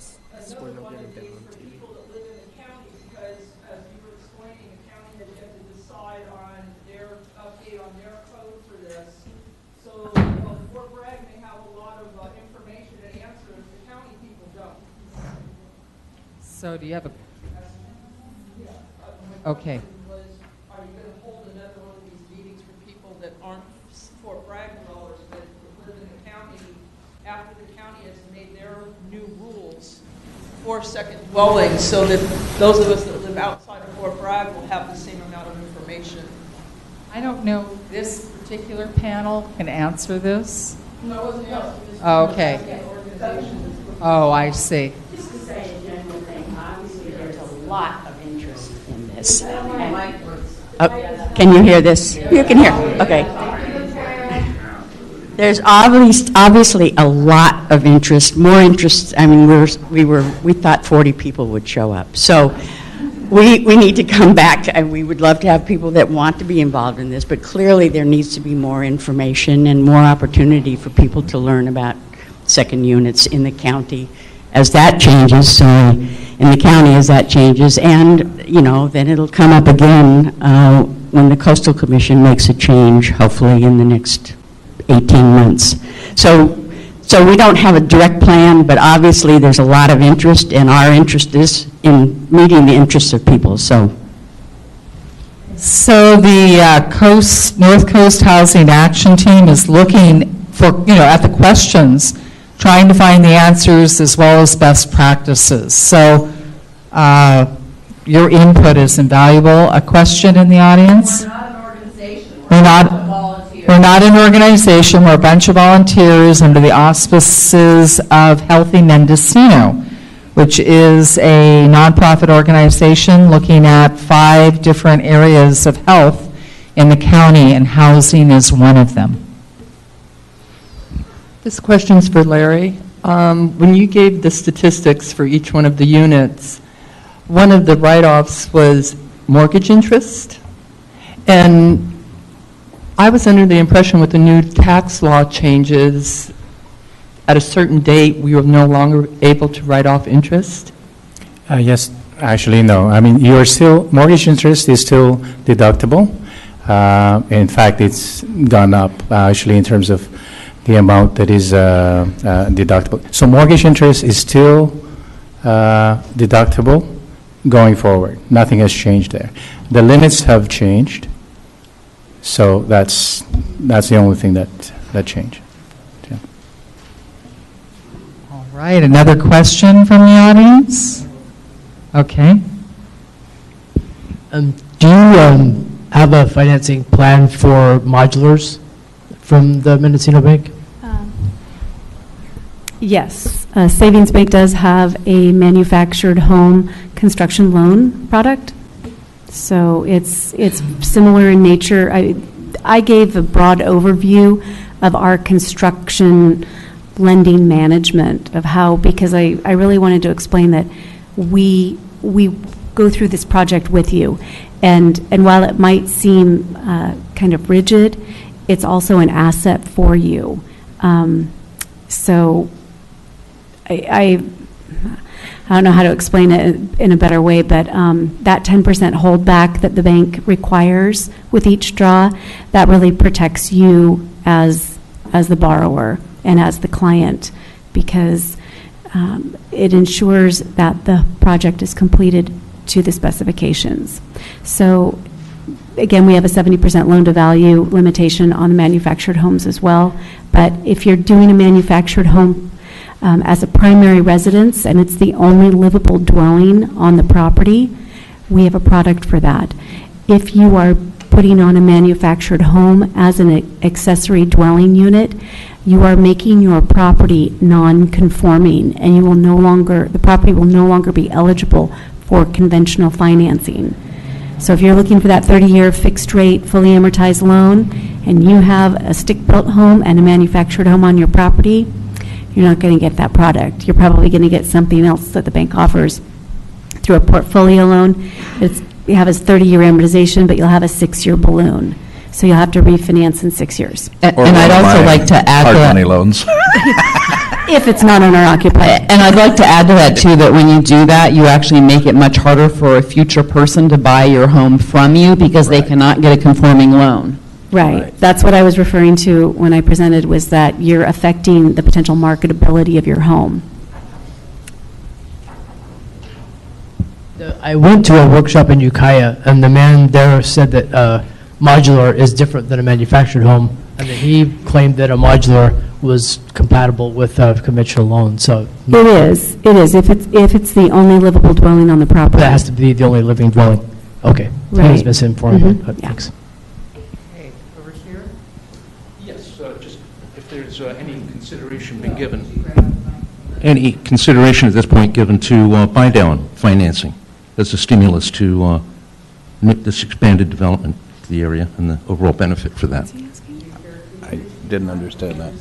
one of these for people that live in the county, because as you were explaining, the county had yet to decide on their update on their code for this. So So do you have a? Okay. Was, are you going to hold another one of these meetings for people that aren't Fort Bragg dwellers, but live in the county, after the county has made their new rules for second dwellings, so that those of us that live outside of Fort Bragg will have the same amount of information? I don't know if this particular panel can answer this. No, I wasn't asking this. Okay. Oh, I see. Just to say a general thing, obviously there's a lot of interest in this. Can you hear this? You can hear. Okay. There's obviously a lot of interest, more interest. I mean, we thought 40 people would show up. So we need to come back, and we would love to have people that want to be involved in this, but clearly there needs to be more information and more opportunity for people to learn about second units in the county as that changes, in the county as that changes, and, then it'll come up again when the Coastal Commission makes a change, hopefully in the next 18 months. So we don't have a direct plan, but obviously there's a lot of interest, and our interest is in meeting the interests of people, So the North Coast Housing Action Team is looking for, at the questions, trying to find the answers as well as best practices. So your input is invaluable. A question in the audience? We're not an organization. We're not an organization. We're a bunch of volunteers under the auspices of Healthy Mendocino, which is a nonprofit organization looking at 5 different areas of health in the county, and housing is one of them. This question's for Larry. When you gave the statistics for each one of the units, one of the write-offs was mortgage interest. And I was under the impression with the new tax law changes, at a certain date, we were no longer able to write off interest. Yes, actually, no. I mean, mortgage interest is still deductible. In fact, it's gone up, actually, in terms of the amount that is deductible. So mortgage interest is still deductible going forward. Nothing has changed there. The limits have changed, so that's the only thing that changed. Yeah. All right, another question from the audience? Okay. Do you have a financing plan for modulars from the Mendocino Bank? Yes. Savings Bank does have a manufactured home construction loan product. So it's similar in nature. I gave a broad overview of our construction lending management of how, because I really wanted to explain that we go through this project with you. And while it might seem kind of rigid, it's also an asset for you. So I don't know how to explain it in a better way, but that 10% holdback that the bank requires with each draw, that really protects you as the borrower and as the client, because it ensures that the project is completed to the specifications. So again, we have a 70% loan to value limitation on the manufactured homes as well. But if you're doing a manufactured home as a primary residence and it's the only livable dwelling on the property, we have a product for that. If you are putting on a manufactured home as an accessory dwelling unit, you are making your property non-conforming, and the property will no longer be eligible for conventional financing. So if you're looking for that 30-year fixed rate, fully amortized loan, and you have a stick-built home and a manufactured home on your property, you're not going to get that product. You're probably going to get something else that the bank offers through a portfolio loan. You have a 30-year amortization, but you'll have a 6-year balloon. So you'll have to refinance in 6 years. And I'd also like to add hard to that. money loans. If it's not owner-occupied. And I'd like to add to that, too, that when you do that, you actually make it much harder for a future person to buy your home from you because they cannot get a conforming loan. Right. That's what I was referring to when I presented, was that you're affecting the potential marketability of your home. I went to a workshop in Ukiah, and the man there said that modular is different than a manufactured home, and that he claimed that a modular was compatible with conventional loan. So It is. If it's the only livable dwelling on the property. that has to be the only living dwelling. Okay. I was Right. misinformed. Mhm. But Yeah. thanks. Over here? Yes, just if there's any consideration been given. Any consideration at this point given to buy-down financing as a stimulus to this expanded development of the area and the overall benefit for that? I didn't understand that.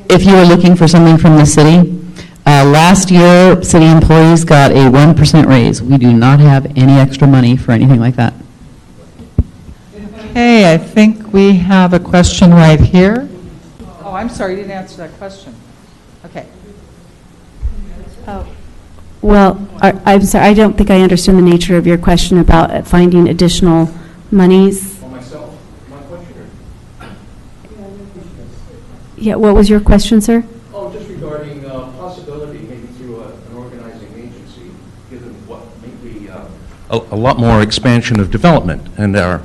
If you were looking for something from the city, last year, city employees got a 1% raise. We do not have any extra money for anything like that. Hey, I think we have a question right here. Oh, I'm sorry, you didn't answer that question. Okay. Well, I'm sorry, I don't think I understand the nature of your question about finding additional monies. For myself, my question. Yeah, what was your question, sir? Oh, just regarding possibility, maybe through an organizing agency, given what may be a lot more expansion of development and our,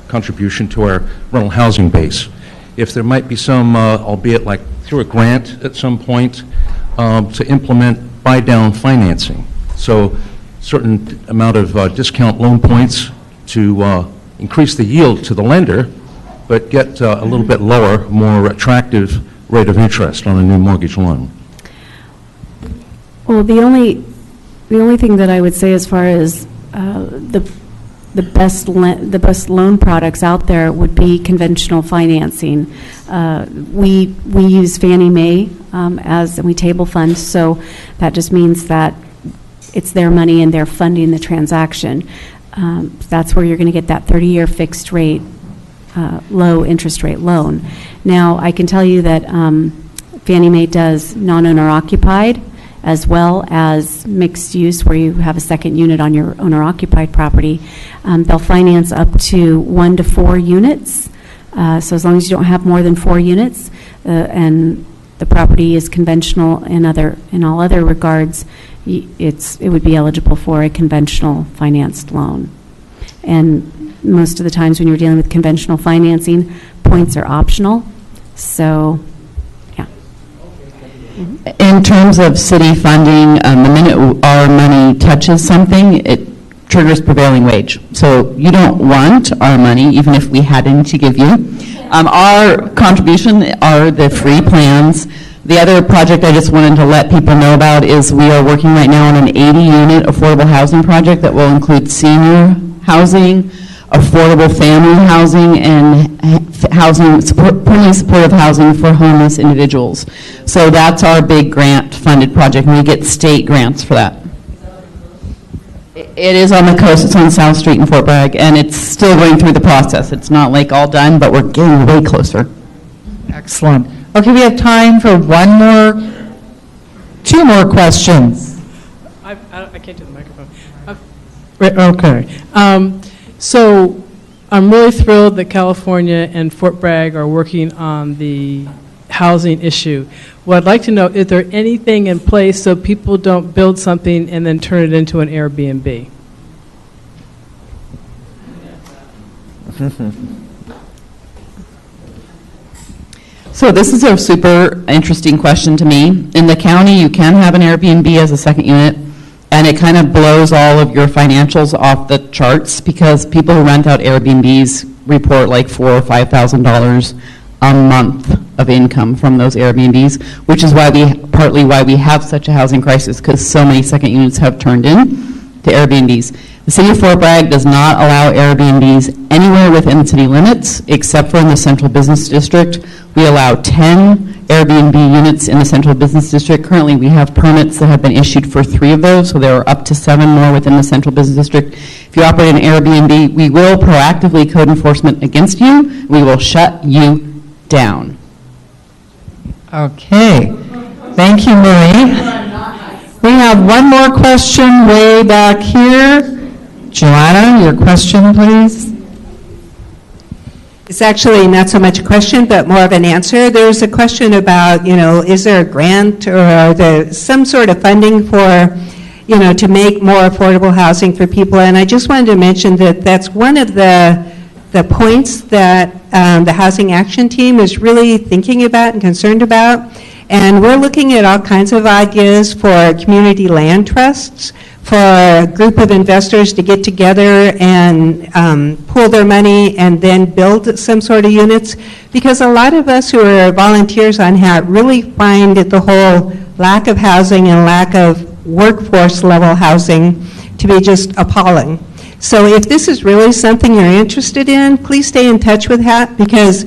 contribution to our rental housing base. If there might be some, albeit like through a grant at some point, to implement buy-down financing. So certain amount of discount loan points to increase the yield to the lender, but get a little bit lower, more attractive rate of interest on a new mortgage loan. Well, the only thing that I would say as far as the best loan products out there would be conventional financing. We use Fannie Mae and we table fund, so that just means that it's their money and they're funding the transaction. That's where you're going to get that 30-year fixed rate, low interest rate loan. Now, I can tell you that Fannie Mae does non-owner occupied as well as mixed use where you have a second unit on your owner occupied property. They'll finance up to 1 to 4 units. So as long as you don't have more than 4 units and the property is conventional in all other regards, it would be eligible for a conventional financed loan. And most of the times when you're dealing with conventional financing, points are optional. So, yeah. In terms of city funding, the minute our money touches something, it triggers prevailing wage. So you don't want our money, even if we had any to give you. Our contribution are the free plans. The other project I just wanted to let people know about is we are working right now on an 80-unit affordable housing project that will include senior housing, affordable family housing, and permanently supportive housing for homeless individuals. So that's our big grant-funded project, and we get state grants for that. It is on the coast. It's on South Street in Fort Bragg, and it's still going through the process. It's not like all done, but we're getting way closer. Excellent. Okay, we have time for two more questions. I can't do the microphone. Okay. So I'm really thrilled that California and Fort Bragg are working on the housing issue. What I'd like to know, is there anything in place so people don't build something and then turn it into an Airbnb? So this is a super interesting question to me. In the county, you can have an Airbnb as a second unit, and it kind of blows all of your financials off the charts because people who rent out Airbnbs report like $4,000 or $5,000 a month of income from those Airbnbs, which is partly why we have such a housing crisis, because so many second units have turned in to Airbnbs. The City of Fort Bragg does not allow Airbnbs anywhere within city limits, except for in the Central Business District. We allow 10 Airbnb units in the Central Business District. Currently, we have permits that have been issued for 3 of those, so there are up to 7 more within the Central Business District. If you operate an Airbnb, we will proactively code enforcement against you. We will shut you down. Okay. Thank you, Marie. We have one more question way back here. Joanna, your question, please. It's actually not so much a question, but more of an answer. There's a question about, is there a grant or are there some sort of funding for, to make more affordable housing for people. And I just wanted to mention that that's one of the points that the Housing Action Team is really thinking about and concerned about. And we're looking at all kinds of ideas for community land trusts, for a group of investors to get together and pool their money and then build some sort of units. Because a lot of us who are volunteers on HAT really find that the whole lack of housing and lack of workforce level housing to be just appalling. So if this is really something you're interested in, please stay in touch with HAT, because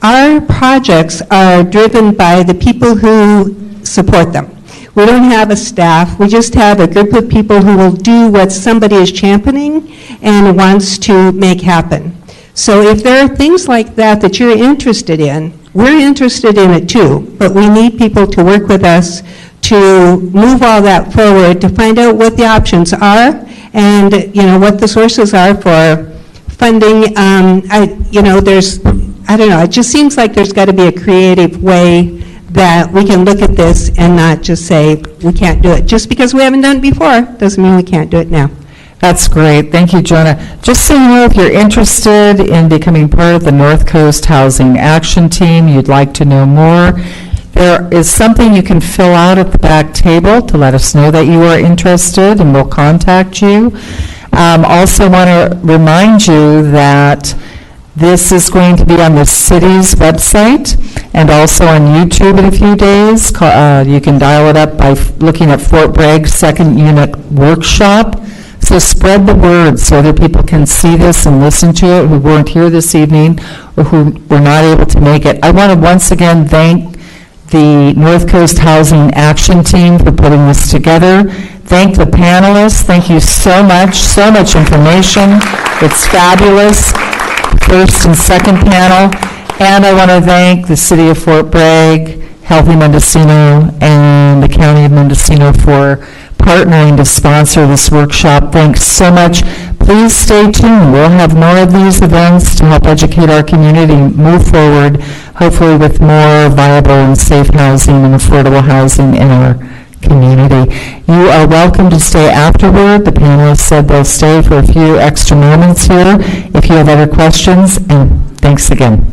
our projects are driven by the people who support them. We don't have a staff. We just have a group of people who will do what somebody is championing and wants to make happen. So if there are things like that that you're interested in, we're interested in it too, but we need people to work with us to move all that forward, to find out what the options are and what the sources are for funding. I don't know, it just seems like there's got to be a creative way that we can look at this and not just say we can't do it. Just because we haven't done it before doesn't mean we can't do it now. That's great. Thank you, Jonah. Just so you know, if you're interested in becoming part of the North Coast Housing Action Team, you'd like to know more, there is something you can fill out at the back table to let us know that you are interested, and we'll contact you. Also want to remind you that this is going to be on the city's website and also on YouTube in a few days. You can dial it up by looking at Fort Bragg Second Unit Workshop. So spread the word so other people can see this and listen to it who weren't here this evening or who were not able to make it. I want to once again thank the North Coast Housing Action Team for putting this together. Thank the panelists. Thank you so much information. It's fabulous. First and second panel. And I want to thank the City of Fort Bragg, Healthy Mendocino, and the County of Mendocino for partnering to sponsor this workshop. Thanks so much. Please stay tuned. We'll have more of these events to help educate our community, move forward, hopefully with more viable and safe housing and affordable housing in our community. You are welcome to stay afterward. The panelists said they'll stay for a few extra moments here if you have other questions, and thanks again.